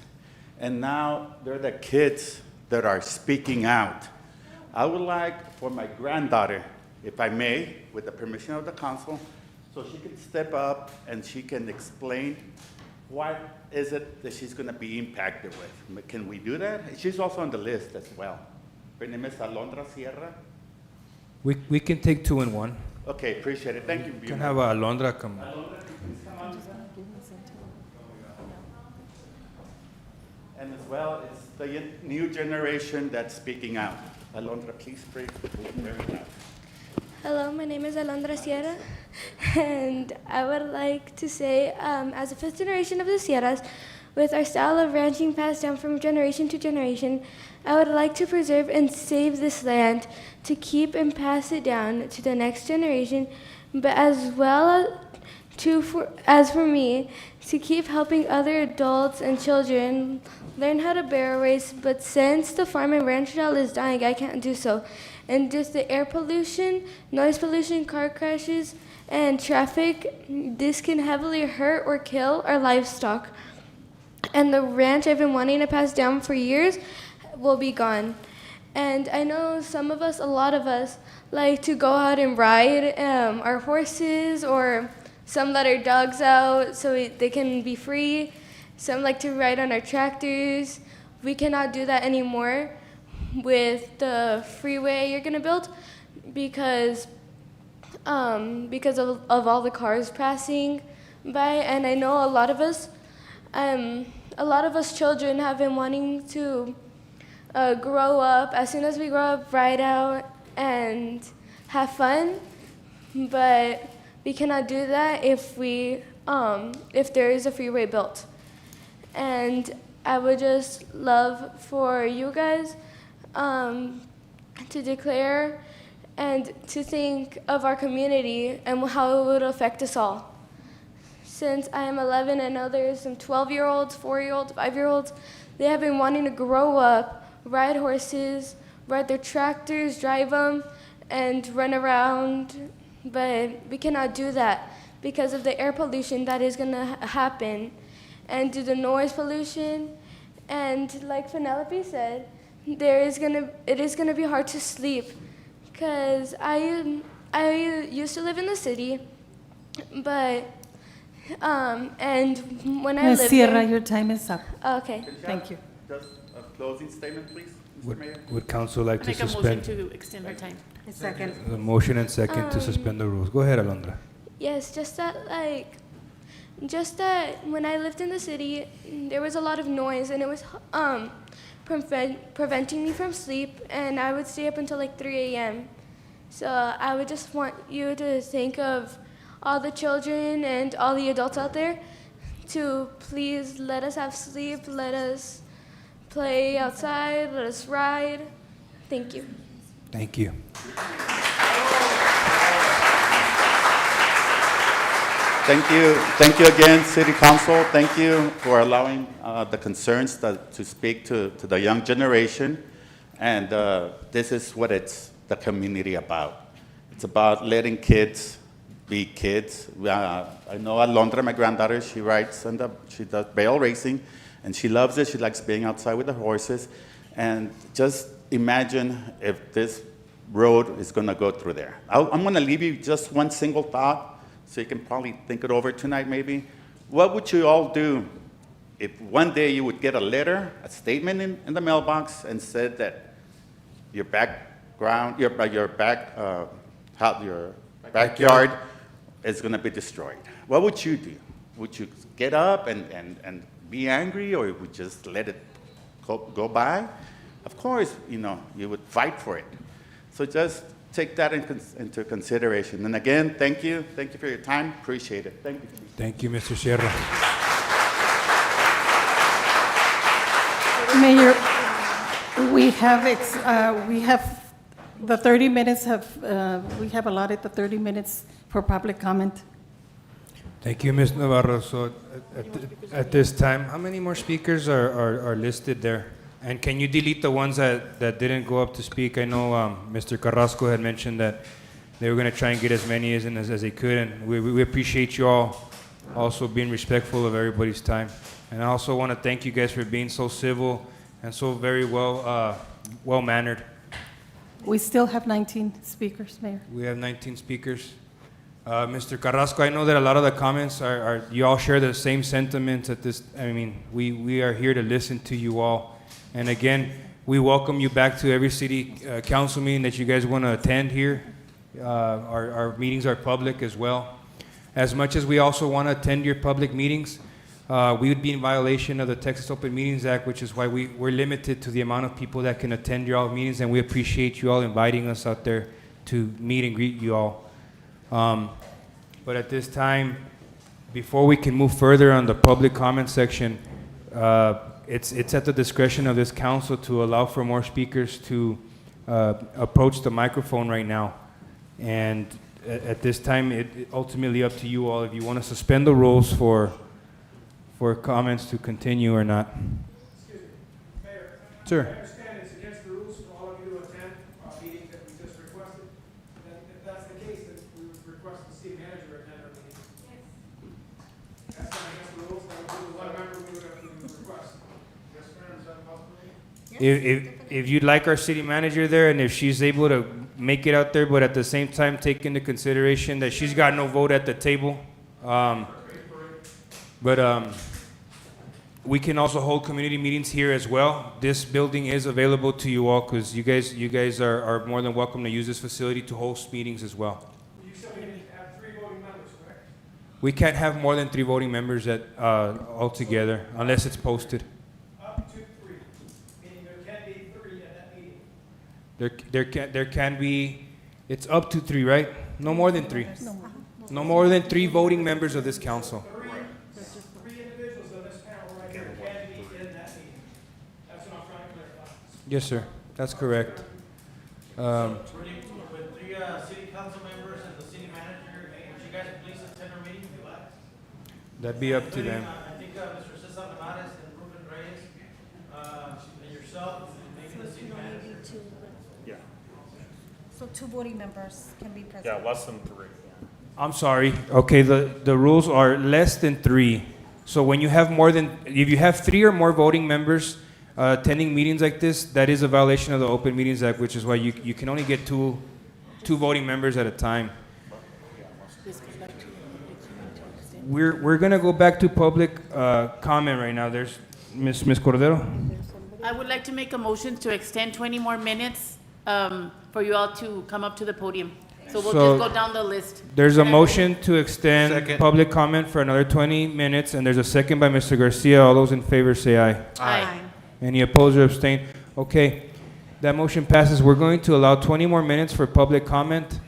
and now they're the kids that are speaking out. I would like for my granddaughter, if I may, with the permission of the council, so she can step up and she can explain what is it that she's going to be impacted with. Can we do that? She's also on the list as well. Her name is Alondra Sierra. We can take 2 in 1. Okay, appreciate it. Thank you. Can have Alondra come. Alondra, please come on. And as well, it's the new generation that's speaking out. Alondra, please pray very loud. Hello, my name is Alondra Sierra, and I would like to say, as a fifth generation of the Sierras, with our style of ranching passed down from generation to generation, I would like to preserve and save this land to keep and pass it down to the next generation, but as well as for me, to keep helping other adults and children learn how to barrel race, but since the farm and ranch style is dying, I can't do so. And just the air pollution, noise pollution, car crashes, and traffic, this can heavily hurt or kill our livestock. And the ranch I've been wanting to pass down for years will be gone. And I know some of us, a lot of us, like to go out and ride our horses, or some let our dogs out so they can be free. Some like to ride on our tractors. We cannot do that anymore with the freeway you're gonna build because of all the cars passing by. And I know a lot of us children have been wanting to grow up. As soon as we grow up, ride out and have fun, but we cannot do that if there is a freeway built. And I would just love for you guys to declare and to think of our community and how it would affect us all. Since I am 11, I know there's some 12-year-olds, 4-year-olds, 5-year-olds. They have been wanting to grow up, ride horses, ride their tractors, drive them, and run around. But we cannot do that because of the air pollution that is going to happen, and due to noise pollution. And like Penelope said, it is gonna be hard to sleep, because I used to live in the city, but and when I Ms. lived Sierra, there, your time is up. Okay. Thank you. Just a closing statement, please, Mr. Mayor. Would council like to Make a motion suspend? to extend her time. Second. The motion and second to suspend the rules. Go ahead, Alondra. Yes, just that when I lived in the city, there was a lot of noise, and it was preventing me from sleep, and I would stay up until like 3 a.m. So I would just want you to think of all the children and all the adults out there to please let us have sleep, let us play outside, let us ride. Thank you. Thank you. Thank you again, City Council. Thank you for allowing the concerns to speak to the young generation. And this is what it's the community about. It's about letting kids be kids. I know Alondra, my granddaughter, she rides and she does barrel racing, and she loves it. She likes being outside with the horses. And just imagine if this road is going to go through there. I'm going to leave you just one single thought, so you can probably think it over tonight maybe. What would you all do if one day you would get a letter, a statement in the mailbox, and said that your backyard is going to be destroyed? What would you do? Would you get up and be angry, or would you just let it go by? Of course, you would fight for it. So just take that into consideration. And again, thank you. Thank you for your time. Appreciate it. Thank you. Thank you, Mr. Sierra. Mayor, we have the 30 minutes we have allotted the 30 minutes for public comment. Thank you, Ms. Navarro. So at this time, how many more speakers are listed there? And can you delete the ones that didn't go up to speak? I know Mr. Carrasco had mentioned that they were going to try and get as many as they could, and we appreciate you all also being respectful of everybody's time. And I also want to thank you guys for being so civil and so very well-mannered. We still have 19 speakers, Mayor. We have 19 speakers. Mr. Carrasco, I know that a lot of the comments you all share the same sentiments at this. I mean, we are here to listen to you all. And again, we welcome you back to every city council meeting that you guys want to attend here. Our meetings are public as well. As much as we also want to attend your public meetings, we would be in violation of the Texas Open Meetings Act, which is why we're limited to the amount of people that can attend your all meetings, and we appreciate you all inviting us out there to meet and greet you all. But at this time, before we can move further on the public comment section, it's at the discretion of this council to allow for more speakers to approach the microphone right now. And at this time, it ultimately up to you all if you want to suspend the rules for comments to continue or not. Excuse me, Mayor. Sir. I understand it's against the rules for all of you to attend meetings that we just requested. Then if that's the case, then we would request the city manager attend our meeting. That's not against the rules, that would be one member we would have to request. Yes, Mayor, is that possible? If you'd like our city manager there, and if she's able to make it out there, but at the same time take into consideration that she's got no vote at the table. But we can also hold community meetings here as well. This building is available to you all because you guys are more than welcome to use this facility to host meetings as well. You said we need to have 3 voting members, correct? We can't have more than 3 voting members altogether unless it's posted. Up to 3, meaning there can be 3 at that meeting. There can be, it's up to 3, right? No more than 3. No more than 3 voting members of this council. 3 individuals on this panel right here can be in that meeting. That's what I'm trying to clarify. Yes, sir. That's correct. With 3 city council members and the city manager, would you guys please attend our meeting if you like? That'd be up to them. I think Mr. Cesar Linares and Ruben Reyes, and yourself, and maybe the city manager. Yeah. So 2 voting members can be present. Yeah, less than 3. I'm sorry. Okay, the rules are less than 3. So when you have if you have 3 or more voting members attending meetings like this, that is a violation of the Open Meetings Act, which is why you can only get two voting members at a time. We're gonna go back to public comment right now. There's Miss Cordero. I would like to make a motion to extend 20 more minutes for you all to come up to the podium. So we'll just go down the list. There's a motion to extend Second. public comment for another 20 minutes, and there's a second by Mr. Garcia. All those in favor say aye. Aye. Any opposed or abstain? Okay, that motion passes. We're going to allow 20 more minutes for public comment.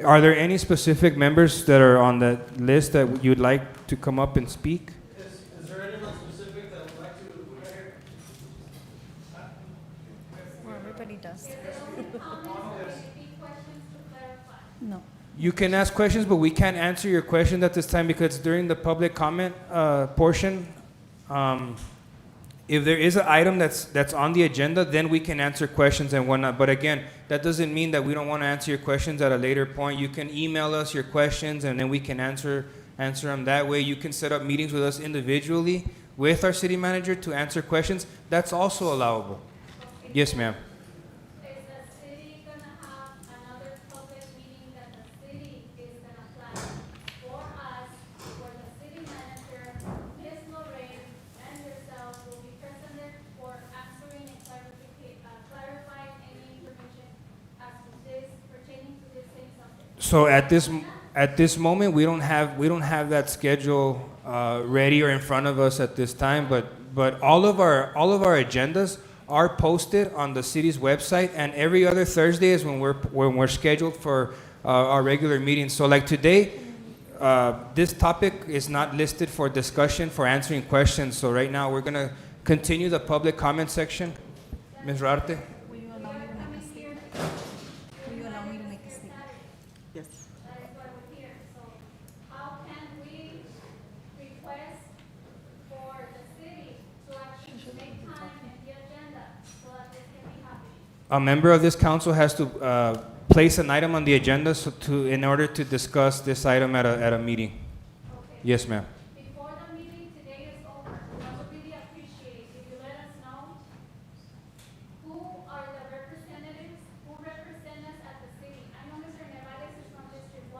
Are there any specific members that are on that list that you'd like to come up and speak? Is there anyone specific that would like to put here? Well, everybody does. No. You can ask questions, but we can't answer your questions at this time because during the public comment portion, if there is an item that's on the agenda, then we can answer questions and whatnot. But again, that doesn't mean that we don't want to answer your questions at a later point. You can email us your questions, and then we can answer them that way. You can set up meetings with us individually with our city manager to answer questions. That's also allowable. Yes, ma'am. So at this moment, we don't have that schedule ready or in front of us at this time. But all of our agendas are posted on the city's website, and every other Thursday is when we're scheduled for our regular meetings. So like today, this topic is not listed for discussion for answering questions. So right now, we're gonna continue the public comment section. Ms. Rarte. Will you allow me to make a statement? Will you allow me to make a statement? Yes. A member of this council has to place an item on the agenda in order to discuss this item at a meeting. Okay. Yes, ma'am. Before the meeting today is over, I would really appreciate if you let us know who are the representatives, who represent us at the city. I know Mr. Nevares is from District 1,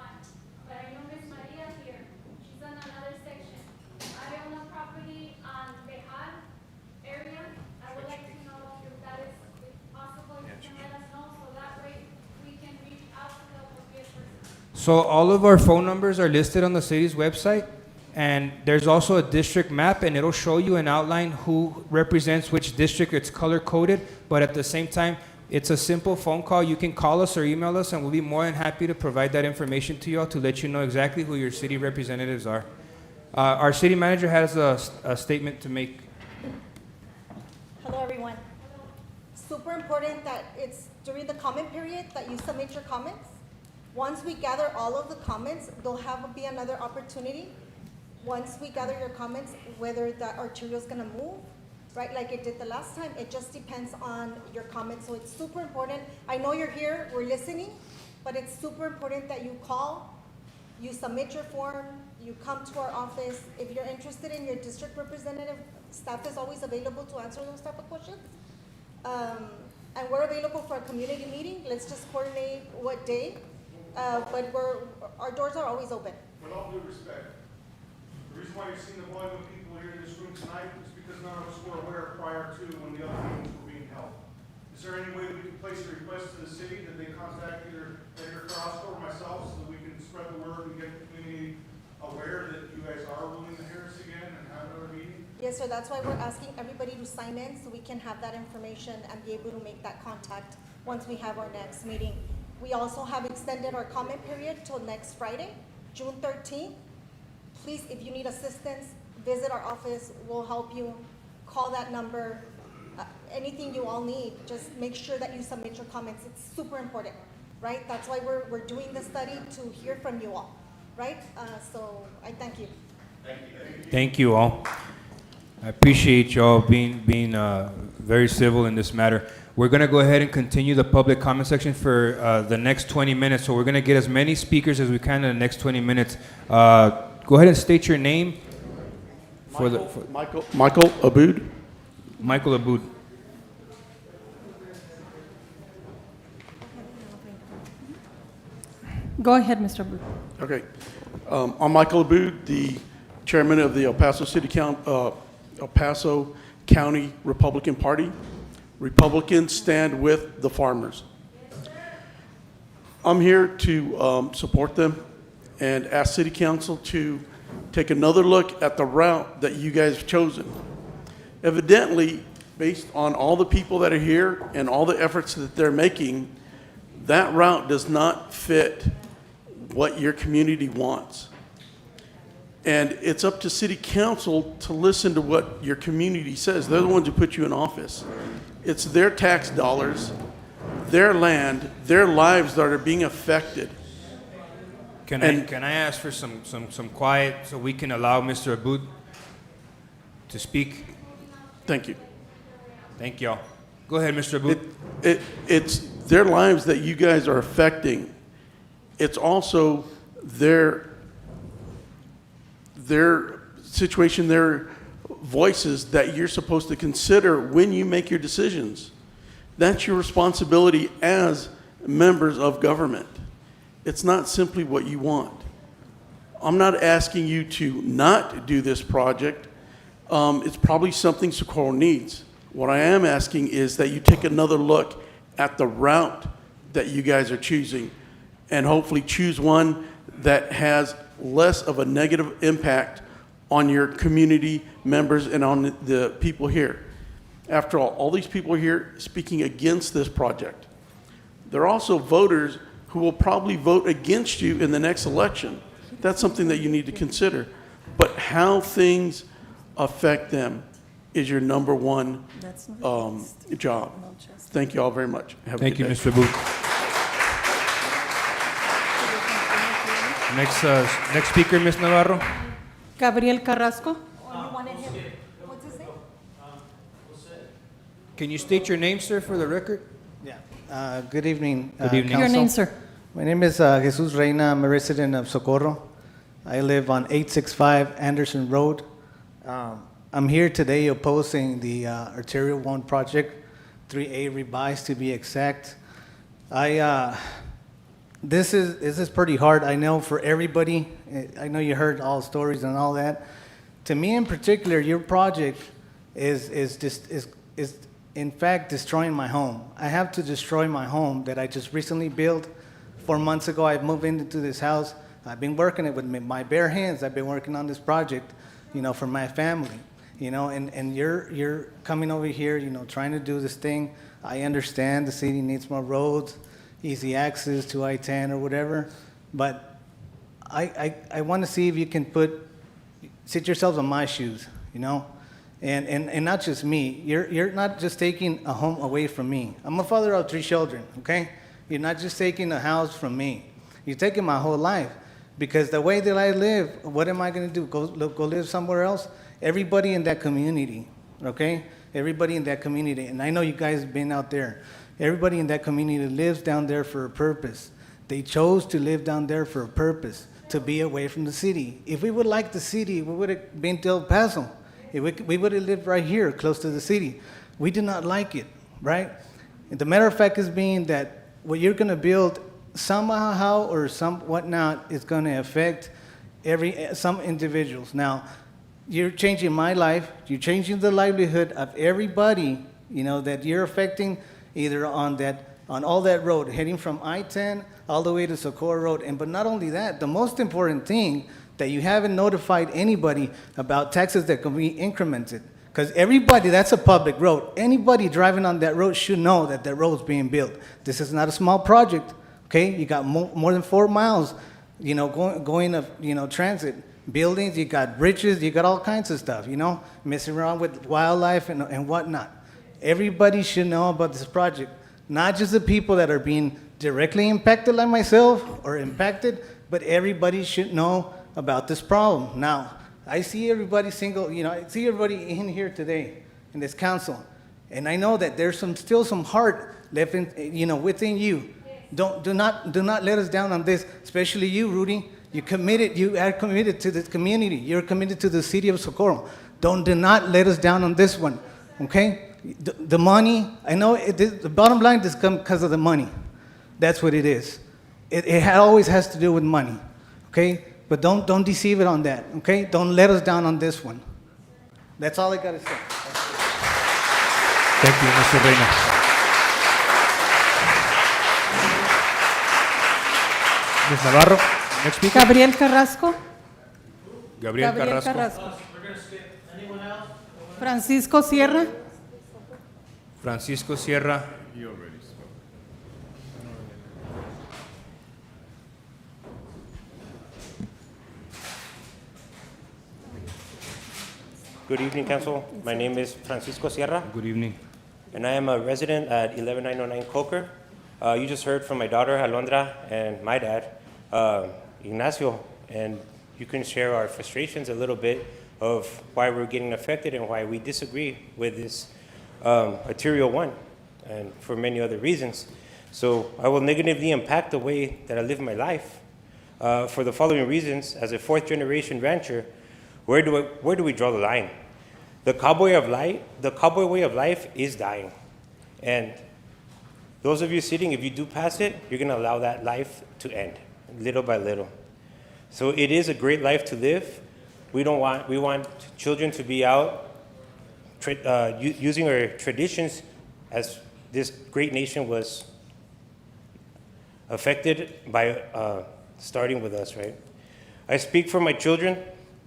but I know Ms. Maria here. She's on another section. I own a property on Behar area. I would like to know if that is possible. You can let us know so that way we can reach out to the appropriate person. So all of our phone numbers are listed on the city's website, And there's also a district map, and it'll show you an outline who represents which district. It's color-coded, but at the same time, it's a simple phone call. You can call us or email us, and we'll be more than happy to provide that information to you all to let you know exactly who your city representatives are. Our city manager has a statement to make. Hello, everyone. Super important that it's during the comment period that you submit your comments. Once we gather all of the comments, there'll be another opportunity. Once we gather your comments, whether that arterial is going to move, right, like it did the last time, it just depends on your comments. So it's super important. I know you're here, we're listening, but it's super important that you call, you submit your form, you come to our office. If you're interested in your district representative, staff is always available to answer those type of questions. And we're available for a community meeting. Let's just coordinate what day. But our doors are always open. With all due respect, the reason why you're seeing the volume of people here in this room tonight is because none of us were aware prior to when the other meetings were being held. Is there any way we can place a request to the city that they contact either Edgar Carrasco or myself so that we can spread the word and get the community aware that you guys are willing to hear us again and have another meeting? Yes, sir. That's why we're asking everybody to sign in so we can have that information and be able to make that contact once we have our next meeting. We also have extended our comment period till next Friday, June 13th. Please, if you need assistance, visit our office. We'll help you. Call that number. Anything you all need, just make sure that you submit your comments. It's super important, right? That's why we're doing this study, to hear from you all, right? So I thank you. Thank you all. I appreciate y'all being very civil in this matter. We're going to go ahead and continue the public comment section for the next 20 minutes. So we're going to get as many speakers as we can in the next 20 minutes. Go ahead and state your name. Michael Aboud. Michael Aboud. Go ahead, Mr. Booth. Okay. I'm Michael Aboud, the chairman of the El Paso County Republican Party. Republicans stand with the farmers. I'm here to support them and ask City Council to take another look at the route that you guys have chosen. Evidently, based on all the people that are here and all the efforts that they're making, that route does not fit what your community wants. And it's up to City Council to listen to what your community says. They're the ones who put you in office. It's their tax dollars, their land, their lives that are being affected. Can I ask for some quiet so we can allow Mr. Aboud to speak? Thank you. Thank y'all. Go ahead, Mr. Aboud. It's their lives that you guys are affecting. It's also their situation, their voices that you're supposed to consider when you make your decisions. That's your responsibility as members of government. It's not simply what you want. I'm not asking you to not do this project. It's probably something Socorro needs. What I am asking is that you take another look at the route that you guys are choosing and hopefully choose one that has less of a negative impact on your community members and on the people here. After all these people here speaking against this project. They're also voters who will probably vote against you in the next election. That's something that you need to consider. But how things affect them is your number one job. Thank you all very much. Have Thank a you, good day. Mr. Aboud. Next speaker, Ms. Navarro. Gabriel Carrasco. What's his name? Can you state your name, sir, for the record? Yeah. Good evening. Good evening. Your name, sir. My name is Jesus Reina. I'm a resident of Socorro. I live on 865 Anderson Road. I'm here today opposing the Arterial 1 project, 3A revised to be exact. This is pretty hard, I know, for everybody. I know you heard all stories and all that. To me in particular, your project is in fact destroying my home. I have to destroy my home that I just recently built. 4 months ago, I moved into this house. I've been working it with my bare hands. I've been working on this project, for my family, and you're coming over here, trying to do this thing. I understand the city needs more roads, easy access to I-10 or whatever, but I want to see if you can sit yourselves on my shoes, and not just me. You're not just taking a home away from me. I'm a father of 3 children, okay? You're not just taking a house from me. You're taking my whole life, because the way that I live, what am I going to do? Go live somewhere else? Everybody in that community, okay? Everybody in that community, and I know you guys have been out there. Everybody in that community lives down there for a purpose. They chose to live down there for a purpose, to be away from the city. If we would like the city, we would have been to El Paso. We would have lived right here, close to the city. We did not like it, right? And the matter of fact is being that what you're going to build somehow or some whatnot is going to affect some individuals. Now, you're changing my life. You're changing the livelihood of everybody, that you're affecting either on all that road, heading from I-10 all the way to Socorro Road. But not only that, the most important thing, that you haven't notified anybody about taxes that can be incremented. Because everybody, that's a public road. Anybody driving on that road should know that that road's being built. This is not a small project, okay? You got more than 4 miles, going of, transit. Buildings, you got bridges, you got all kinds of stuff, messing around with wildlife and whatnot. Everybody should know about this project. Not just the people that are being directly impacted like myself or impacted, but everybody should know about this problem. Now, I see everybody I see everybody in here today in this council, and I know that there's still some heart left within you. Do not let us down on this, especially you, Rudy. You are committed to this community. You're committed to the city of Socorro. Do not let us down on this one, okay? The money, I know the bottom line does come because of the money. That's what it is. It always has to do with money, okay? But don't deceive it on that, okay? Don't let us down on this one. That's all I got to say. Thank you, Mr. Reina. Ms. Navarro, next speaker. Gabriel Carrasco. Gabriel Carrasco. Francisco Sierra. Francisco Sierra. Good evening, Council. My name is Francisco Sierra. Good evening. And I am a resident at 11909 Coker. You just heard from my daughter, Alondra, and my dad, Ignacio, and you can share our frustrations a little bit of why we're getting affected and why we disagree with this arterial one, and for many other reasons. So I will negatively impact the way that I live my life for the following reasons. As a 4th-generation rancher, where do we draw the line? The cowboy way of life is dying. And those of you sitting, if you do pass it, you're going to allow that life to end, little by little. So it is a great life to live. We want children to be out using our traditions as this great nation was affected by starting with us, right? I speak for my children,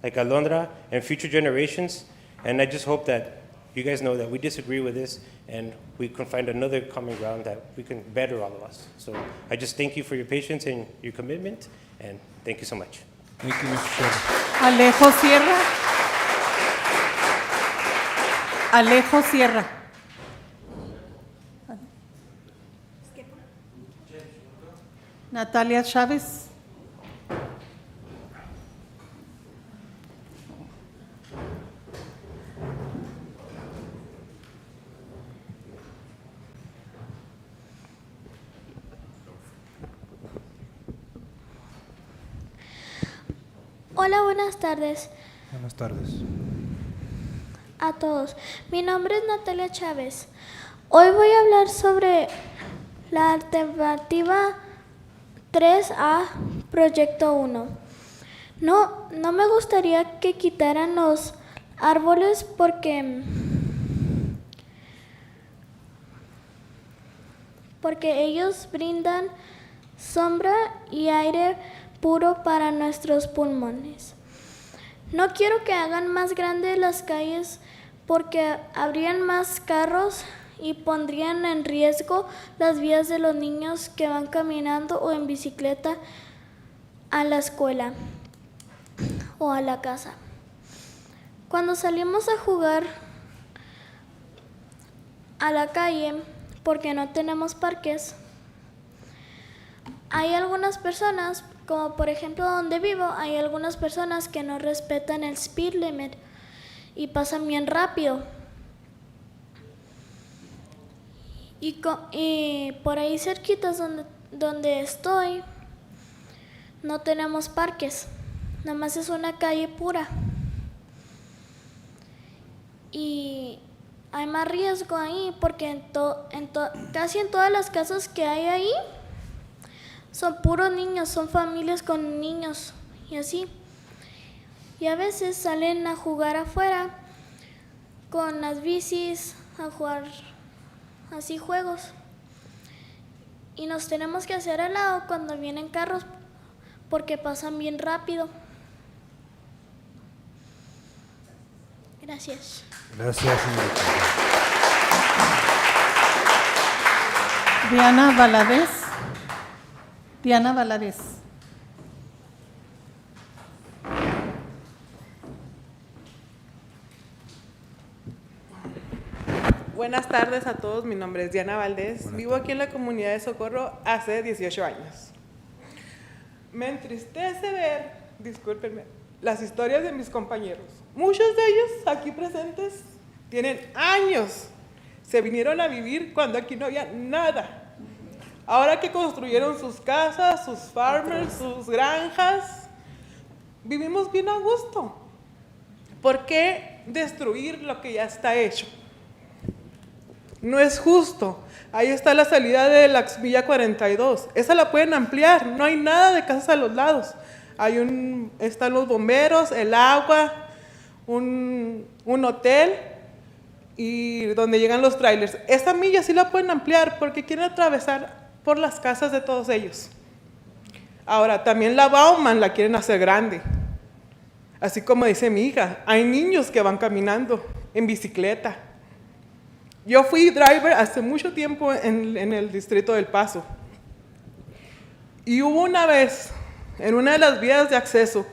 like Alondra, and future generations, and I just hope that you guys know that we disagree with this and we can find another common ground that we can better all of us. So I just thank you for your patience and your commitment, and thank you so much. Thank you, Mr. Chairman. Alejo Sierra. Alejo Sierra. Natalia Chávez. Hola, buenas tardes Buenas tardes. a todos. Mi nombre es Natalia Chávez. Hoy voy a hablar sobre la alternativa 3A, Proyecto 1. No me gustaría que quitaran los árboles porque ellos brindan sombra y aire puro para nuestros pulmones. No quiero que hagan más grandes las calles porque habrían más carros y pondrían en riesgo las vidas de los niños que van caminando o en bicicleta a la escuela o a la casa. Cuando salimos a jugar a la calle, porque no tenemos parques, hay algunas personas, como por ejemplo donde vivo, hay algunas personas que no respetan el speed limit y pasan bien rápido. Y por ahí cerquitas donde estoy, no tenemos parques, nada más es una calle pura. Y hay más riesgo ahí porque casi en todas las casas que hay ahí son puros niños, son familias con niños y así. Y a veces salen a jugar afuera con las bicis, a jugar así juegos. Y nos tenemos que hacer al lado cuando vienen carros porque pasan bien rápido. Gracias. Gracias, señorita. Diana Valadez. Diana Valadez. Buenas tardes a todos, mi nombre es Diana Valdés, vivo aquí en la comunidad de Socorro hace 18 años. Me entristece ver, discúlpenme, las historias de mis compañeros. Muchos de ellos aquí presentes tienen años, se vinieron a vivir cuando aquí no había nada. Ahora que construyeron sus casas, sus farmers, sus granjas, vivimos bien a gusto. ¿Por qué destruir lo que ya está hecho? No es justo. Ahí está la salida de la Villa 42. Esa la pueden ampliar. No hay nada de casas a los lados. Están los bomberos, el agua, un hotel y donde llegan los trailers. Esa milla sí la pueden ampliar porque quieren atravesar por las casas de todos ellos. Ahora, también la Bauman la quieren hacer grande. Así como dice mi hija, hay niños que van caminando en bicicleta. Yo fui driver hace mucho tiempo en el distrito del Paso. Y hubo una vez, en una de las vías de acceso,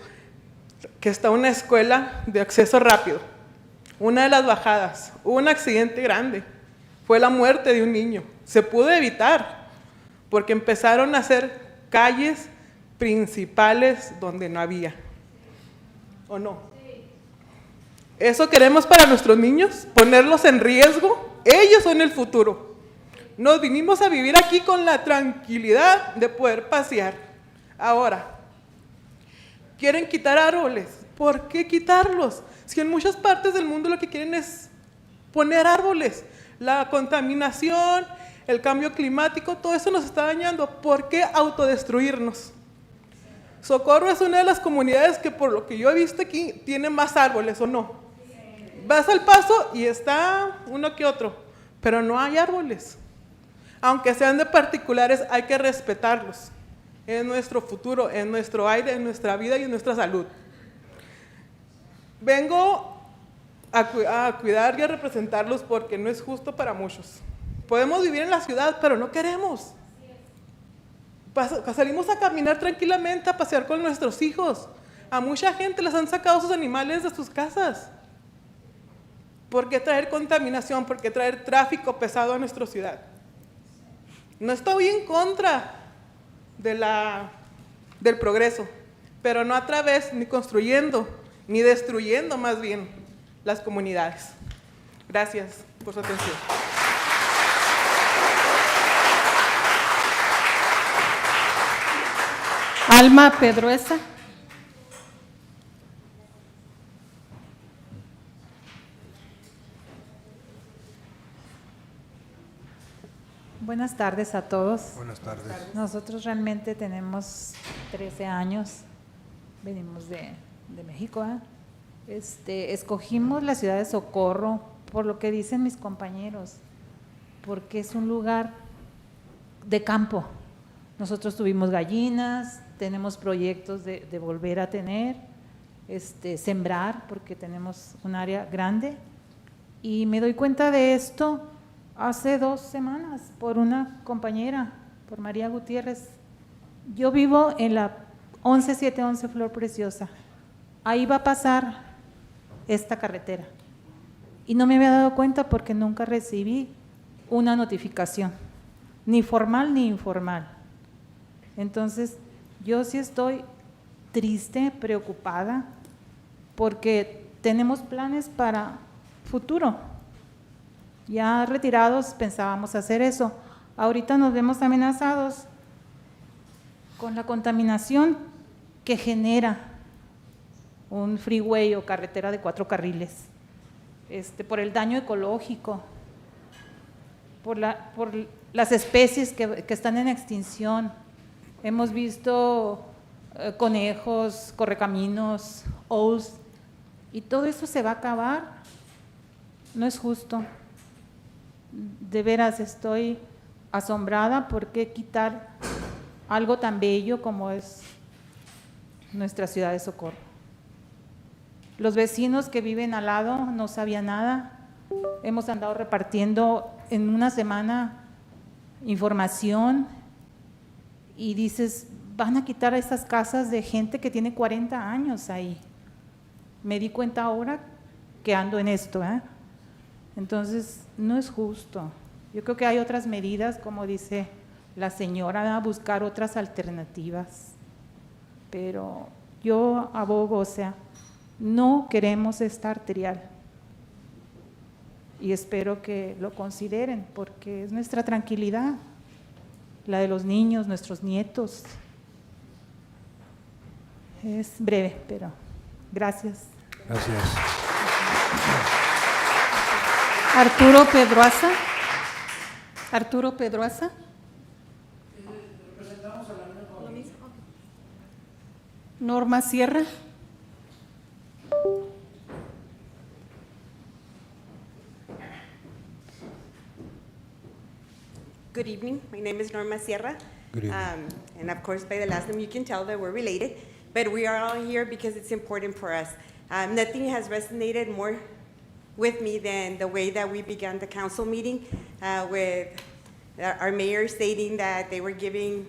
que está una escuela de acceso rápido, una de las bajadas, hubo un accidente grande. Fue la muerte de un niño. Se pudo evitar, porque empezaron a hacer calles principales donde no había. ¿O no? ¿Eso queremos para nuestros niños? ¿Ponerlos en riesgo? Ellos son el futuro. Nos vinimos a vivir aquí con la tranquilidad de poder pasear. Ahora, ¿quieren quitar árboles? ¿Por qué quitarlos? Si en muchas partes del mundo lo que quieren es poner árboles. La contaminación, el cambio climático, todo eso nos está dañando. ¿Por qué autodestruirnos? Socorro es una de las comunidades que, por lo que yo he visto aquí, tiene más árboles, ¿o no? Vas al Paso y está uno que otro, pero no hay árboles. Aunque sean de particulares, hay que respetarlos. Es nuestro futuro, es nuestro aire, es nuestra vida y es nuestra salud. Vengo a cuidar y a representarlos porque no es justo para muchos. Podemos vivir en la ciudad, pero no queremos. Salimos a caminar tranquilamente, a pasear con nuestros hijos. A mucha gente les han sacado sus animales de sus casas. ¿Por qué traer contaminación? ¿Por qué traer tráfico pesado a nuestra ciudad? No estoy en contra del progreso, pero no a través ni construyendo, ni destruyendo más bien las comunidades. Gracias por su atención. Alma Pedruesa. Buenas tardes a todos. Buenas tardes. Nosotros realmente tenemos 13 años, venimos de México. Escogimos la ciudad de Socorro por lo que dicen mis compañeros, porque es un lugar de campo. Nosotros tuvimos gallinas, tenemos proyectos de volver a tener, sembrar, porque tenemos un área grande. Y me doy cuenta de esto hace 2 semanas por una compañera, por María Gutiérrez. Yo vivo en la 11711 Flor Preciosa. Ahí va a pasar esta carretera. Y no me había dado cuenta porque nunca recibí una notificación, ni formal ni informal. Entonces, yo sí estoy triste, preocupada, porque tenemos planes para futuro. Ya retirados pensábamos hacer eso. Ahorita nos vemos amenazados con la contaminación que genera un freeway o carretera de 4 carriles, por el daño ecológico, por las especies que están en extinción. Hemos visto conejos, correcaminos, owls, y todo eso se va a acabar. No es justo. De veras estoy asombrada por qué quitar algo tan bello como es nuestra ciudad de Socorro. Los vecinos que viven al lado no sabían nada. Hemos andado repartiendo en una semana información y dices, van a quitar esas casas de gente que tiene 40 años ahí. Me di cuenta ahora que ando en esto, Entonces, no es justo. Yo creo que hay otras medidas, como dice la señora, a buscar otras alternativas. Pero yo abogo, no queremos esta arterial. Y espero que lo consideren, porque es nuestra tranquilidad, la de los niños, nuestros nietos. Es breve, pero gracias. Gracias. Arturo Pedroaza. Arturo Pedroaza. Norma Sierra. Good evening. My name is Norma Sierra. Good evening. And of course, by the last name, you can tell that we're related. But we are all here because it's important for us. Nothing has resonated more with me than the way that we began the council meeting with our mayor stating that they were giving,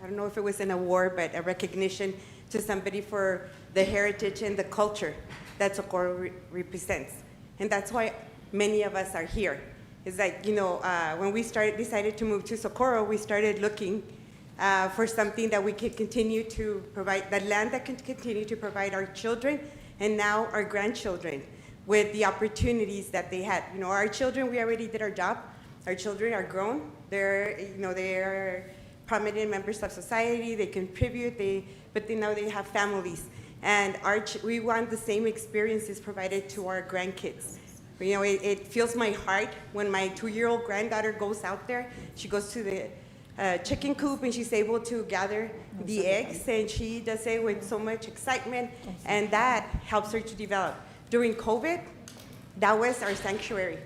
I don't know if it was an award, but a recognition to somebody for the heritage and the culture that Socorro represents. And that's why many of us are here. It's like, when we decided to move to Socorro, we started looking for something that we could continue to provide, the land that can continue to provide our children and now our grandchildren with the opportunities that they had. Our children, we already did our job. Our children are grown. They're prominent members of society. They contribute, but now they have families. And we want the same experiences provided to our grandkids. It fills my heart when my 2-year-old granddaughter goes out there. She goes to the chicken coop and she's able to gather the eggs, and she does it with so much excitement, and that helps her to develop. During COVID, that was our sanctuary.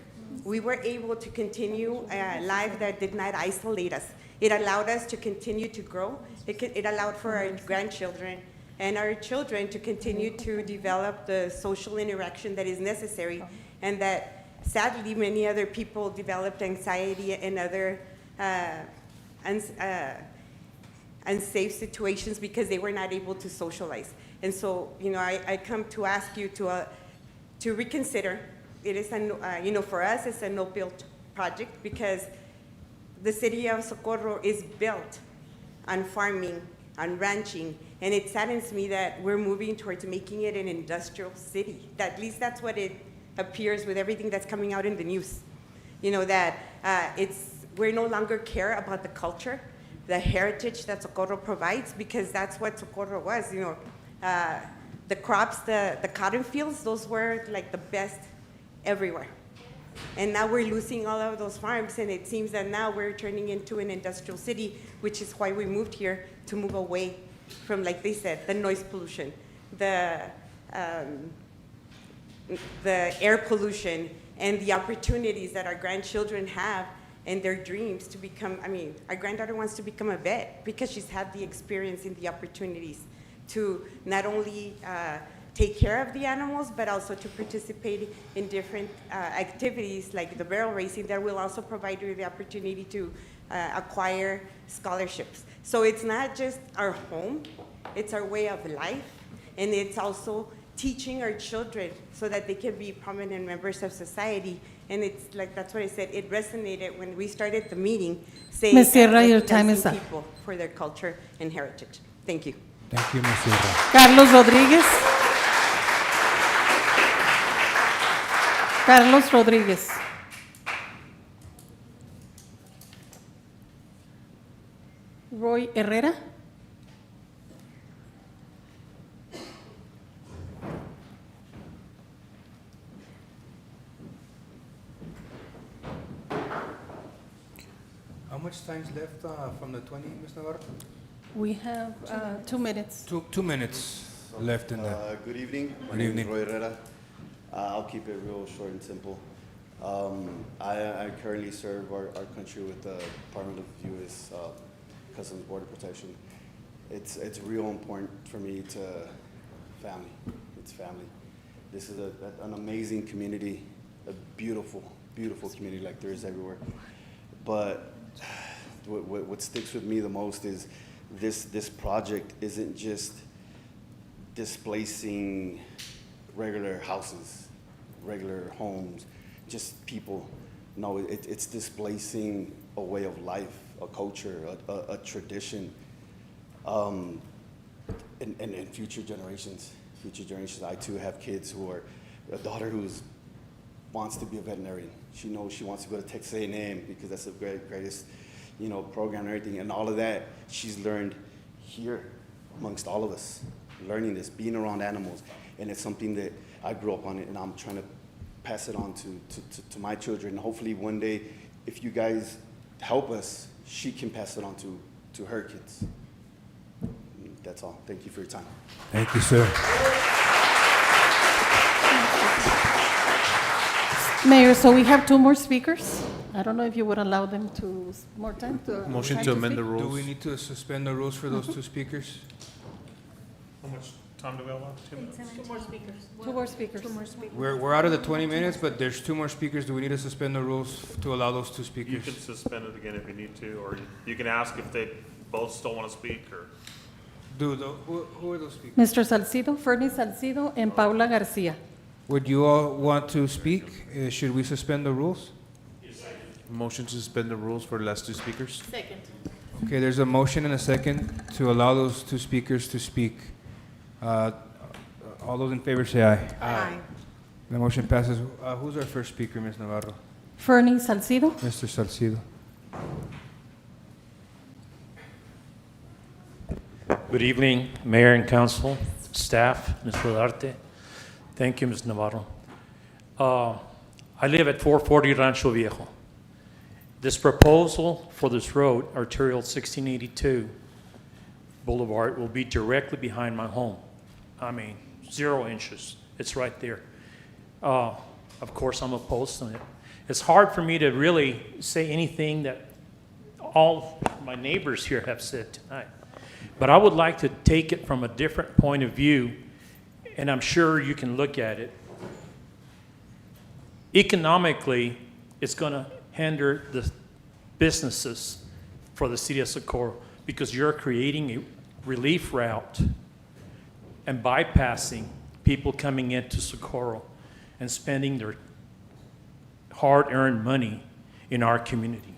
We were able to continue a life that did not isolate us. It allowed us to continue to grow. It allowed for our grandchildren and our children to continue to develop the social interaction that is necessary, and that sadly many other people developed anxiety and other unsafe situations because they were not able to socialize. And so, I come to ask you to reconsider. It is, for us, it's a no-build project because the city of Socorro is built on farming, on ranching, and it saddens me that we're moving towards making it an industrial city. At least that's what it appears with everything that's coming out in the news. We no longer care about the culture, the heritage that Socorro provides, because that's what Socorro was. The crops, the cotton fields, those were like the best everywhere. And now we're losing all of those farms, and it seems that now we're turning into an industrial city, which is why we moved here, to move away from, like they said, the noise pollution, the air pollution, and the opportunities that our grandchildren have, and their dreams to become, our granddaughter wants to become a vet because she's had the experience and the opportunities to not only take care of the animals, but also to participate in different activities like the barrel racing that will also provide you the opportunity to acquire scholarships. So it's not just our home, it's our way of life, and it's also teaching our children so that they can be prominent members of society. And it's like, that's what I said, it resonated when we started the meeting, saying Ms. Sierra, your time is up. people for their culture and heritage. Thank you. Thank you, Ms. Sierra. Carlos Rodríguez. Carlos Rodríguez. Roy Herrera. How much time's left from the 20, Ms. Navarro? We have 2 minutes. 2 minutes left in the. Good evening. My Good name evening. is Roy Herrera. I'll keep it real short and simple. I currently serve our country with the Department of U.S. Customs Border Protection. It's real important for me to family. It's family. This is an amazing community, a beautiful, beautiful community like there is everywhere. But what sticks with me the most is this project isn't just displacing regular houses, regular homes, just people. No, it's displacing a way of life, a culture, a tradition, and future generations. I too have kids who are, a daughter who wants to be a veterinarian. She knows she wants to go to Texas A&M because that's the greatest, program and everything. And all of that she's learned here amongst all of us, learning this, being around animals. And it's something that I grew up on it, and I'm trying to pass it on to my children. Hopefully one day, if you guys help us, she can pass it on to her kids. That's all. Thank you for your time. Thank you, sir. Mayor, so we have 2 more speakers. I don't know if you would allow them more time to. Motion time to amend speak? the rules. Do we need to suspend the rules for those 2 speakers? How much time do we allow? 2 minutes? 2 more speakers. 2 more speakers. We're out of the 20 minutes, but there's 2 more speakers. Do we need to suspend the rules to allow those 2 You speakers? can suspend it again if you need to, or you can ask if they both still want to speak, or. Who are those speakers? Mr. Salcido, Fernie Salcido, and Paula Garcia. Would you all want to speak? Should we suspend the rules? Motion to suspend the rules for the last 2 speakers? Second. Okay, there's a motion and a second to allow those 2 speakers to speak. All those in favor say aye. Aye. The motion passes. Who's our first speaker, Ms. Navarro? Fernie Salcido. Mr. Salcido. Good evening, Mayor and Council, staff, Ms. Rodarte. Thank you, Ms. Navarro. I live at 440 Rancho Viejo. This proposal for this road, arterial 1682 Boulevard, will be directly behind my home. 0 inches. It's right there. Of course, I'm opposed to it. It's hard for me to really say anything that all my neighbors here have said tonight. But I would like to take it from a different point of view, and I'm sure you can look at it. Economically, it's going to hinder the businesses for the city of Socorro because you're creating a relief route and bypassing people coming into Socorro and spending their hard-earned money in our community.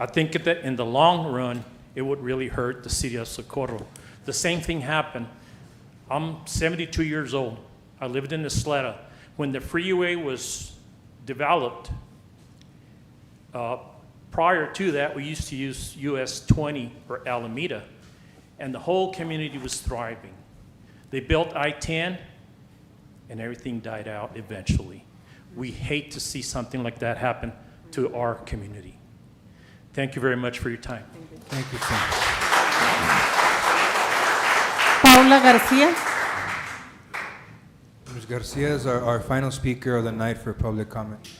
I think that in the long run, it would really hurt the city of Socorro. The same thing happened. I'm 72 years old. I lived in Isleta. When the freeway was developed, prior to that, we used to use US 20 or Alameda, and the whole community was thriving. They built I-10, and everything died out eventually. We hate to see something like that happen to our community. Thank you very much for your time. Thank you, sir. Paula Garcia. Ms. Garcia is our final speaker of the night for public comment.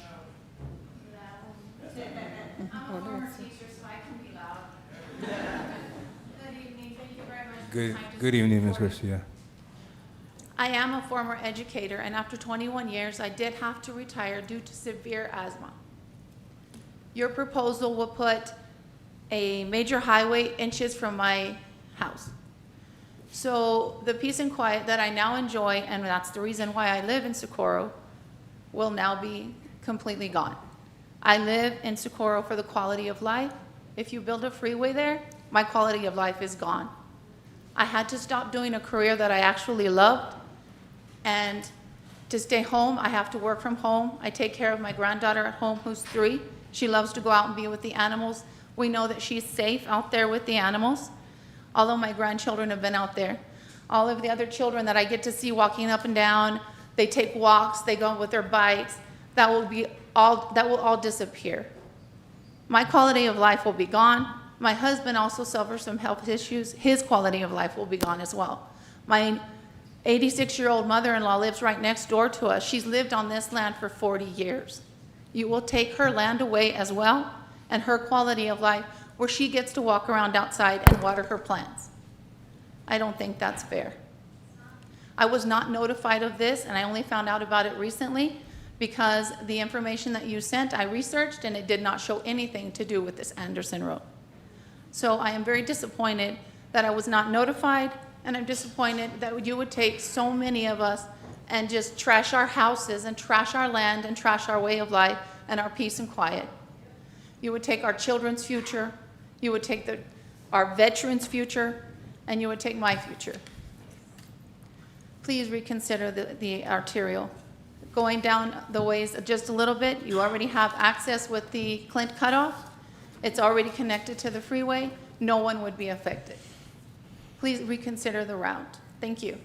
Good evening, Ms. Garcia. I am a former educator, and after 21 years, I did have to retire due to severe asthma. Your proposal will put a major highway inches from my house. So the peace and quiet that I now enjoy, and that's the reason why I live in Socorro, will now be completely gone. I live in Socorro for the quality of life. If you build a freeway there, my quality of life is gone. I had to stop doing a career that I actually loved, and to stay home, I have to work from home. I take care of my granddaughter at home who's 3. She loves to go out and be with the animals. We know that she's safe out there with the animals, although my grandchildren have been out there. All of the other children that I get to see walking up and down, they take walks, they go with their bikes, that will all disappear. My quality of life will be gone. My husband also suffers from health issues. His quality of life will be gone as well. My 86-year-old mother-in-law lives right next door to us. She's lived on this land for 40 years. You will take her land away as well, and her quality of life, where she gets to walk around outside and water her plants. I don't think that's fair. I was not notified of this, and I only found out about it recently because the information that you sent, I researched, and it did not show anything to do with this Anderson Road. So I am very disappointed that I was not notified, and I'm disappointed that you would take so many of us and just trash our houses and trash our land and trash our way of life and our peace and quiet. You would take our children's future, you would take our veterans' future, and you would take my future. Please reconsider the arterial. Going down the ways just a little bit, you already have access with the Clint cutoff. It's already connected to the freeway. No one would be affected. Please reconsider the route. Thank you.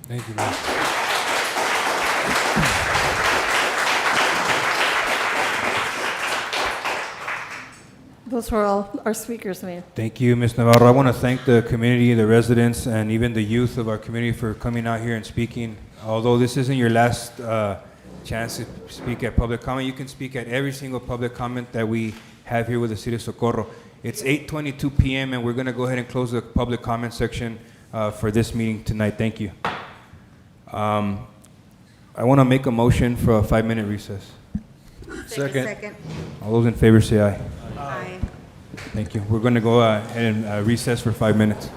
Thank you, ma'am. Those were all our speakers, Mayor. Thank you, Ms. Navarro. I want to thank the community, the residents, and even the youth of our community for coming out here and speaking. Although this isn't your last chance to speak at public comment, you can speak at every single public comment that we have here with the City of Socorro. It's 8:22 p.m. and we're going to go ahead and close the public comment section for this meeting tonight. Thank you. I want to make a motion for a 5-minute recess. Second. All those in favor say aye. Aye. Thank you. We're going to go ahead and recess for 5 minutes.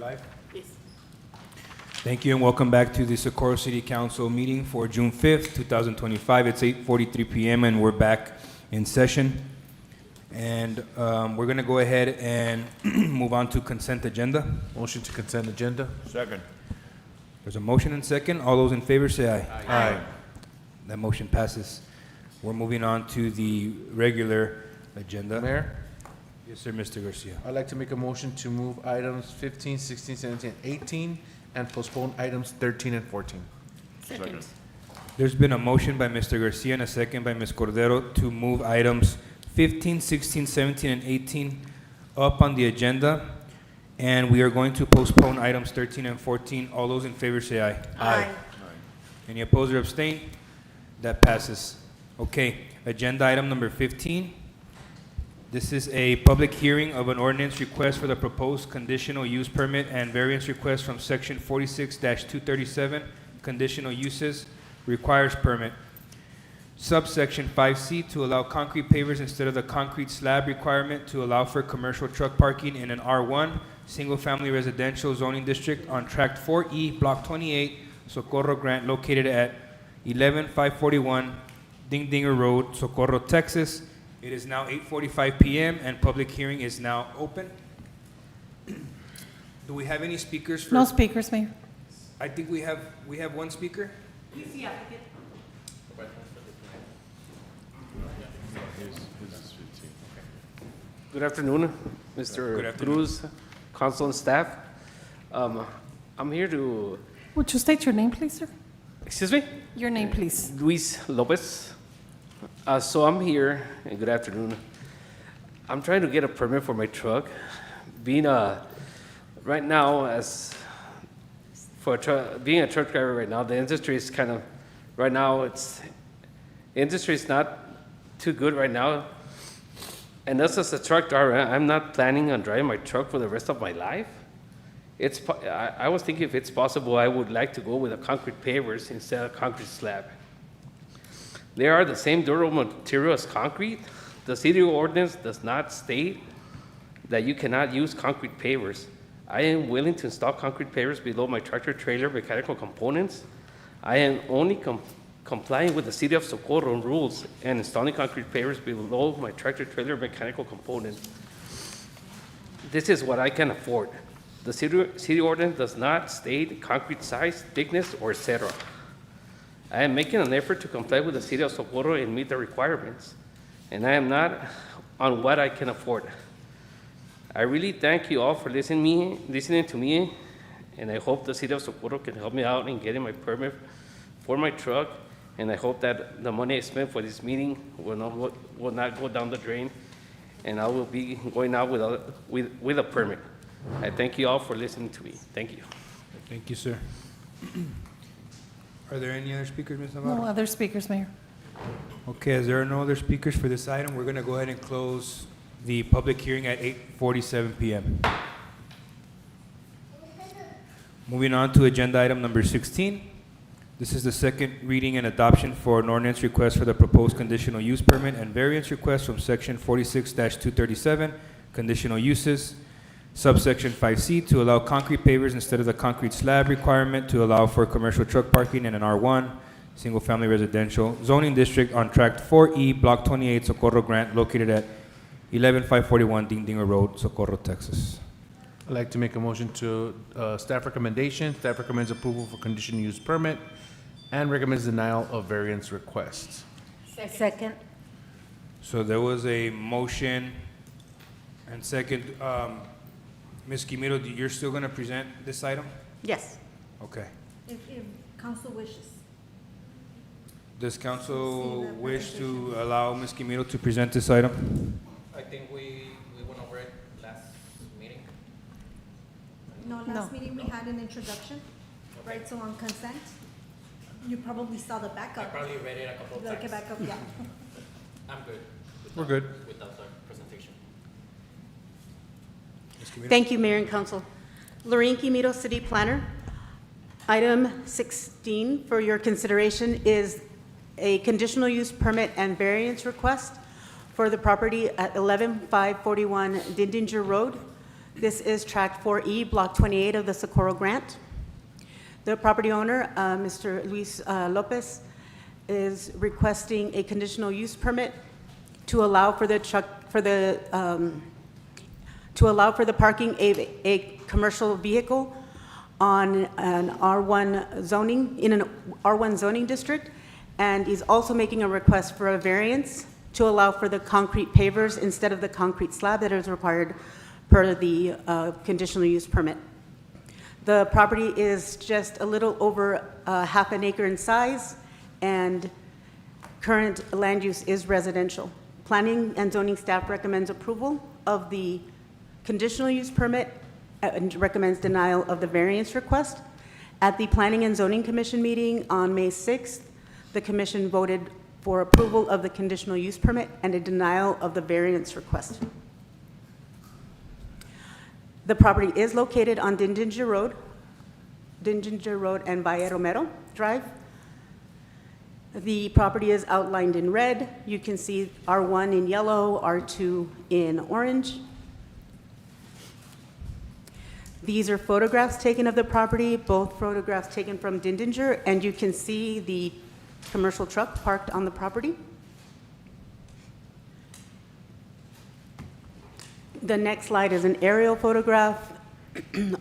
live? Yes. Thank you and welcome back to the Socorro City Council meeting for June 5th, 2025. It's 8:43 p.m. and we're back in session. And we're going to go ahead and move on to consent agenda. Motion to consent agenda. Second. There's a motion and second. All those in favor say aye. Aye. That motion passes. We're moving on to the regular agenda. Mayor, Yes, sir, Mr. Garcia. I'd like to make a motion to move items 15, 16, 17, and 18, and postpone items 13 and 14. Second. There's been a motion by Mr. Garcia and a second by Ms. Cordero to move items 15, 16, 17, and 18 up on the agenda. And we are going to postpone items 13 and 14. All those in favor say aye. Aye. Any opposed or abstain? That passes. Okay, agenda item number 15. This is a public hearing of an ordinance request for the proposed conditional use permit and variance request from section 46-237, conditional uses, requires permit. Subsection 5C to allow concrete pavers instead of the concrete slab requirement to allow for commercial truck parking in an R1, single-family residential zoning district on Tract 4E, Block 28, Socorro Grant, located at 11541 Ding Dinger Road, Socorro, Texas. It is now 8:45 p.m. and public hearing is now open. Do we have any speakers for? No speakers, Mayor. I think we have one speaker. Good afternoon, Mr. Cruz, council and staff. I'm here to, Would you state your name, please, sir? excuse me? Your name, please. Luis Lopez. So I'm here, and good afternoon. I'm trying to get a permit for my truck. Being right now, being a truck driver right now, the industry is kind of, right now, the industry is not too good right now. And us as a truck driver, I'm not planning on driving my truck for the rest of my life. I was thinking if it's possible, I would like to go with a concrete pavers instead of concrete slab. They are the same durable material as concrete. The city ordinance does not state that you cannot use concrete pavers. I am willing to install concrete pavers below my tractor trailer mechanical components. I am only complying with the city of Socorro rules and installing concrete pavers below my tractor trailer mechanical components. This is what I can afford. The city ordinance does not state concrete size, thickness, or etc. I am making an effort to comply with the city of Socorro and meet the requirements, and I am not on what I can afford. I really thank you all for listening to me, and I hope the city of Socorro can help me out in getting my permit for my truck, and I hope that the money I spent for this meeting will not go down the drain, and I will be going out with a permit. I thank you all for listening to me. Thank you. Thank you, sir. Are there any other speakers, Ms. Navarro? No other speakers, Mayor. Okay, as there are no other speakers for this item, we're going to go ahead and close the public hearing at 8:47 p.m. Moving on to agenda item number 16. This is the second reading and adoption for an ordinance request for the proposed conditional use permit and variance request from section 46-237, conditional uses, subsection 5C to allow concrete pavers instead of the concrete slab requirement to allow for commercial truck parking in an R1, single-family residential zoning district on Tract 4E, Block 28, Socorro Grant, located at 11541 Ding Dinger Road, Socorro, Texas. I'd like to make a motion to staff recommendation. Staff recommends approval for conditional use permit and recommends denial of variance requests. Second. So there was a motion and second. Ms. Quimero, you're still going to present this item? Yes. Okay. If council wishes. Does council wish to allow Ms. Quimero to present this item? I think we went over it last meeting. No, last meeting we had an introduction, right, so on consent, you probably saw the backup. I probably read it a couple of Like a times. backup, yeah. I'm good. We're good. Without the presentation. Thank you, Mayor and Council. Lorraine Quimero, City Planner. Item 16 for your consideration is a conditional use permit and variance request for the property at 11541 Dindinger Road. This is Tract 4E, Block 28 of the Socorro grant. The property owner, Mr. Luis Lopez, is requesting a conditional use permit to allow for the parking a commercial vehicle on an R1 zoning, in an R1 zoning district, and he's also making a request for a variance to allow for the concrete pavers instead of the concrete slab that is required per the conditional use permit. The property is just a little over half an acre in size, and current land use is residential. Planning and zoning staff recommends approval of the conditional use permit and recommends denial of the variance request. At the Planning and Zoning Commission meeting on May 6th, the commission voted for approval of the conditional use permit and a denial of the variance request. The property is located on Dindinger Road and Valle Romero Drive. The property is outlined in red. You can see R1 in yellow, R2 in orange. These are photographs taken of the property, both photographs taken from Dindinger, and you can see the commercial truck parked on the property. The next slide is an aerial photograph,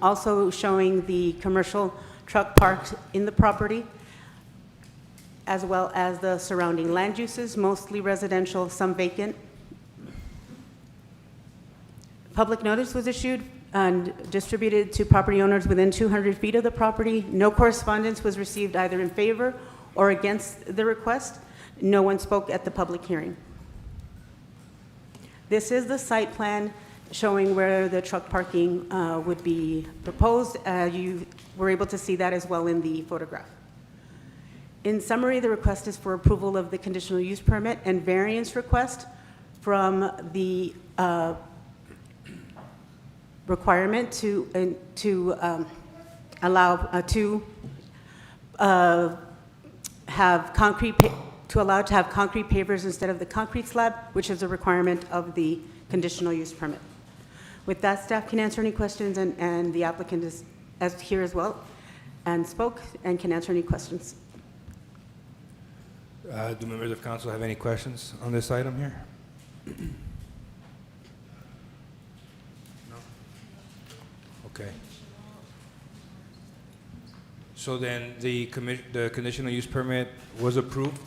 also showing the commercial truck parked in the property, as well as the surrounding land uses, mostly residential, some vacant. Public notice was issued and distributed to property owners within 200 feet of the property. No correspondence was received either in favor or against the request. No one spoke at the public hearing. This is the site plan showing where the truck parking would be proposed. You were able to see that as well in the photograph. In summary, the request is for approval of the conditional use permit and variance request from the requirement to allow to have concrete to allow to have concrete pavers instead of the concrete slab, which is a requirement of the conditional use permit. With that, staff can answer any questions, and the applicant is here as well and spoke and can answer any questions. Do members of council have any questions on this item here? No? Okay. So then the conditional use permit was approved?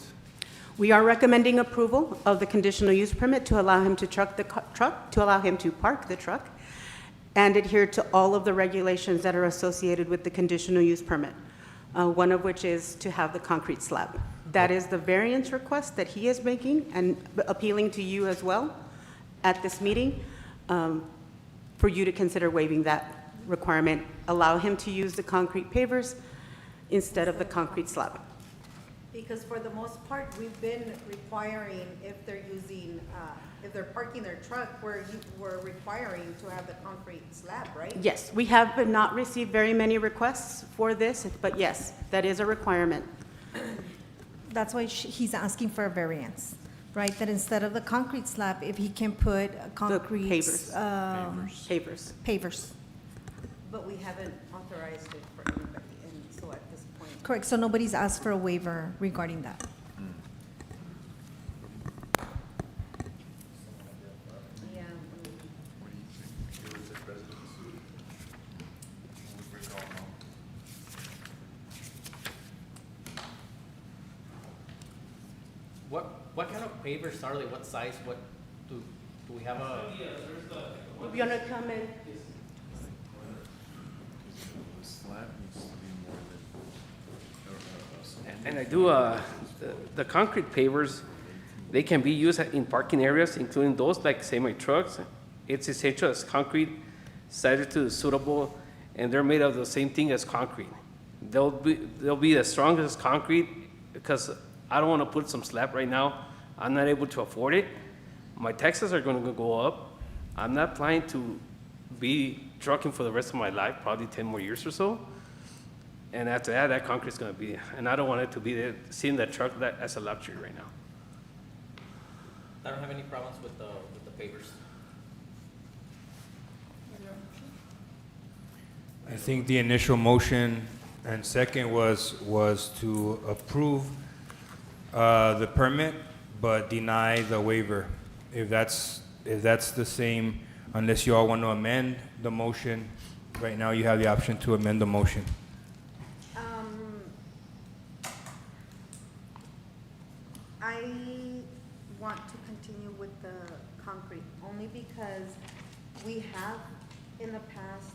We are recommending approval of the conditional use permit to allow him to park the truck and adhere to all of the regulations that are associated with the conditional use permit, one of which is to have the concrete slab. That is the variance request that he is making and appealing to you as well at this meeting for you to consider waiving that requirement. Allow him to use the concrete pavers instead of the concrete slab. Because for the most part, we've been requiring, if they're using, if they're parking their truck, we're requiring to have the concrete slab, right? Yes, we have not received very many requests for this, but yes, that is a requirement. That's why he's asking for a variance, right? That instead of the concrete slab, if he can put concrete. Pavers. Pavers. But we haven't authorized it for anybody, and so at this point. Correct, so nobody's asked for a waiver regarding that. Yeah. What kind of pavers are they? What size? What do we have a? If you want to come in. And I do, the concrete pavers, they can be used in parking areas, including those like semi-trucks. It's essential as concrete, sided to the suitable, and they're made of the same thing as concrete. They'll be as strong as concrete because I don't want to put some slab right now. I'm not able to afford it. My taxes are going to go up. I'm not planning to be trucking for the rest of my life, probably 10 more years or so. And after that, that concrete's going to be, and I don't want it to be there, seeing that truck as a luxury right now. I don't have any problems with the pavers. I think the initial motion and second was to approve the permit, but deny the waiver. If that's the same, unless you all want to amend the motion, right now you have the option to amend the motion. I want to continue with the concrete, only because we have, in the past,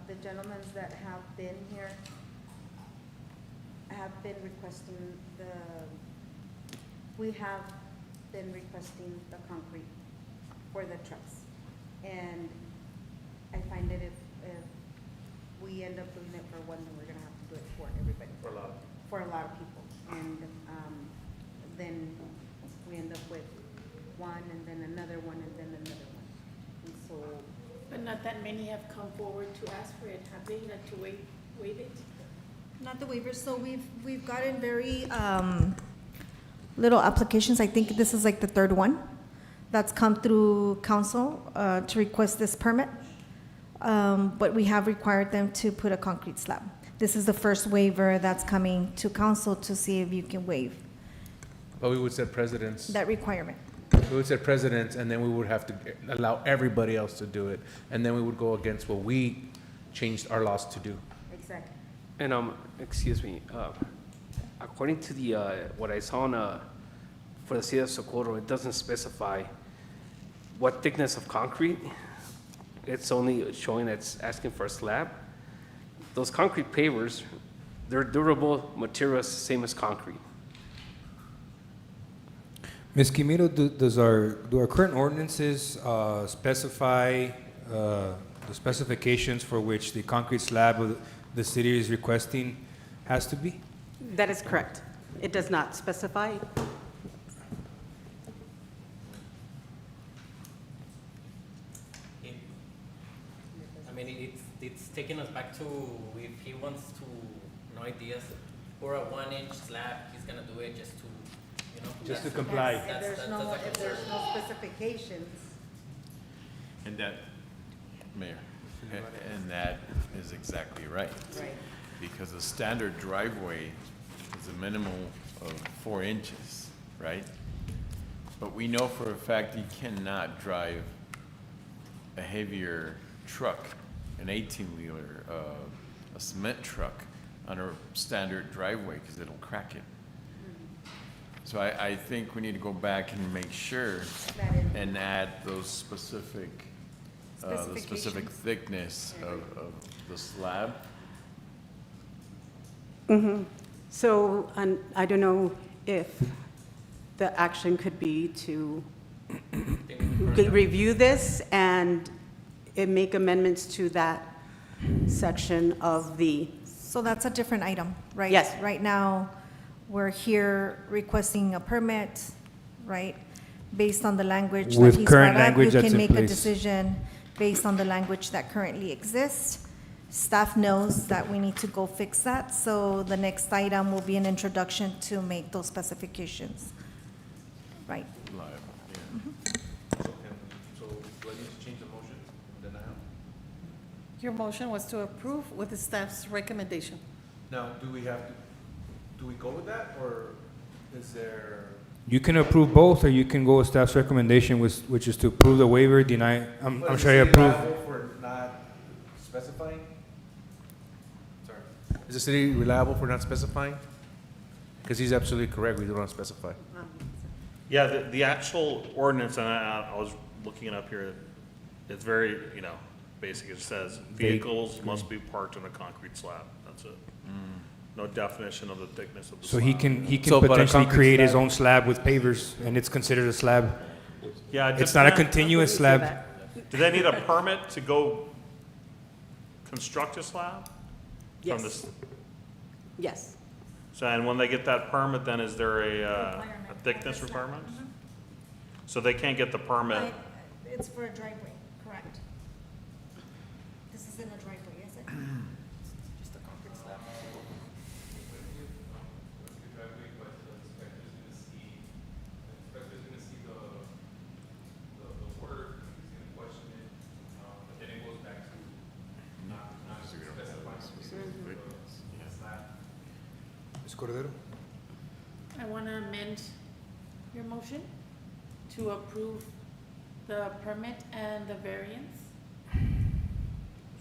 the gentlemen that have been here have been requesting we have been requesting the concrete for the trucks. And I find that if we end up doing it for one, then we're gonna have to do it for everybody. For a lot of people. And, then we end up with one, and then another one, and then another one. And so, But not that many have come forward to ask for it, have they, like to waive it? Not the waivers, so we've gotten very little applications. I think this is like the third one that's come through council to request this permit. But we have required them to put a concrete slab. This is the first waiver that's coming to council to see if you can waive But we would set precedents. that requirement. We would set precedents, and then we would have to allow everybody else to do it. And then we would go against what we changed our laws to do. exactly. And, excuse me, according to the, what I saw on, for the city of Socorro, it doesn't specify what thickness of concrete. It's only showing it's asking for a slab. Those concrete pavers, they're durable materials, same as concrete. Ms. Quimero, do our current ordinances specify the specifications for which the concrete slab of the city is requesting has to be? That is correct. It does not specify. I mean, it's taking us back to, if he wants to, no ideas, for a 1-inch slab, he's gonna do it just to, you know. Just to that's- comply. If there's that's no, a if there's concern. no specifications, And that, Mayor, and that is exactly right. right. Because a standard driveway is a minimum of 4 inches, right? But we know for a fact you cannot drive a heavier truck, an 18-wheeler, a cement truck on a standard driveway because it'll crack it. So I think we need to go back and make sure and add those specific, the specific thickness of the slab. So, I don't know if the action could be to review this and make amendments to that section of the, So that's a different item, right? Yes. Right now, we're here requesting a permit, right? Based on the language that With he's current brought up, language that's in you can make a place. decision based on the language that currently exists. Staff knows that we need to go fix that, so the next item will be an introduction to make those specifications, right? Live, yeah. So do I need to change the motion? Denial? Your motion was to approve with the staff's recommendation. Now, do we go with that, or is there? You can approve both, or you can go with staff's recommendation, which is to approve the waiver, deny, I'm But is sorry, the city approve. liable for not specifying? Sorry. Is the city reliable for not specifying? Because he's absolutely correct, we do not specify. Yeah, the actual ordinance, and I was looking it up here, it's very, basic. It says vehicles must be parked on a concrete slab. That's it. No definition of the thickness of the So slab. he can So, but a potentially concrete create his slab- own slab with pavers, and it's considered a slab. Yeah, it It's not a depends. continuous slab. Do they need a permit to go construct a slab? From Yes. this- Yes. So, and when they get that permit, then is there a thickness requirement? So they can't get the permit? It's for a driveway, correct. This is in a driveway, is it? Just a concrete slab. Ms. Cordero? I want to amend your motion to approve the permit and the variance.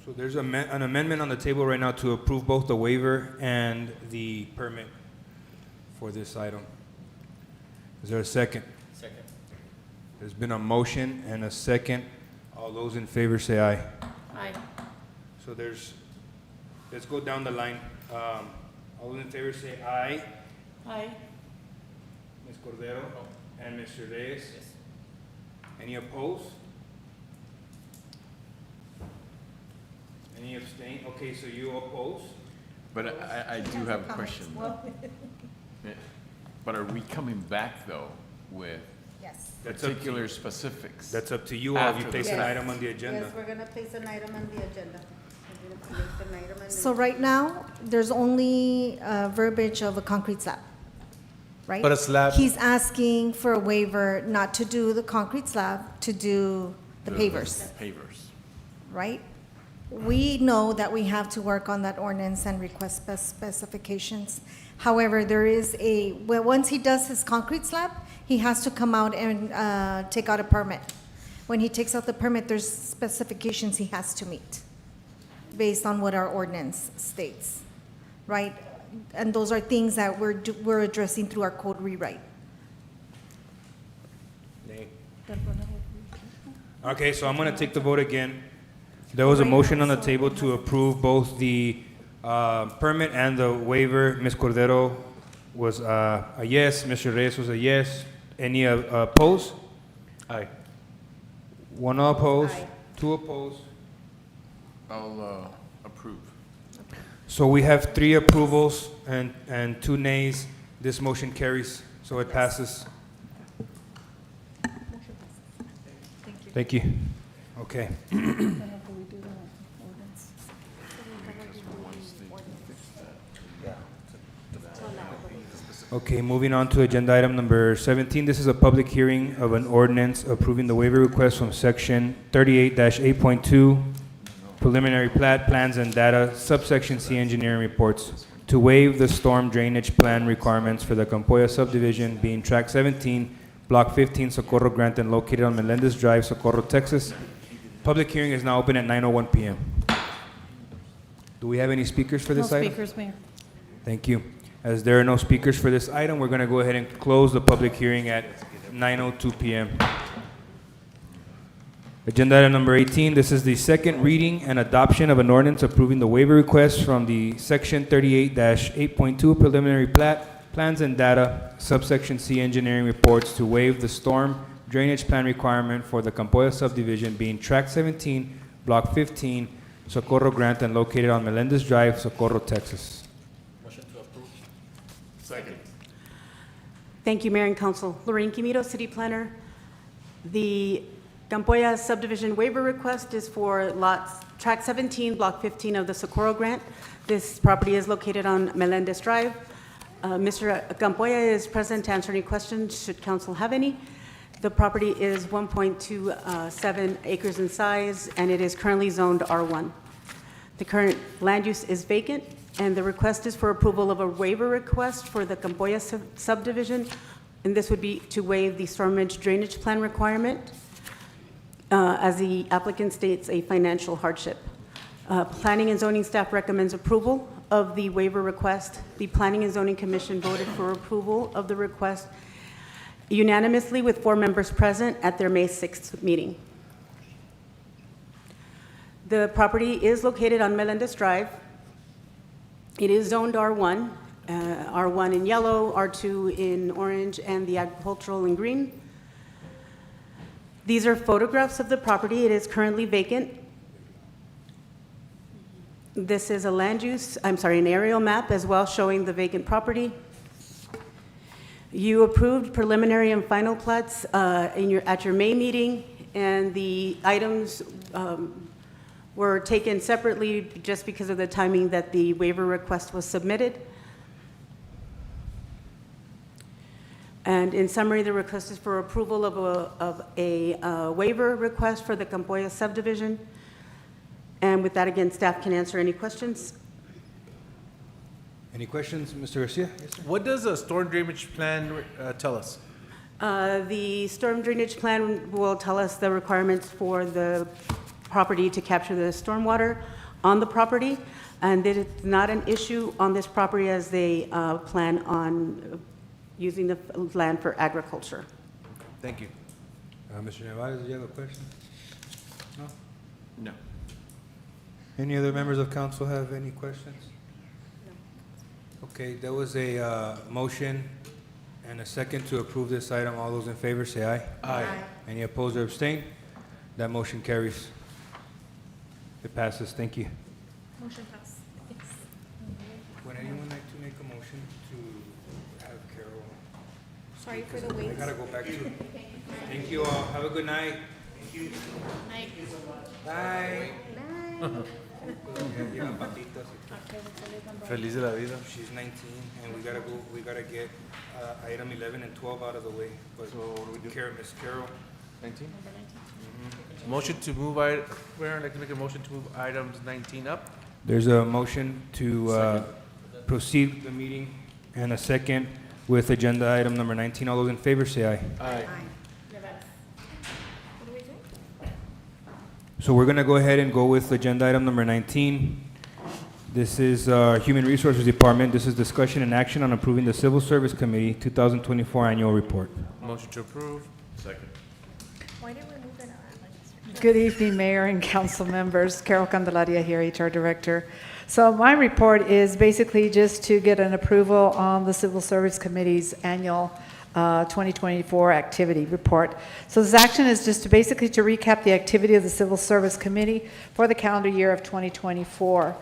So there's an amendment on the table right now to approve both the waiver and the permit for this item. Is there a second? Second. There's been a motion and a second. All those in favor say aye. Aye. So let's go down the line. All those in favor say aye. Aye. Ms. Cordero and Mr. Reyes? Any opposed? Any abstain? Okay, so you oppose? But I do have a question. Yeah. But are we coming back, though, with Yes. particular specifics? That's up to you, or have you After placed an Yes. item on the agenda? Yes, we're gonna place an item on the agenda. We're gonna place an item on the- So right now, there's only verbiage of a concrete slab, right? But a slab- He's asking for a waiver not to do the concrete slab, to do the pavers, Pavers. right? We know that we have to work on that ordinance and request specifications. However, there is once he does his concrete slab, he has to come out and take out a permit. When he takes out the permit, there's specifications he has to meet based on what our ordinance states, right? And those are things that we're addressing through our code rewrite. Nay. Okay, so I'm going to take the vote again. There was a motion on the table to approve both the permit and the waiver. Ms. Cordero was a yes. Mr. Reyes was a yes. Any opposed? Aye. One opposed, Aye. two opposed. I'll approve. So we have 3 approvals and 2 nays. This motion carries, so it passes. Thank you. Okay. Okay, moving on to agenda item number 17. This is a public hearing of an ordinance approving the waiver request from section 38-8.2, preliminary plat, plans and data, subsection C, engineering reports, to waive the storm drainage plan requirements for the Campoya subdivision being track 17, block 15, Socorro Grant, and located on Melendez Drive, Socorro, Texas. Public hearing is now open at 9:01 p.m. Do we have any speakers for this No item? speakers, Mayor. Thank you. As there are no speakers for this item, we're going to go ahead and close the public hearing at 9:02 p.m. Agenda item number 18, this is the second reading and adoption of an ordinance approving the waiver request from the section 38-8.2 preliminary plat, plans and data, subsection C, engineering reports, to waive the storm drainage plan requirement for the Campoya subdivision being track 17, block 15, Socorro Grant, and located on Melendez Drive, Socorro, Texas. Motion to approve. Second. Thank you, Mayor and Council. Lorraine Quimito, City Planner. The Campoya subdivision waiver request is for lots, track 17, block 15 of the Socorro Grant. This property is located on Melendez Drive. Mr. Campoya is present to answer any questions, should council have any. The property is 1.27 acres in size, and it is currently zoned R1. The current land use is vacant, and the request is for approval of a waiver request for the Campoya subdivision, and this would be to waive the stormage drainage plan requirement, as the applicant states a financial hardship. Planning and zoning staff recommends approval of the waiver request. The Planning and Zoning Commission voted for approval of the request unanimously with 4 members present at their May 6th meeting. The property is located on Melendez Drive. It is zoned R1, R1 in yellow, R2 in orange, and the agricultural in green. These are photographs of the property. It is currently vacant. This is a an aerial map as well showing the vacant property. You approved preliminary and final plats at your May meeting, and the items were taken separately just because of the timing that the waiver request was submitted. And in summary, the request is for approval of a waiver request for the Campoya subdivision. And with that, again, staff can answer any questions. Any questions, Mr. Garcia? Yes, sir. What does a storm drainage plan tell us? The storm drainage plan will tell us the requirements for the property to capture the stormwater on the property, and that it's not an issue on this property as they plan on using the land for agriculture. Thank you. Mr. Nevares, do you have a question? No? No. Any other members of council have any questions? Okay, there was a motion and a second to approve this item. All those in favor say aye. Aye. Any opposed or abstain? That motion carries. It passes. Thank you. Motion pass. Would anyone like to make a motion to have Carol? Sorry for the I wait. gotta go back to. Thank you all. Have a good night. Thank you. Night. Bye. Feliz de la vida. She's 19, and we gotta get item 11 and 12 out of the way. But So what do we do? Miss Carol. 19? Motion to move, Mayor, I'd like to make a motion to move items 19 up. There's a motion to proceed with the meeting and a second with agenda item number 19. All those in favor say aye. Aye. So we're gonna go ahead and go with agenda item number 19. This is Human Resources Department. This is discussion and action on approving the Civil Service Committee 2024 Annual Report. Motion to approve. Second. Why did we move it up? Good evening, Mayor and council members. Carol Candelaria here, HR Director. So my report is basically just to get an approval on the Civil Service Committee's annual 2024 activity report. So this action is just to basically to recap the activity of the Civil Service Committee for the calendar year of 2024.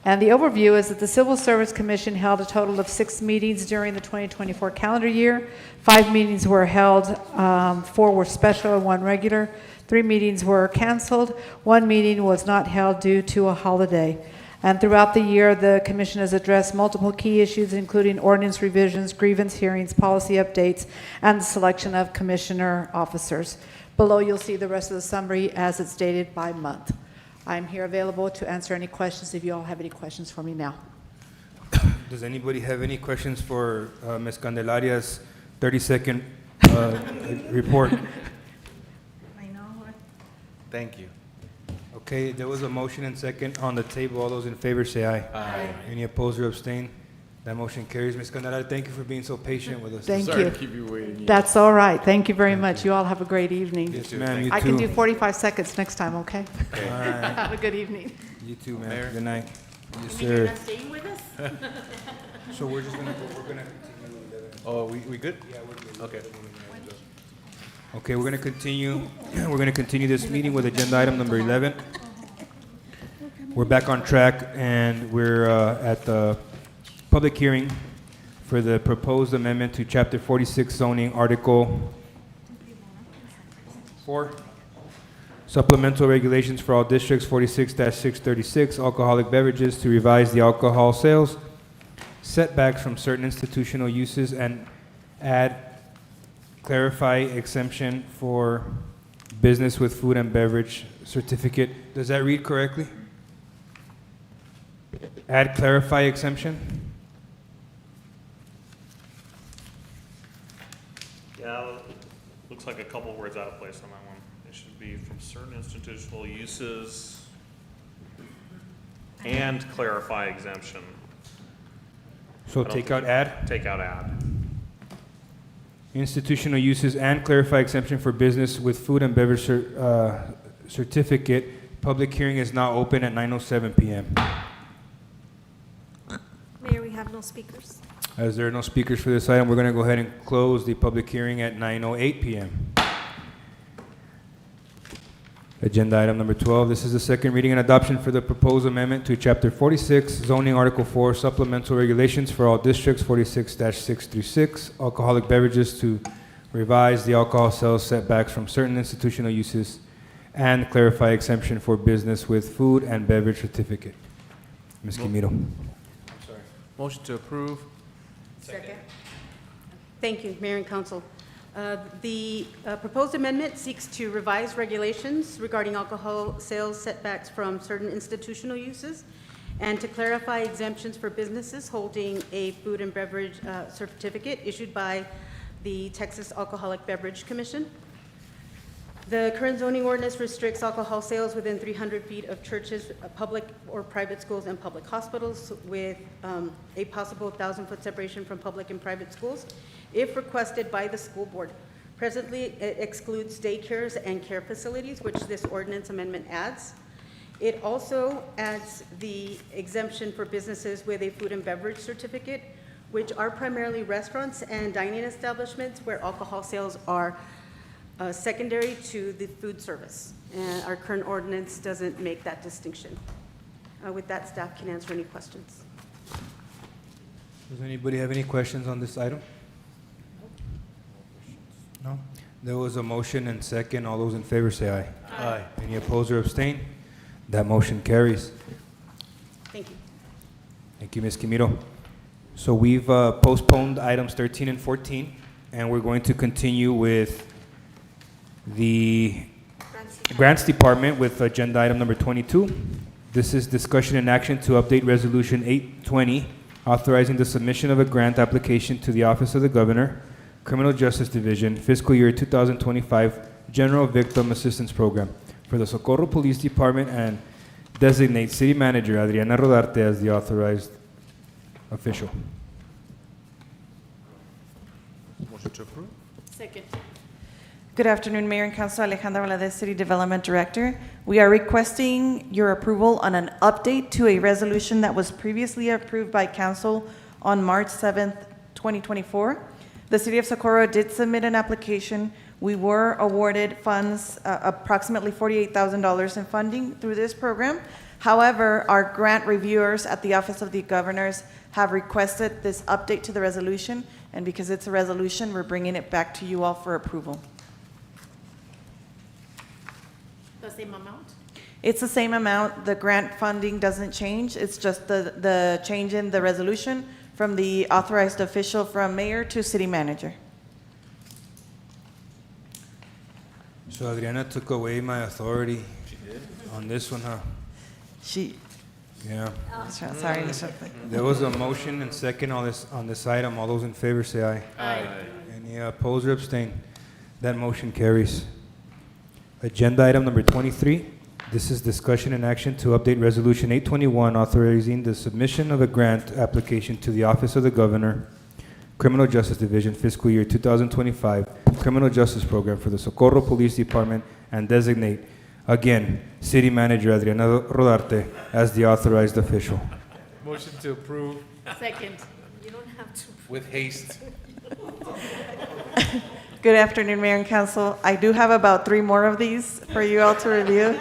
And the overview is that the Civil Service Commission held a total of 6 meetings during the 2024 calendar year. 5 meetings were held, 4 were special and 1 regular. 3 meetings were canceled. 1 meeting was not held due to a holiday. And throughout the year, the commission has addressed multiple key issues, including ordinance revisions, grievance hearings, policy updates, and the selection of commissioner officers. Below, you'll see the rest of the summary as it's dated by month. I'm here available to answer any questions if you all have any questions for me now. Does anybody have any questions for Ms. Candelaria's 30-second report? I know. Thank you. Okay, there was a motion and second on the table. All those in favor say aye. Aye. Any opposed or abstain? That motion carries. Ms. Candelaria, thank you for being so patient with us. Thank Sorry you. to keep you waiting. That's all right. Thank you very much. You all have a great evening. Yes, ma'am, you I can too. do 45 seconds next time, okay? All right. Have a good evening. You too, ma'am. Mayor? Good night. Yes, You mean you're sir. not staying with us? So we're just gonna continue 11. Oh, we good? Yeah, we're good. Okay. Okay, we're gonna continue this meeting with agenda item number 11. We're back on track, and we're at the public hearing for the proposed amendment to Chapter 46 zoning, Article 4, supplemental regulations for all districts, 46-636, alcoholic beverages, to revise the alcohol sales setbacks from certain institutional uses and add clarify exemption for business with food and beverage certificate. Does that read correctly? Add clarify exemption? Yeah, looks like a couple words out of place on that one. It should be from certain institutional uses and clarify exemption. So I don't take out think- add? Take out add. Institutional uses and clarify exemption for business with food and beverage certificate. Public hearing is now open at 9:07 p.m. Mayor, we have no speakers. As there are no speakers for this item, we're going to go ahead and close the public hearing at 9:08 p.m. Agenda item number 12, this is the second reading and adoption for the proposed amendment to Chapter 46, zoning Article 4, supplemental regulations for all districts, 46-636, alcoholic beverages, to revise the alcohol sales setbacks from certain institutional uses and clarify exemption for business with food and beverage certificate. Ms. Quimito. Motion to approve. Second. Thank you, Mayor and Council. The proposed amendment seeks to revise regulations regarding alcohol sales setbacks from certain institutional uses and to clarify exemptions for businesses holding a food and beverage certificate issued by the Texas Alcoholic Beverage Commission. The current zoning ordinance restricts alcohol sales within 300 feet of churches, public or private schools, and public hospitals, with a possible 1,000-foot separation from public and private schools, if requested by the school board. Presently, it excludes daycares and care facilities, which this ordinance amendment adds. It also adds the exemption for businesses with a food and beverage certificate, which are primarily restaurants and dining establishments where alcohol sales are secondary to the food service. And our current ordinance doesn't make that distinction. With that, staff can answer any questions. Does anybody have any questions on this item? No? There was a motion and second. All those in favor say aye. Aye. Any opposed or abstain? That motion carries. Thank you. Thank you, Ms. Quimiro. So we've postponed items 13 and 14, and we're going to continue with the Grants Department with agenda item number 22. This is discussion and action to update Resolution 820, authorizing the submission of a grant application to the Office of the Governor, Criminal Justice Division, fiscal year 2025 General Victim Assistance Program for the Socorro Police Department, and designate City Manager Adriana Rodarte as the authorized official. Motion to approve? Second. Good afternoon, Mayor and Council. Alejandra Valadez, City Development Director. We are requesting your approval on an update to a resolution that was previously approved by Council on March 7th, 2024. The City of Socorro did submit an application. We were awarded funds, approximately $48,000 in funding through this program. However, our grant reviewers at the Office of the Governors have requested this update to the resolution, and because it's a resolution, we're bringing it back to you all for approval. The same amount? It's the same amount. The grant funding doesn't change. It's just the change in the resolution from the authorized official from mayor to city manager. So Adriana took away my authority on this one, huh? Yeah. Sorry, Mr. There was a motion and second on this item. All those in favor say aye. Aye. Any opposed or abstain? That motion carries. Agenda item number 23. This is discussion and action to update Resolution 821, authorizing the submission of a grant application to the Office of the Governor, Criminal Justice Division, fiscal year 2025 Criminal Justice Program for the Socorro Police Department, and designate, again, City Manager Adriana Rodarte as the authorized official. Motion to approve Second. You don't have to. with haste. Good afternoon, Mayor and Council. I do have about 3 more of these for you all to review.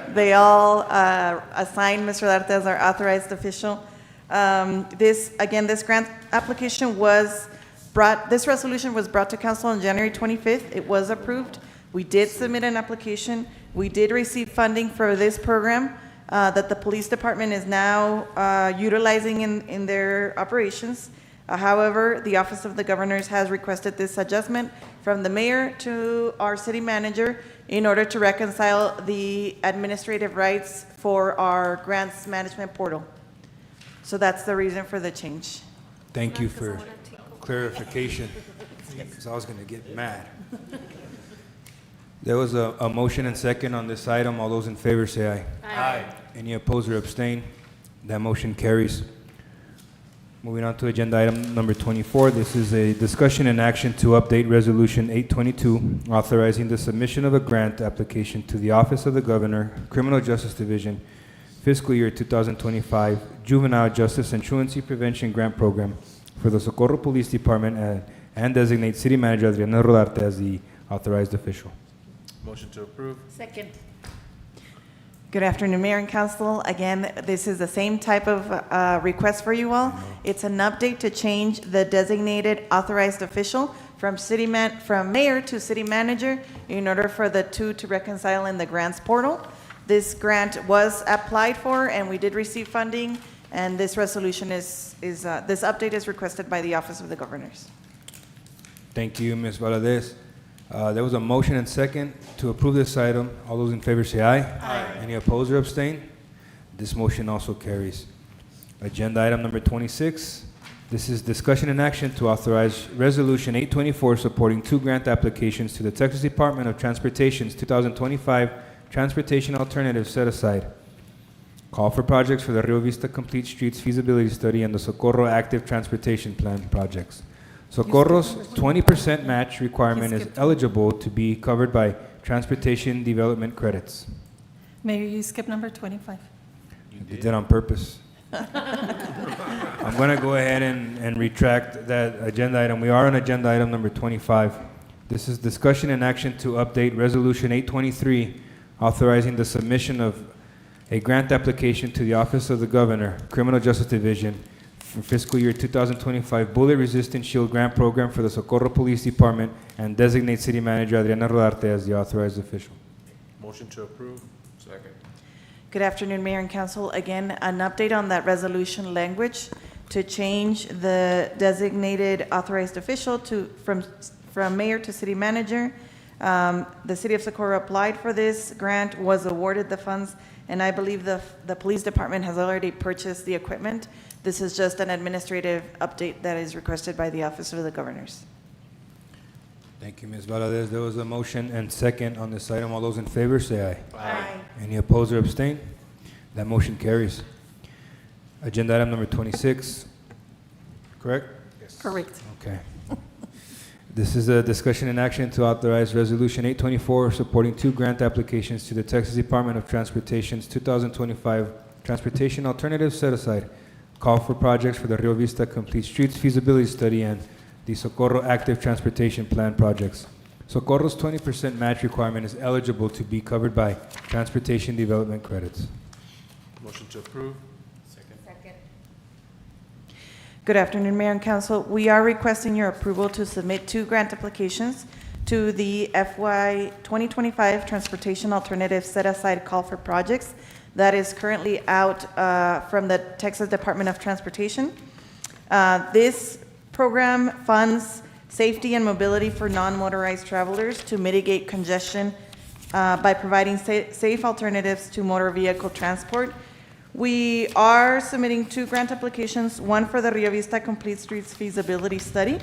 They all assign Mr. Rodarte as our authorized official. This grant application this resolution was brought to Council on January 25th. It was approved. We did submit an application. We did receive funding for this program that the police department is now utilizing in their operations. However, the Office of the Governors has requested this adjustment from the mayor to our city manager in order to reconcile the administrative rights for our grants management portal. So that's the reason for the change. Thank you for clarification, because I was going to get mad. There was a motion and second on this item. All those in favor say aye. Aye. Any opposed or abstain? That motion carries. Moving on to agenda item number 24. This is a discussion and action to update Resolution 822, authorizing the submission of a grant application to the Office of the Governor, Criminal Justice Division, fiscal year 2025 Juvenile Justice and Truancy Prevention Grant Program for the Socorro Police Department, and designate City Manager Adriana Rodarte as the authorized official. Motion to approve. Second. Good afternoon, Mayor and Council. Again, this is the same type of request for you all. It's an update to change the designated authorized official from mayor to city manager in order for the two to reconcile in the grants portal. This grant was applied for, and we did receive funding, and this resolution this update is requested by the Office of the Governors. Thank you, Ms. Valadez. There was a motion and second to approve this item. All those in favor say aye. Aye. Any opposed or abstain? This motion also carries. Agenda item number 26. This is discussion and action to authorize Resolution 824 supporting 2 grant applications to the Texas Department of Transportation's 2025 Transportation Alternative Set Aside. Call for projects for the Rio Vista Complete Streets Feasibility Study and the Socorro Active Transportation Plan projects. Socorro's 20% match requirement is eligible to be covered by transportation development credits. Mayor, you skipped number 25. You did that on purpose. I'm going to go ahead and retract that agenda item. We are on agenda item number 25. This is discussion and action to update Resolution 823, authorizing the submission of a grant application to the Office of the Governor, Criminal Justice Division, for fiscal year 2025 Bullet Resistant Shield Grant Program for the Socorro Police Department, and designate City Manager Adriana Rodarte as the authorized official. Motion to approve. Second. Good afternoon, Mayor and Council. Again, an update on that resolution language to change the designated authorized official from mayor to city manager. The city of Socorro applied for this grant, was awarded the funds, and I believe the police department has already purchased the equipment. This is just an administrative update that is requested by the Office of the Governors. Thank you, Ms. Valadez. There was a motion and second on this item. All those in favor say aye. Aye. Any opposed or abstain? That motion carries. Agenda item number 26, correct? Correct. Okay. This is a discussion and action to authorize Resolution 824 supporting 2 grant applications to the Texas Department of Transportation's 2025 Transportation Alternative Set Aside. Call for projects for the Rio Vista Complete Streets Feasibility Study and the Socorro Active Transportation Plan projects. Socorro's 20% match requirement is eligible to be covered by transportation development credits. Motion to approve. Second. Good afternoon, Mayor and Council. We are requesting your approval to submit 2 grant applications to the FY 2025 Transportation Alternative Set Aside Call for Projects that is currently out from the Texas Department of Transportation. This program funds safety and mobility for non-motorized travelers to mitigate congestion by providing safe alternatives to motor vehicle transport. We are submitting 2 grant applications, one for the Rio Vista Complete Streets Feasibility Study,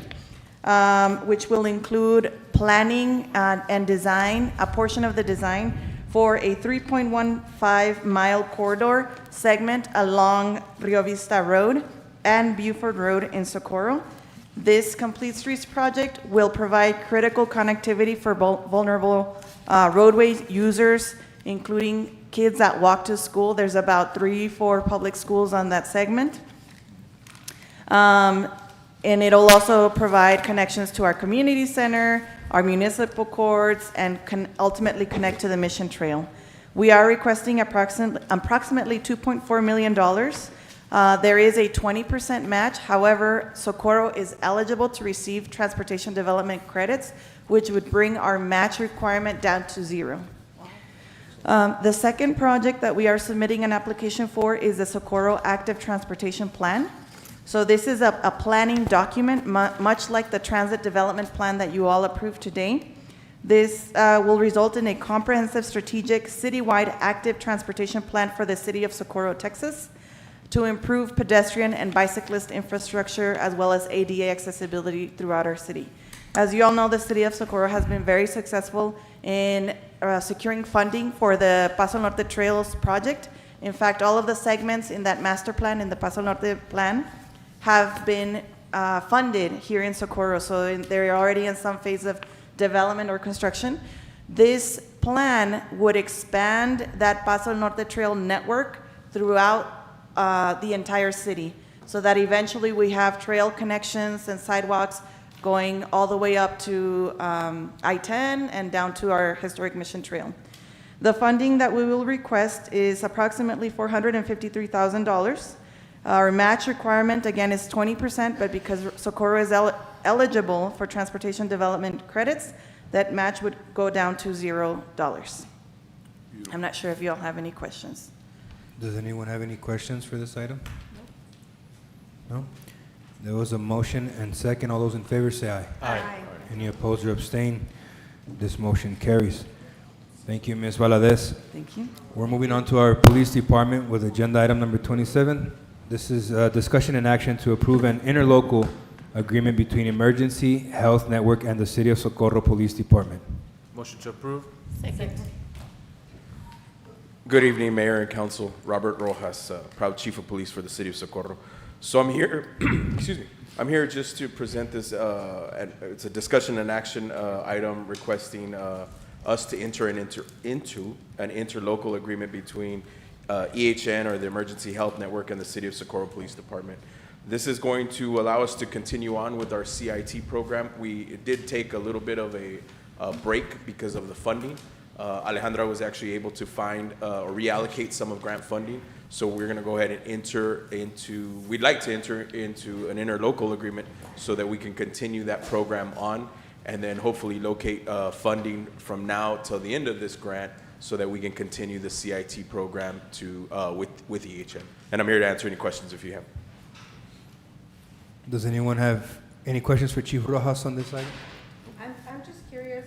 which will include planning and design, a portion of the design for a 3.15-mile corridor segment along Rio Vista Road and Buford Road in Socorro. This Complete Streets project will provide critical connectivity for vulnerable roadway users, including kids that walk to school. There's about 3-4 public schools on that segment. And it'll also provide connections to our community center, our municipal courts, and ultimately connect to the Mission Trail. We are requesting approximately $2.4 million. There is a 20% match. However, Socorro is eligible to receive transportation development credits, which would bring our match requirement down to 0. The second project that we are submitting an application for is the Socorro Active Transportation Plan. So this is a planning document, much like the Transit Development Plan that you all approved today. This will result in a comprehensive strategic citywide active transportation plan for the city of Socorro, Texas, to improve pedestrian and bicyclist infrastructure as well as ADA accessibility throughout our city. As you all know, the city of Socorro has been very successful in securing funding for the Paso Norte Trails project. In fact, all of the segments in that master plan, in the Paso Norte plan, have been funded here in Socorro, so they're already in some phase of development or construction. This plan would expand that Paso Norte Trail network throughout the entire city, so that eventually we have trail connections and sidewalks going all the way up to I-10 and down to our historic Mission Trail. The funding that we will request is approximately $453,000. Our match requirement, again, is 20%, but because Socorro is eligible for transportation development credits, that match would go down to $0. I'm not sure if you all have any questions. Does anyone have any questions for this item? No? There was a motion and second. All those in favor say aye. Aye. Any opposed or abstain? This motion carries. Thank you, Ms. Valadez. Thank you. We're moving on to our police department with agenda item number 27, This is discussion and action to approve an interlocal agreement between Emergency Health Network and the City of Socorro Police Department. Motion to approve? Second. Good evening, Mayor and Council. Robert Rojas, proud Chief of Police for the City of Socorro. So I'm here, excuse me, I'm here just to present this, it's a discussion and action item requesting us to enter into an interlocal agreement between EHN, or the Emergency Health Network, and the City of Socorro Police Department. This is going to allow us to continue on with our CIT program. We did take a little bit of a break because of the funding. Alejandra was actually able to find or reallocate some of grant funding. So we're going to go ahead and we'd like to enter into an interlocal agreement so that we can continue that program on, and then hopefully locate funding from now till the end of this grant so that we can continue the CIT program with EHN. And I'm here to answer any questions if you have. Does anyone have any questions for Chief Rojas on this item? I'm just curious,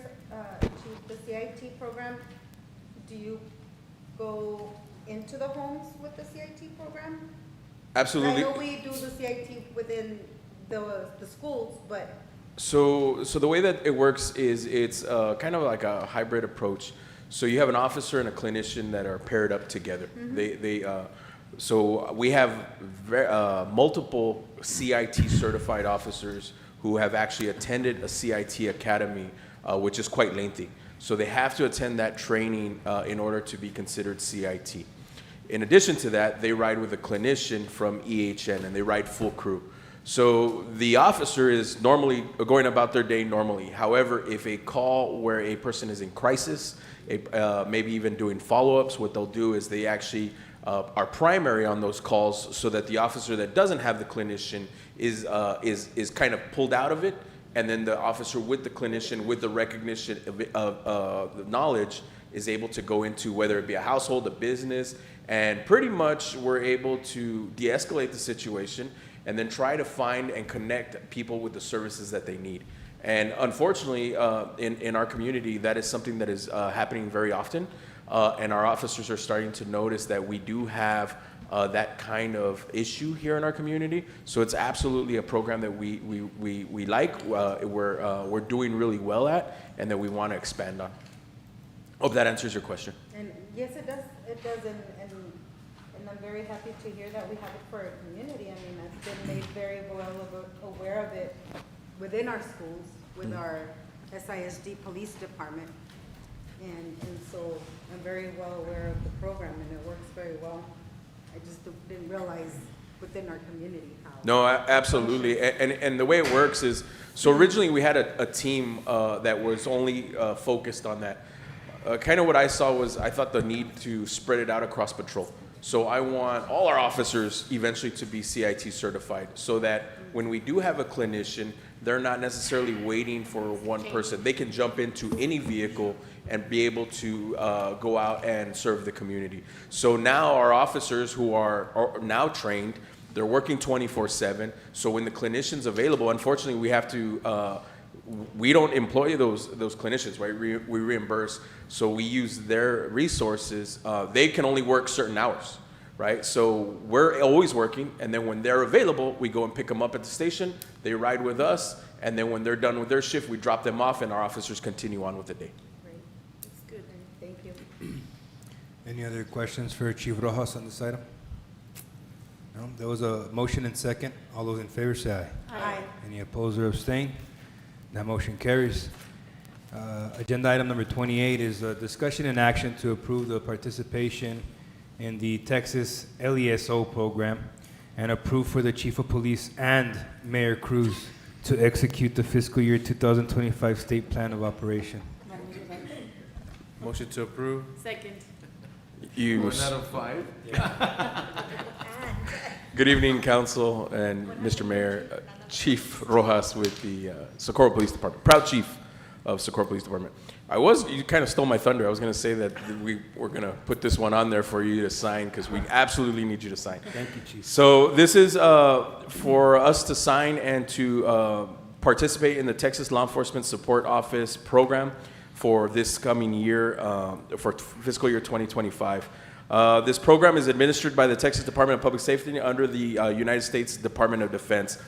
Chief, the CIT program, do you go into the homes with the CIT program? Absolutely. I know we do the CIT within the schools, but. So the way that it works is it's kind of like a hybrid approach. So you have an officer and a clinician that are paired up together. Mm-hmm. So we have multiple CIT certified officers who have actually attended a CIT academy, which is quite lengthy. So they have to attend that training in order to be considered CIT. In addition to that, they ride with a clinician from EHN, and they ride full crew. So the officer is normally going about their day normally. However, if a call where a person is in crisis, maybe even doing follow-ups, what they'll do is they actually are primary on those calls, so that the officer that doesn't have the clinician is kind of pulled out of it, and then the officer with the clinician, with the recognition of the knowledge, is able to go into whether it be a household, a business, and pretty much we're able to de-escalate the situation and then try to find and connect people with the services that they need. And unfortunately, in our community, that is something that is happening very often. And our officers are starting to notice that we do have that kind of issue here in our community. So it's absolutely a program that we like, we're doing really well at, and that we want to expand on. Hope that answers your question. And yes, it does, and I'm very happy to hear that we have it for our community. I mean, I've been made very well aware of it within our schools, with our SISD police department. And so I'm very well aware of the program, and it works very well. I just didn't realize within our community how. No, absolutely. And the way it works is, so originally we had a team that was only focused on that. Kind of what I saw was, I thought the need to spread it out across patrol. So I want all our officers eventually to be CIT certified, so that when we do have a clinician, they're not necessarily waiting for one person. They can jump into any vehicle and be able to go out and serve the community. So now our officers who are now trained, they're working 24/7. So when the clinician's available, unfortunately we have to, we don't employ those clinicians, right? We reimburse. So we use their resources. They can only work certain hours, right? So we're always working, and then when they're available, we go and pick them up at the station. They ride with us, and then when they're done with their shift, we drop them off, and our officers continue on with the day. Great, that's good, thank you. Any other questions for Chief Rojas on this item? No? There was a motion and second. All those in favor say aye. Aye. Any opposed or abstain? That motion carries. Agenda item number 28 is a discussion and action to approve the participation in the Texas LESO program and approve for the Chief of Police and Mayor Cruz to execute the fiscal year 2025 State Plan of Operation. Motion to approve? Second. Use. 1 out of 5? Good evening, Council and Mr. Mayor. Chief Rojas with the Socorro Police Department, proud Chief of Socorro Police Department. You kind of stole my thunder. I was going to say that we were going to put this one on there for you to sign, because we absolutely need you to sign. Thank you, Chief. So this is for us to sign and to participate in the Texas Law Enforcement Support Office program for this coming year, for fiscal year 2025. This program is administered by the Texas Department of Public Safety under the United States Department of Defense,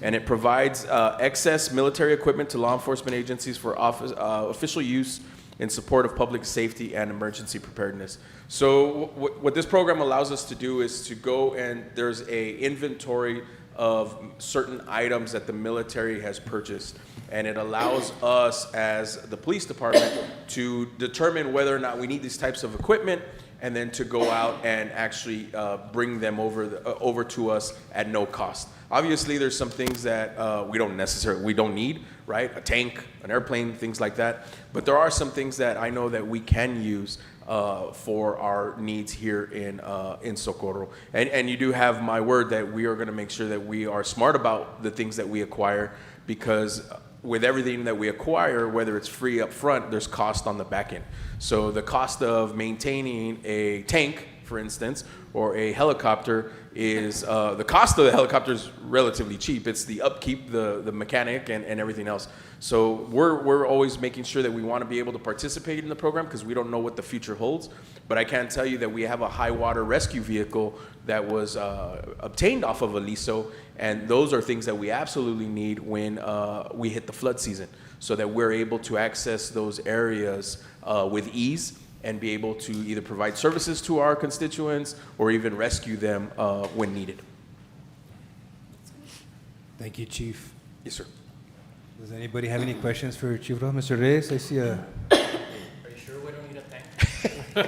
and it provides excess military equipment to law enforcement agencies for official use in support of public safety and emergency preparedness. So what this program allows us to do is to go, and there's a inventory of certain items that the military has purchased, and it allows us as the police department to determine whether or not we need these types of equipment, and then to go out and actually bring them over to us at no cost. Obviously, there's some things that we don't need, right? A tank, an airplane, things like that. But there are some things that I know that we can use for our needs here in Socorro. And you do have my word that we are going to make sure that we are smart about the things that we acquire, because with everything that we acquire, whether it's free up front, there's cost on the back end. So the cost of maintaining a tank, for instance, or a helicopter is, the cost of the helicopter is relatively cheap. It's the upkeep, the mechanic, and everything else. So we're always making sure that we want to be able to participate in the program, because we don't know what the future holds. But I can tell you that we have a high water rescue vehicle that was obtained off of Aliso, and those are things that we absolutely need when we hit the flood season, so that we're able to access those areas with ease and be able to either provide services to our constituents or even rescue them when needed. Thank you, Chief. Yes, sir. Does anybody have any questions for Chief Rojas? Mr. Reyes, I see a... Are you sure we don't need a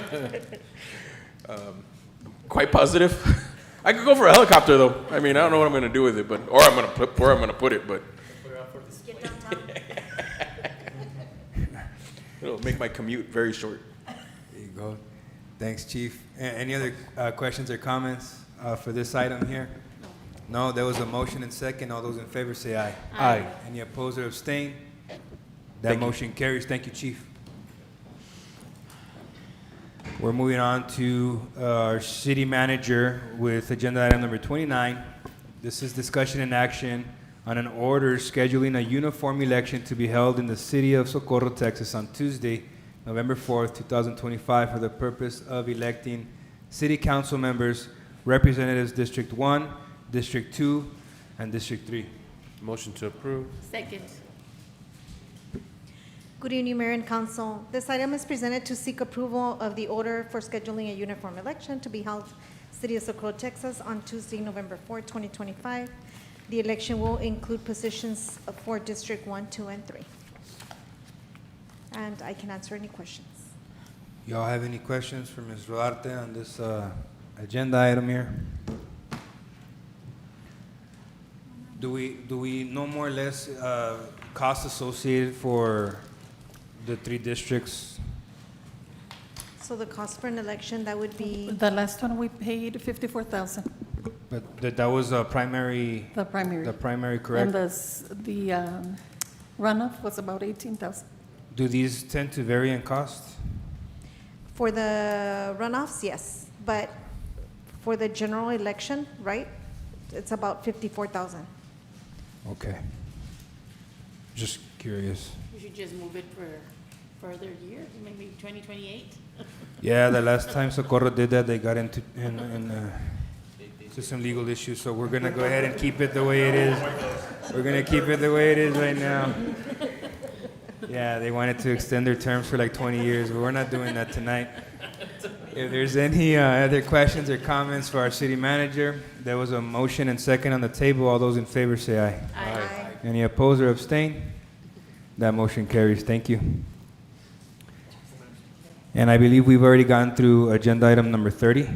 tank? Quite positive. I could go for a helicopter though. I mean, I don't know what I'm going to do with it, but or I'm going to put it, but Get downtown. it'll make my commute very short. There you go. Thanks, Chief. Any other questions or comments for this item here? No, there was a motion and second. All those in favor say aye. Aye. Any opposed or abstain? That Thank you. motion carries. Thank you, Chief. We're moving on to our city manager with agenda item number 29. This is discussion and action on an order scheduling a uniform election to be held in the city of Socorro, Texas on Tuesday, November 4th, 2025 for the purpose of electing city council members, representatives District 1, District 2, and District 3. Motion to approve. Second. Good evening, Mayor and Council. This item is presented to seek approval of the order for scheduling a uniform election to be held City of Socorro, Texas on Tuesday, November 4, 2025. The election will include positions for District 1, 2, and 3. And I can answer any questions. Y'all have any questions for Ms. Duarte on this agenda item here? Do we know more or less costs associated for the 3 districts? So the cost for an election, that would be, The last one, we paid 54,000, But that was a primary. the primary. The primary, correct? And the runoff was about 18,000. Do these tend to vary in cost? for the runoffs, yes. But for the general election, right, it's about 54,000. Okay. Just curious. We should just move it for further years, maybe 2028? Yeah, the last time Socorro did that, they got into some legal issues, so we're gonna go ahead and keep it the way it is. We're gonna keep it the way it is right now. Yeah, they wanted to extend their terms for like 20 years, but we're not doing that tonight. If there's any other questions or comments for our city manager, there was a motion and second on the table. All those in favor say aye. Aye. Any opposed or abstain? That motion carries. Thank you. And I believe we've already gone through agenda item number 30.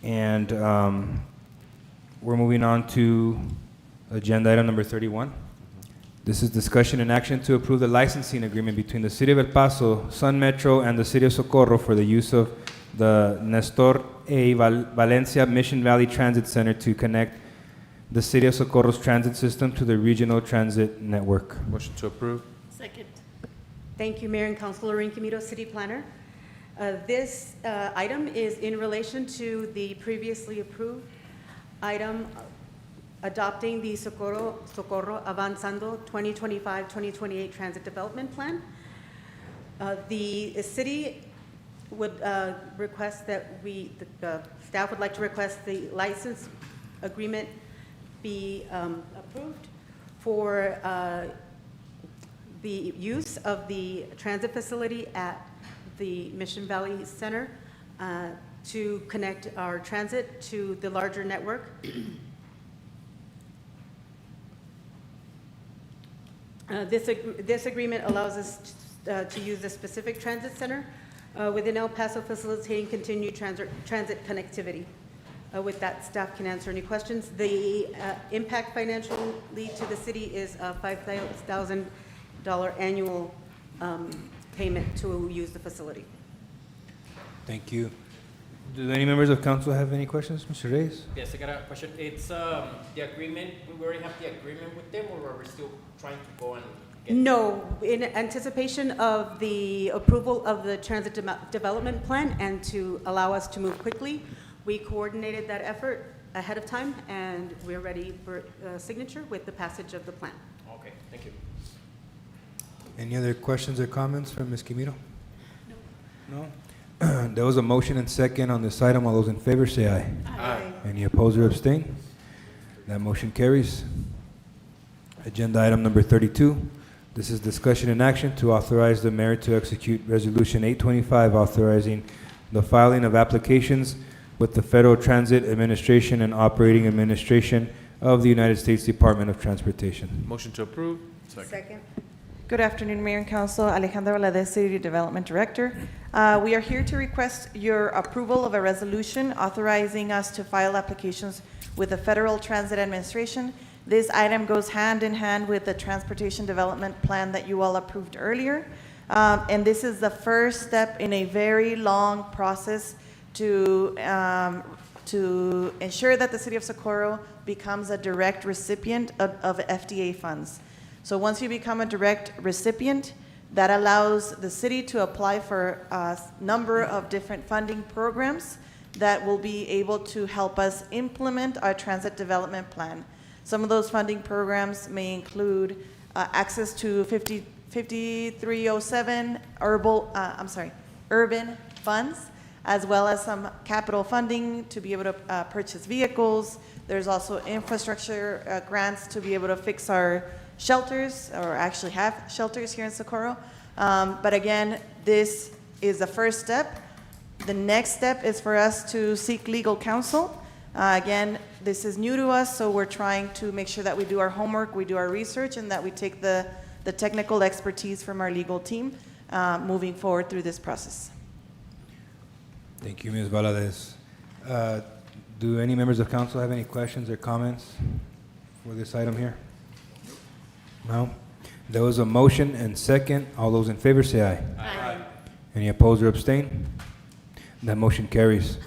And we're moving on to agenda item number 31. This is discussion and action to approve the licensing agreement between the City of El Paso, Sun Metro, and the City of Socorro for the use of the Nestor A. Valencia Mission Valley Transit Center to connect the City of Socorro's transit system to the regional transit network. Motion to approve. Second. Thank you, Mayor and Council. Lorraine Camito, City Planner. This item is in relation to the previously approved item adopting the Socorro Avanzando 2025-2028 Transit Development Plan. The city would request that the staff would like to request the license agreement be approved for the use of the transit facility at the Mission Valley Center to connect our transit to the larger network. This agreement allows us to use a specific transit center within El Paso, facilitating continued transit connectivity. With that, staff can answer any questions. The impact financially to the city is a $5,000 annual payment to use the facility. Thank you. Do any members of council have any questions? Mr. Reyes? Yes, I got a question. It's the agreement, we already have the agreement with them, or are we still trying to go and get? No, in anticipation of the approval of the transit development plan and to allow us to move quickly, we coordinated that effort ahead of time, and we're ready for signature with the passage of the plan. Okay, thank you. Any other questions or comments from Ms. Quimito? No? There was a motion and second on this item. All those in favor say aye. Aye. Any opposed or abstain? That motion carries. Agenda item number 32. This is discussion and action to authorize the mayor to execute Resolution 825 authorizing the filing of applications with the Federal Transit Administration and Operating Administration of the United States Department of Transportation. Motion to approve. Second. Good afternoon, Mayor and Council. Alejandra Valadez, City Development Director. We are here to request your approval of a resolution authorizing us to file applications with the Federal Transit Administration. This item goes hand in hand with the Transportation Development Plan that you all approved earlier. And this is the first step in a very long process to ensure that the City of Socorro becomes a direct recipient of FDA funds. So once you become a direct recipient, that allows the city to apply for a number of different funding programs that will be able to help us implement our transit development plan. Some of those funding programs may include access to 5307 urban funds, as well as some capital funding to be able to purchase vehicles. There's also infrastructure grants to be able to fix our shelters, or actually have shelters here in Socorro. But again, this is the first step. The next step is for us to seek legal counsel. Again, this is new to us, so we're trying to make sure that we do our homework, we do our research, and that we take the technical expertise from our legal team moving forward through this process. Thank you, Ms. Valadez. Do any members of council have any questions or comments for this item here? No? There was a motion and second. All those in favor say aye. Aye. Any opposed or abstain? That motion carries.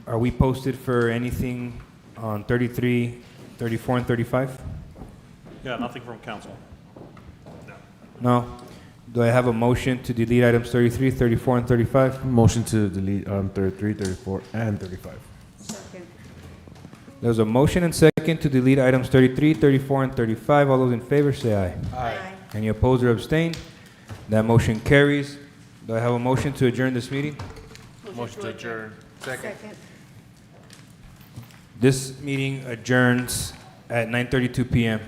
Are we posted for anything on 33, 34, and 35? Yeah, nothing from council. No? Do I have a motion to delete items 33, 34, and 35? Motion to delete 33, 34, and 35. Second. There's a motion and second to delete items 33, 34, and 35. All those in favor say aye. Aye. Any opposed or abstain? That motion carries. Do I have a motion to adjourn this meeting? Motion to adjourn. Second. This meeting adjourns at 9:32 p.m.